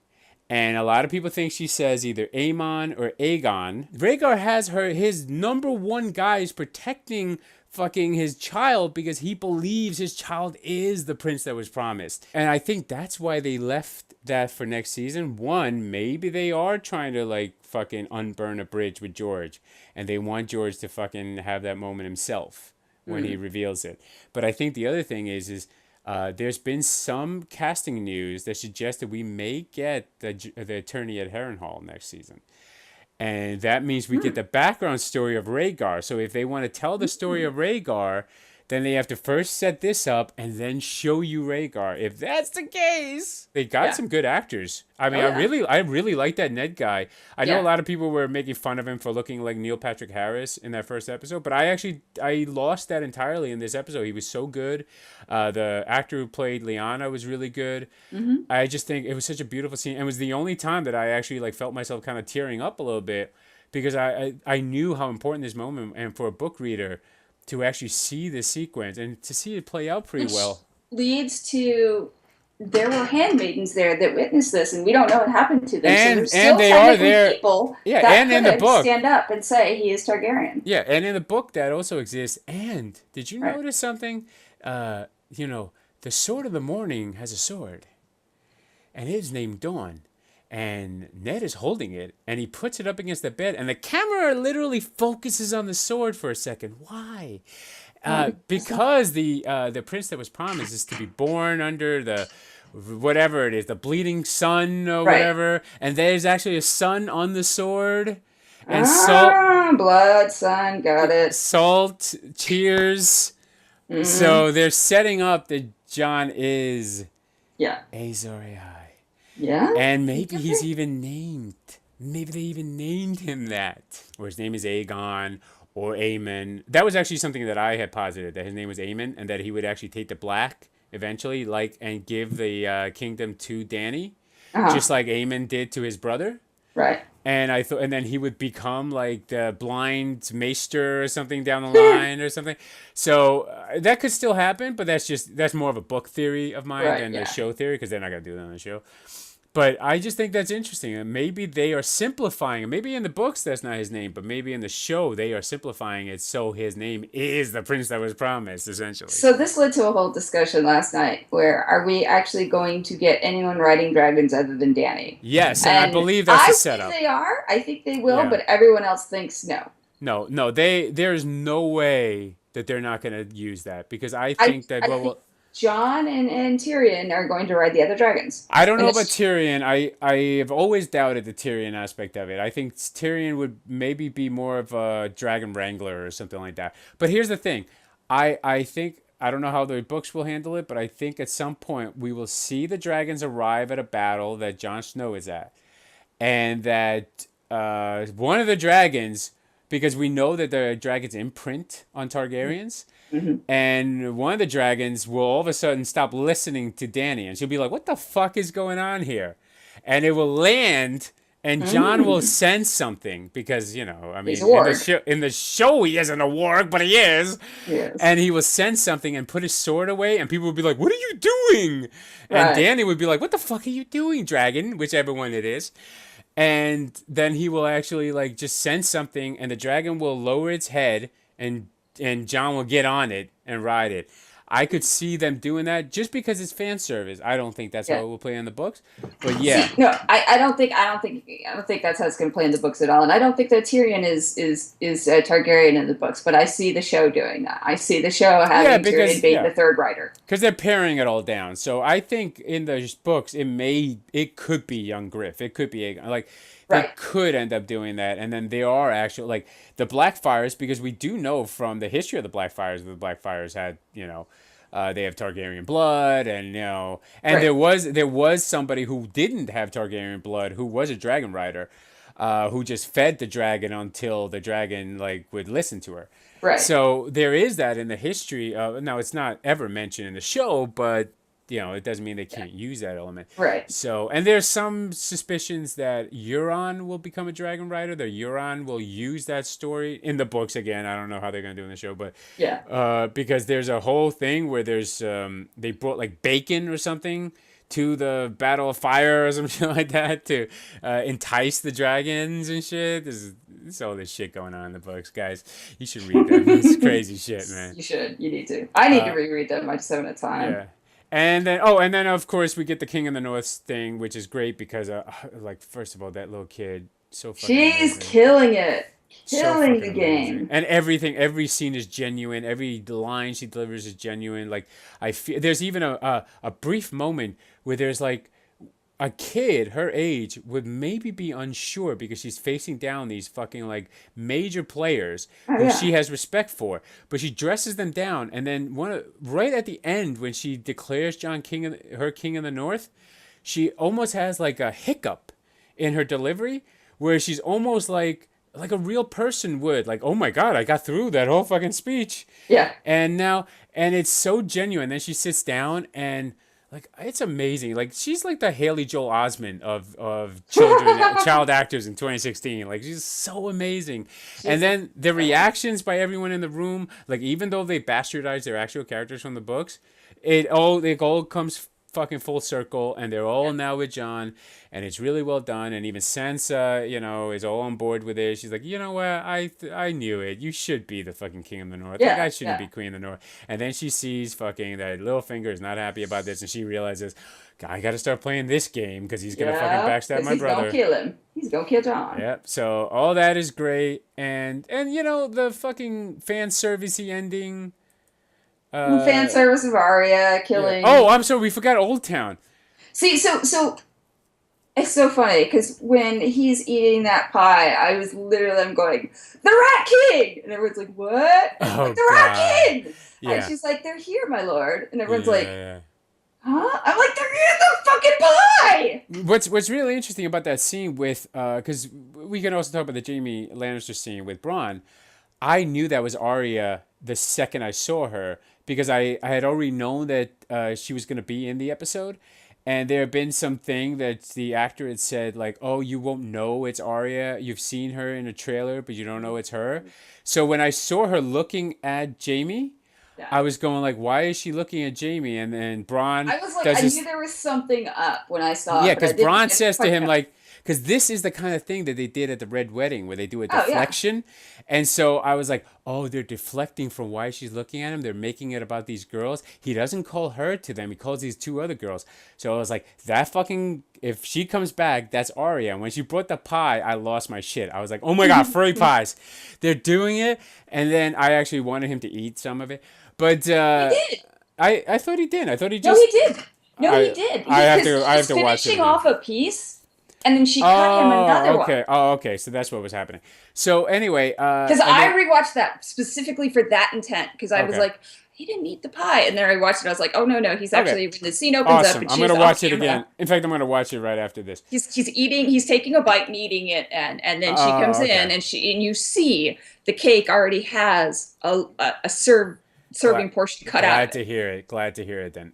and a lot of people think she says either Aemon or Aegon. Rhaegar has his number one guy is protecting fucking his child because he believes his child is the prince that was promised. And I think that's why they left that for next season. One, maybe they are trying to like fucking unburn a bridge with George, and they want George to fucking have that moment himself when he reveals it. But I think the other thing is there's been some casting news that suggests that we may get the attorney at Harrenhal next season. And that means we get the background story of Rhaegar. So if they want to tell the story of Rhaegar, then they have to first set this up and then show you Rhaegar. If that's the case, they got some good actors. I mean, I really like that Ned guy. I know a lot of people were making fun of him for looking like Neil Patrick Harris in that first episode, but I lost that entirely in this episode. He was so good. The actor who played Lyanna was really good. Mm-hmm. I just think it was such a beautiful scene. And it was the only time that I actually like felt myself kind of tearing up a little bit, because I knew how important this moment, and for a book reader to actually see this sequence and to see it play out pretty well.
Leads to, there were handmaidens there that witnessed this, and we don't know what happened to them.
And,
so there's
they are there.
People
and in the book
stand up and say he is Targaryen.
Yeah, and in the book that also exists. And did you notice something? The Sword of the Morning has a sword, and it is named Dawn. And Ned is holding it, and he puts it up against the bed, and the camera literally focuses on the sword for a second. Why? Because the prince that was promised is to be born under the whatever it is, the bleeding sun or whatever, and there's actually a sun on the sword. And salt,
blood, sun, got it.
Salt, tears. Mm-hmm. So they're setting up that Jon is Azor Ahai.
Yeah.
And maybe he's even named. Maybe they even named him that. Or his name is Aegon or Aemon. That was actually something that I had posited, that his name was Aemon, and that he would actually take the black eventually, and give the kingdom to Dany, just like Aemon did to his brother.
Right.
And I thought, and then he would become like the blind maester or something down the line or something. So that could still happen, but that's more of a book theory of mine than a show theory, because they're not gonna do that on the show. But I just think that's interesting. And maybe they are simplifying it. Maybe in the books that's not his name, but maybe in the show they are simplifying it so his name is the prince that was promised, essentially.
So this led to a whole discussion last night where are we actually going to get anyone riding dragons other than Dany?
Yes, and I believe that's the setup.
I think they are. I think they will, but everyone else thinks no.
No, there's no way that they're not going to use that because I think that
Jon and Tyrion are going to ride the other dragons.
I don't know about Tyrion. I have always doubted the Tyrion aspect of it. I think Tyrion would maybe be more of a dragon wrangler or something like that. But here's the thing. I think, I don't know how the books will handle it, but I think at some point we will see the dragons arrive at a battle that Jon Snow is at. And that one of the dragons, because we know that the dragons imprint on Targaryens, and one of the dragons will all of a sudden stop listening to Dany, and she'll be like, "What the fuck is going on here?" And it will land, and Jon will sense something because I mean, in the show he isn't a warg, but he is.
Yes.
And he will sense something and put his sword away, and people will be like, "What are you doing?" And Dany would be like, "What the fuck are you doing, dragon?" Whichever one it is. And then he will actually like just sense something, and the dragon will lower its head, and Jon will get on it and ride it. I could see them doing that just because it's fan service. I don't think that's how it will play in the books, but yeah.
See, no, I don't think that's how it's going to play in the books at all. And I don't think that Tyrion is a Targaryen in the books, but I see the show doing that. I see the show having Tyrion being the third rider
because they're paring it all down. So I think in the books it could be young Griff. It could be Aegon. Like. They could end up doing that, and then they are actually like the Blackfires, because we do know from the history of the Blackfires that the Blackfires had, they have Targaryen blood, and there was somebody who didn't have Targaryen blood who was a dragon rider, who just fed the dragon until the dragon would listen to her.
Right.
So there is that in the history of. Now it's not ever mentioned in the show, but. It doesn't mean they can't use that element.
Right.
So, and there's some suspicions that Euron will become a dragon rider. That Euron will use that story in the books again. I don't know how they're going to do in the show, but because there's a whole thing where there's they brought bacon or something to the Battle of Fire or something like that to entice the dragons and shit. There's all this shit going on in the books, guys. You should read them. It's crazy shit, man.
You should. You need to. I need to reread them. I just haven't had time.
Yeah. And then of course we get the King of the North thing, which is great because first of all, that little kid, so fucking
she's
amazing.
Killing it. Killing the game.
Amazing. And every scene is genuine. Every line she delivers is genuine. Like I feel there's even a brief moment where there's a kid her age would maybe be unsure because she's facing down these fucking major players who she has respect for, but she dresses them down, and then right at the end when she declares Jon King of the North, she almost has a hiccup in her delivery where she's almost like a real person would, oh my god, I got through that whole fucking speech.
Yeah.
And it's so genuine. Then she sits down and it's amazing. She's the Haley Joel Osment of child actors in 2016. She's so amazing. And then the reactions by everyone in the room, even though they bastardize their actual characters from the books, it all comes fucking full circle, and they're all now with Jon, and it's really well done. And even Sansa, is all on board with it. She's like, you know what, I knew it. You should be the fucking King of the North. I shouldn't be Queen of the North. And then she sees fucking that Littlefinger is not happy about this, and she realizes, I got to start playing this game because he's gonna fucking backstab my brother.
He's gonna kill him. He's gonna kill Jon.
Yep. So all that is great, and the fucking fan servicey ending.
Fan service of Arya killing.
Yeah. Oh, I'm sorry, we forgot Old Town.
See, so it's so funny because when he's eating that pie, I was literally going, "The Rat King," and everyone's like, "What?"
Oh,
the Rat King.
Yeah.
And she's like, "They're here, my lord," and everyone's like, "Huh?" I'm like, "They're in the fucking pie."
What's really interesting about that scene with because we can also talk about the Jaime Lannister scene with Bronn. I knew that was Arya the second I saw her, because I had already known that she was going to be in the episode. And there had been something that the actor had said, oh, you won't know it's Arya. You've seen her in a trailer, but you don't know it's her. So when I saw her looking at Jaime,
Yeah.
I was going like, why is she looking at Jaime? And then Bronn
I was like,
does
I
this.
knew there was something up when I saw
Yeah,
it, but I
because
didn't
Bronn
I didn't
says to
quite
him,
know.
like, because this is the kind of thing that they did at the Red Wedding where they do a
Oh yeah.
deflection. And so I was like, oh, they're deflecting from why she's looking at him. They're making it about these girls. He doesn't call her to them. He calls these two other girls. So I was like, that fucking, if she comes back, that's Arya. And when she brought the pie, I lost my shit. I was like, oh my God, Frey Pies. They're doing it. And then I actually wanted him to eat some of it. But
He did.
I thought he did. I thought he
No,
just.
he did. No, he did.
I have
Because
to.
he
I have
was
to watch it
finishing
again.
off a piece, and then she cut him another one.
Okay. Oh, okay. So that's what was happening. So anyway,
Because I rewatched that specifically for that intent. Because I was like, he didn't eat the pie, and then I watched it. I was like, oh no, he's actually when the scene opens up. And
I'm gonna watch it again. In fact, I'm gonna watch it right after this.
He's eating. He's taking a bite and eating it, and then she comes in, and you see the cake already has a serving portion cut out.
Glad to hear it. Glad to hear it. Then.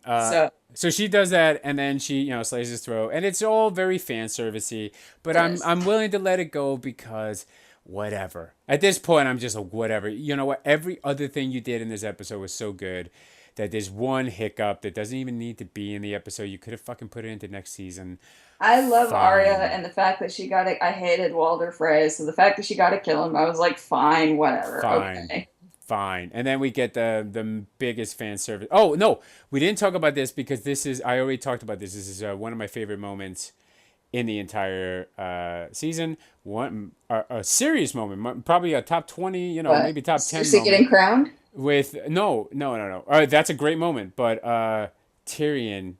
So she does that, and then she, slays his throat, and it's all very fan servicey. But I'm willing to let it go because whatever. At this point, I'm just like whatever. You know what? Every other thing you did in this episode was so good that there's one hiccup that doesn't even need to be in the episode. You could have fucking put it into next season.
I love Arya and the fact that she got it. I hated Walder Frey, so the fact that she got to kill him, I was like, fine, whatever.
Fine.
Okay.
Fine. And then we get the biggest fan service. Oh, no. We didn't talk about this because I already talked about this. This is one of my favorite moments in the entire season. A serious moment. Probably a top 20, maybe top 10
Cersei getting crowned?
No. That's a great moment. But Tyrion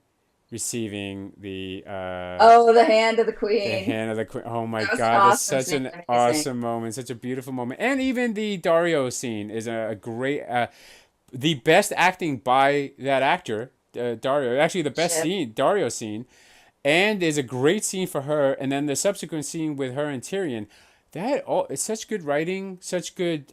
receiving the
the hand of the queen.
The hand of the queen. Oh my God,
awesome.
that's such an awesome moment, such a beautiful moment. And even the Dario scene is a great the best acting by that actor, Dario. Actually the best Dario scene. And there's a great scene for her, and then the subsequent scene with her and Tyrion. It's such good writing, such good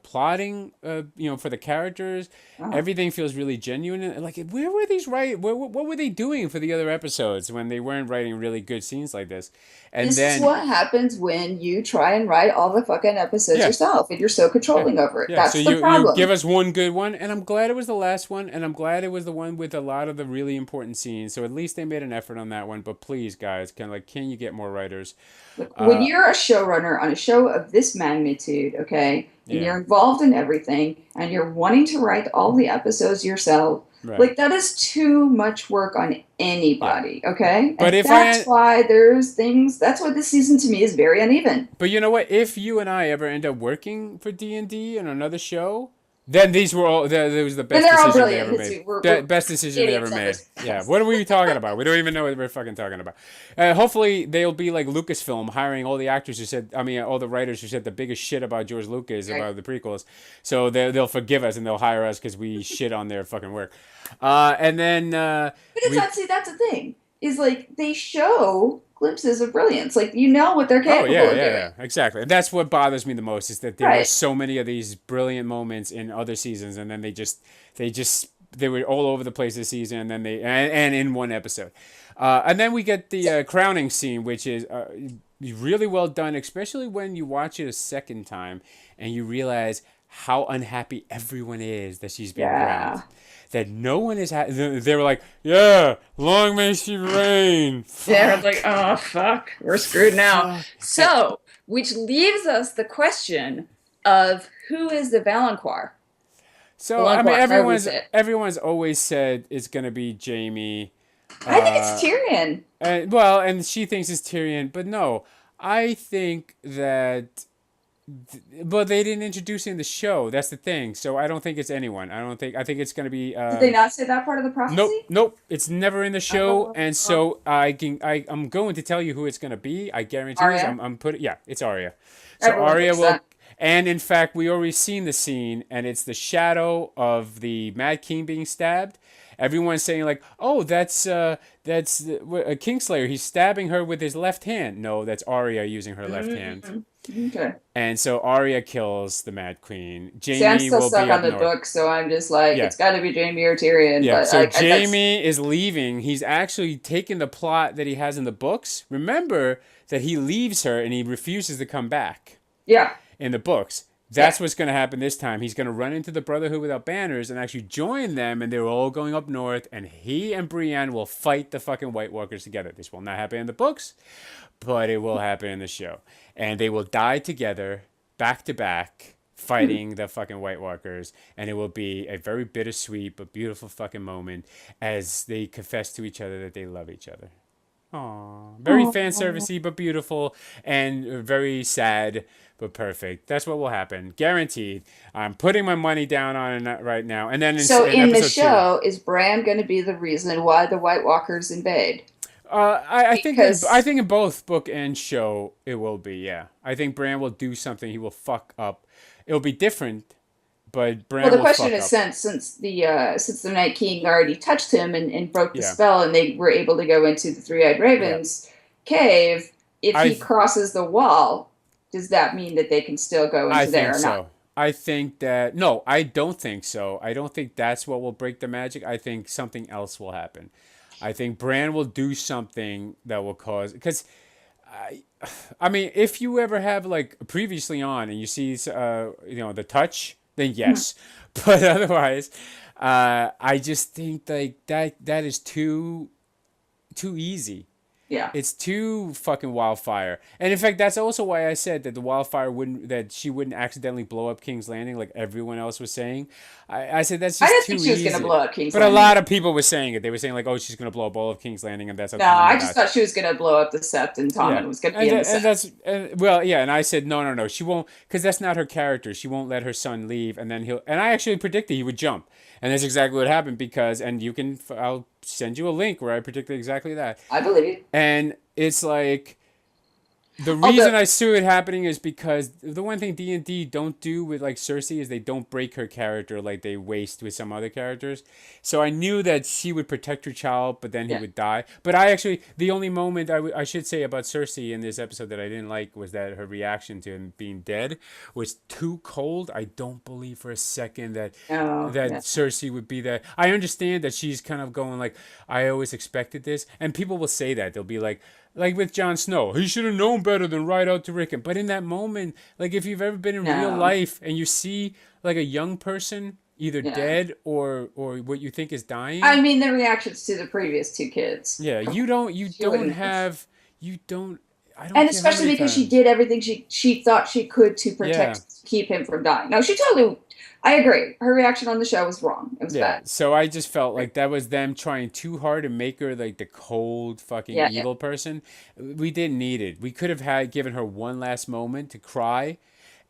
plotting, for the characters. Everything feels really genuine. Like, where were these what were they doing for the other episodes when they weren't writing really good scenes like this? And
this is what happens when you try and write all the fucking episodes yourself, and you're so controlling over it. That's the problem.
You give us one good one, and I'm glad it was the last one, and I'm glad it was the one with a lot of the really important scenes. So at least they made an effort on that one. But please, guys, can you get more writers?
Look, when you're a showrunner on a show of this magnitude, okay, and you're involved in everything, and you're wanting to write all the episodes yourself, like that is too much work on anybody, okay?
But
and that's why that's why this season to me is very uneven.
But you know what? If you and I ever end up working for D&D on another show, then these were all. There was the best decision they ever made. Best decision they ever made. Yeah. What are we talking about? We don't even know what we're fucking talking about. Hopefully they'll be like Lucasfilm, hiring all the actors all the writers who said the biggest shit about George Lucas about the prequels. So they'll forgive us and they'll hire us because we shit on their fucking work. And then.
That's the thing. Is like they show glimpses of brilliance. Like what they're capable of doing.
Yeah, exactly. And that's what bothers me the most is that there were so many of these brilliant moments in other seasons, and then they were all over the place this season, and then and in one episode. And then we get the crowning scene, which is really well done, especially when you watch it a second time and you realize how unhappy everyone is that she's being crowned. That no one is they were like, yeah, long may she reign.
Yeah, like, oh fuck, we're screwed now. So, which leaves us the question of who is the Valancourt?
So everyone's always said it's gonna be Jaime.
I think it's Tyrion.
And she thinks it's Tyrion, but no, I think that. But they didn't introduce it in the show. That's the thing. So I don't think it's anyone. I think it's going to be.
Did they not say that part of the prophecy?
Nope. It's never in the show, and so I'm going to tell you who it's going to be. I guarantee
Arya?
you. It's Arya. So Arya will. And in fact, we already seen the scene, and it's the shadow of the Mad King being stabbed. Everyone's saying like, "Oh, that's a Kingslayer. He's stabbing her with his left hand." No, that's Arya using her left hand.
Okay.
And so Arya kills the Mad Queen. Jaime
I'm still
will
stuck
be
on
up
the
north.
book, so I'm just like, it's got to be Jaime or Tyrion.
Yeah.
But
so Jaime is leaving. He's actually taking the plot that he has in the books. Remember that he leaves her and he refuses to come back.
Yeah.
In the books. That's what's going to happen this time. He's going to run into the Brotherhood Without Banners and actually join them, and they're all going up north, and he and Brienne will fight the fucking White Walkers together. This will not happen in the books, but it will happen in the show. And they will die together, back to back, fighting the fucking White Walkers, and it will be a very bittersweet but beautiful fucking moment as they confess to each other that they love each other. Aww. Very fan servicey but beautiful, and very sad but perfect. That's what will happen, guaranteed. I'm putting my money down on it right now. And then
in the show, is Bran going to be the reason why the White Walkers invade?
I think in both book and show it will be. Yeah, I think Bran will do something. He will fuck up. It'll be different. But Bran
the question is, since the Night King already touched him and broke the spell, and they were able to go into the Three-Eyed Raven's cave, if he crosses the wall, does that mean that they can still go into there or not?
I think that... No, I don't think so. I don't think that's what will break the magic. I think something else will happen. I think Bran will do something that will cause... Because... I mean, if you ever have, like, previously on, and you see, the touch... then yes. But otherwise, I just think like that is too easy.
Yeah.
It's too fucking wildfire. And in fact, that's also why I said that she wouldn't accidentally blow up King's Landing like everyone else was saying. I said that's just too easy. I didn't think she was going to blow up King's Landing. But a lot of people were saying it. They were saying like, oh, she's going to blow up all of King's Landing, and that's okay.
No, I just thought she was going to blow up the Sept, and Tommen was going to be in the Sept.
And I said, no, she won't, because that's not her character. She won't let her son leave, and then and I actually predicted he would jump. And that's exactly what happened I'll send you a link where I predicted exactly that.
I believe you.
And it's like, the reason I see it happening is because the one thing D&D don't do with like Cersei is they don't break her character like they waste with some other characters. So I knew that she would protect her child, but then he would die. But the only moment I should say about Cersei in this episode that I didn't like was that her reaction to him being dead was too cold. I don't believe for a second that Cersei would be that. I understand that she's kind of going like, I always expected this. And people will say that. They'll be like with Jon Snow, he should have known better than ride out to Rickon. But in that moment, like if you've ever been in real life and you see like a young person either dead or what you think is dying.
I mean, the reactions to the previous two kids.
Yeah,
And especially because she did everything she thought she could to keep him from dying. No, I agree. Her reaction on the show was wrong. It was bad.
So I just felt like that was them trying too hard to make her like the cold fucking evil person. We didn't need it. We could have given her one last moment to cry.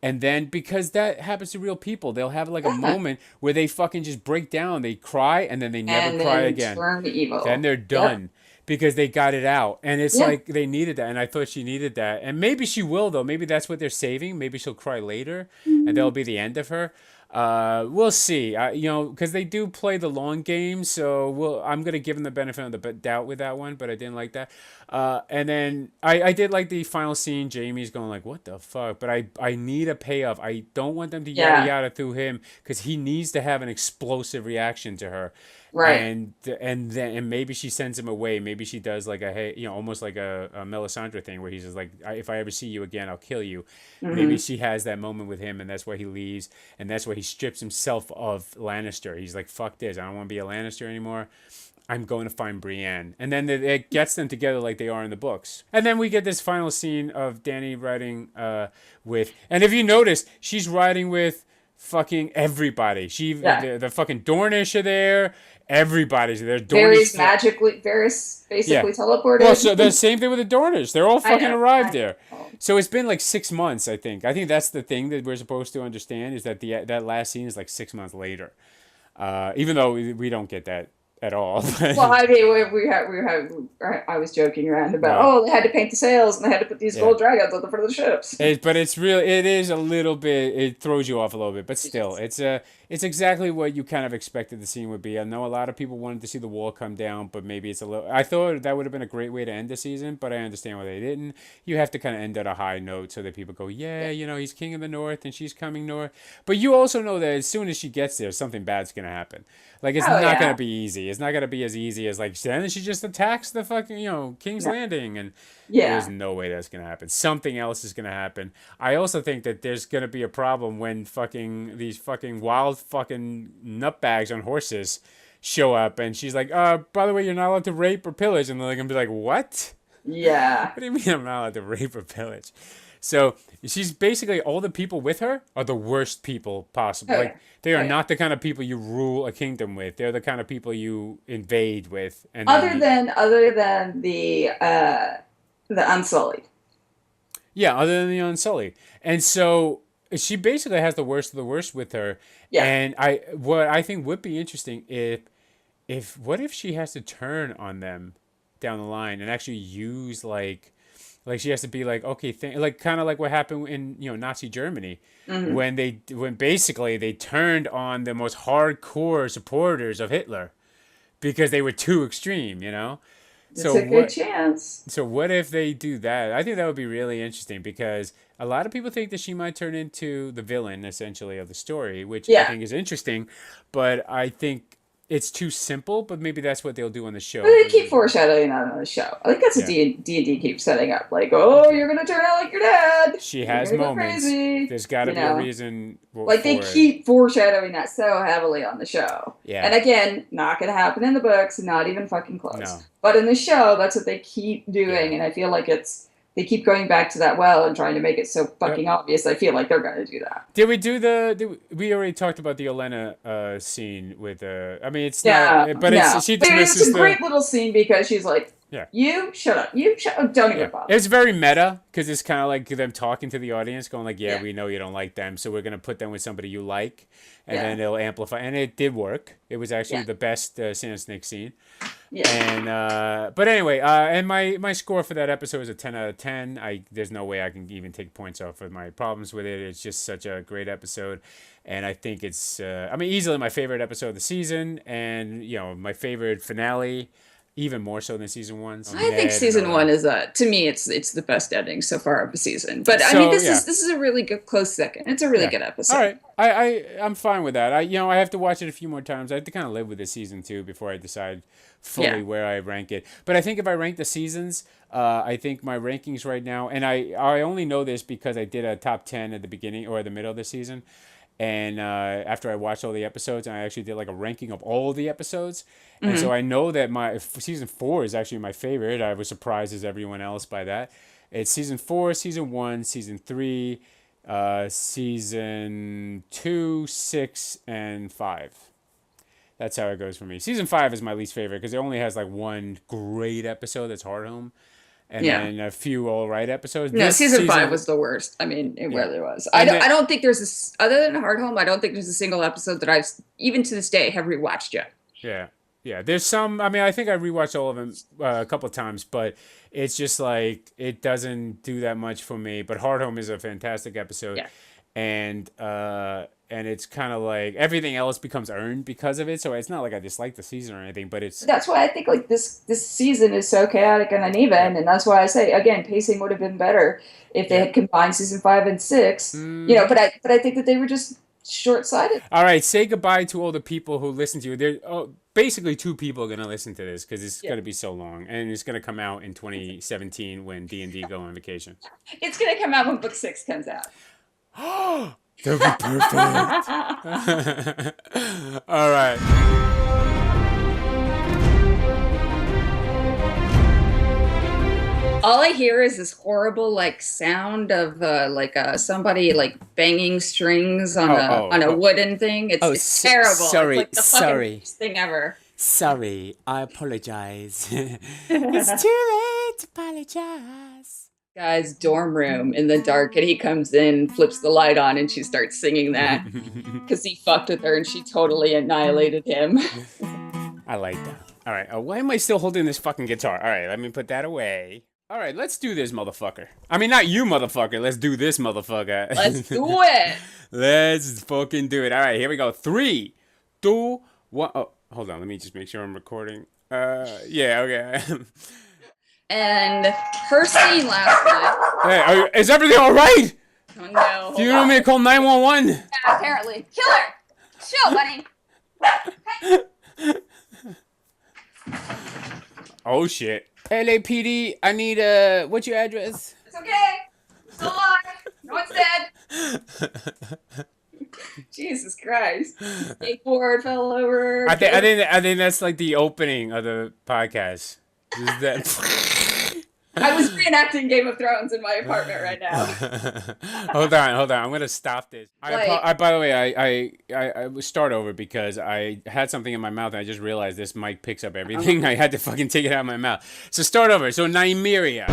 And then, because that happens to real people, they'll have like a moment where they fucking just break down. They cry and then they never cry again.
Turn evil.
Then they're done. Yep. Because they got it out. And it's like they needed that. And I thought she needed that. And maybe she will, though. Maybe that's what they're saving. Maybe she'll cry later. And that'll be the end of her. We'll see. Because they do play the long game. So I'm going to give them the benefit of the doubt with that one. But I didn't like that. And then I did like the final scene. Jaime's going like, what the fuck? But I need a payoff. I don't want them to yada yada through him. Because he needs to have an explosive reaction to her.
Right.
And maybe she sends him away. Maybe she does like almost like a Melisandre thing where he's just like, if I ever see you again, I'll kill you. Mm-hmm. Maybe she has that moment with him, and that's why he leaves, and that's why he strips himself of Lannister. He's like, fuck this, I don't want to be a Lannister anymore. I'm going to find Brienne. And then it gets them together like they are in the books. And then we get this final scene of Dany riding with, and if you notice, she's riding with fucking everybody. The fucking Dornish are there. Everybody's there.
Varys basically teleported.
Well, so the same thing with the Dornish. They're all fucking arrived there. So it's been like 6 months, I think. I think that's the thing that we're supposed to understand is that that last scene is like 6 months later. Even though we don't get that at all.
Well, I mean, I was joking around about, they had to paint the sails and they had to put these gold dragons on the front of the ships.
But it is a little bit, it throws you off a little bit, but still, it's exactly what you kind of expected the scene would be. I know a lot of people wanted to see the wall come down, but maybe it's a little, I thought that would have been a great way to end the season, but I understand why they didn't. You have to kind of end at a high note so that people go, he's king of the north and she's coming north. But you also know that as soon as she gets there, something bad's going to happen. Like, it's not going to be easy. easy. It's not gonna be as easy as like then she just attacks the fucking King's Landing, and there's no way that's gonna happen. Something else is gonna happen. I also think that there's gonna be a problem when these fucking wild fucking nutbags on horses show up, and she's like, by the way, you're not allowed to rape or pillage, and they're gonna be like, what?
Yeah.
What do you mean I'm not allowed to rape or pillage? So she's basically, all the people with her are the worst people possible. Like they are not the kind of people you rule a kingdom with. They're the kind of people you invade with. And other
than the Unsullied.
Yeah, other than the Unsullied. And so she basically has the worst of the worst with her. Yeah. And what I think would be interesting what if she has to turn on them down the line and actually use like she has to be like, okay, like kind of like what happened in Nazi Germany, when basically they turned on the most hardcore supporters of Hitler because they were too extreme,
It's a good chance.
So what if they do that? I think that would be really interesting because a lot of people think that she might turn into the villain essentially of the story, which I think is interesting, but I think it's too simple, but maybe that's what they'll do on the show.
But they keep foreshadowing that on the show. I think that's what D&D keeps setting up. Like, you're going to turn out like your dad.
She has moments. There's got to be a reason
they keep foreshadowing that so heavily on the show. Yeah. And again, not going to happen in the books, not even fucking close. No. But in the show, that's what they keep doing, and I feel like they keep going back to that well and trying to make it so fucking obvious. I feel like they're going to do that.
Did we do we already talked about the Olenna scene with I mean, it's not, but she dismisses
it's a great little scene because she's like, you shut up. Don't even bother.
It's very meta because it's kind of like them talking to the audience, going like, we know you don't like them, so we're going to put them with somebody you like, and then it'll amplify. And it did work. It was actually the best Sand Snake scene. Yeah. And but anyway, and my score for that episode is a 10 out of 10. There's no way I can even take points off for my problems with it. It's just such a great episode, and I think it's easily my favorite episode of the season, and my favorite finale. Even more so than season 1.
I think season 1 is to me it's the best ending so far of the season. But this is a really good close second. It's a really good episode.
All right, I'm fine with that. I have to watch it a few more times. I have to kind of live with this season 2 before I decide fully where I rank it. But I think if I rank the seasons, I think my rankings right now, and I only know this because I did a top 10 at the beginning or the middle of the season. And after I watched all the episodes, I actually did like a ranking of all the episodes. And so I know that my season 4 is actually my favorite. I was surprised as everyone else by that. It's season 4, season 1, season 3, season 2, 6, and 5. That's how it goes for me. Season 5 is my least favorite because it only has like one great episode that's Hardhome. And then a few all right episodes.
No, season 5 was the worst. I mean, it really was. I don't think there's other than Hardhome, I don't think there's a single episode that I've, even to this day, have rewatched yet.
Yeah. Yeah, there's some, I think I rewatched all of them a couple of times, but it's just like, it doesn't do that much for me. But Hardhome is a fantastic episode. Yeah. And it's kind of like everything else becomes earned because of it. So it's not like I dislike the season or anything, but that's
why I think like this season is so chaotic and uneven, and that's why I say again pacing would have been better if they had combined season 5 and 6. But I think that they were just short-sighted.
All right, say goodbye to all the people who listen to you. There, basically 2 people are gonna listen to this because it's gonna be so long, and it's gonna come out in 2017 when D&D go on vacation.
It's gonna come out when book 6 comes out.
That would be perfect. All right.
All I hear is this horrible like sound of somebody like banging strings on a wooden thing. It's terrible.
Sorry,
it's like the fucking worst thing ever.
Sorry, I apologize. It's too late to apologize.
Guy's dorm room in the dark, and he comes in, flips the light on, and she starts singing that because he fucked with her and she totally annihilated him.
I like that. All right, why am I still holding this fucking guitar? All right, let me put that away. All right, let's do this, motherfucker. I mean, not you, motherfucker. Let's do this, motherfucker.
Let's do it.
Let's fucking do it. All right, here we go. 3, 2, 1. Oh, hold on. Let me just make sure I'm recording. Yeah, okay.
And her scene last night.
Hey, is everything all right?
Oh, no.
Do you want me to call 911?
Yeah, apparently. Killer! Chill, buddy.
Oh shit. LAPD, I need what's your address?
It's okay. I'm still alive. No one's dead. Jesus Christ. Skateboard fell over.
I think that's like the opening of the podcast. Is that
I was reenacting Game of Thrones in my apartment right now.
Hold on. I'm gonna stop this. By the way, I will start over because I had something in my mouth and I just realized this mic picks up everything. I had to fucking take it out of my mouth. So start over. So Nymeria.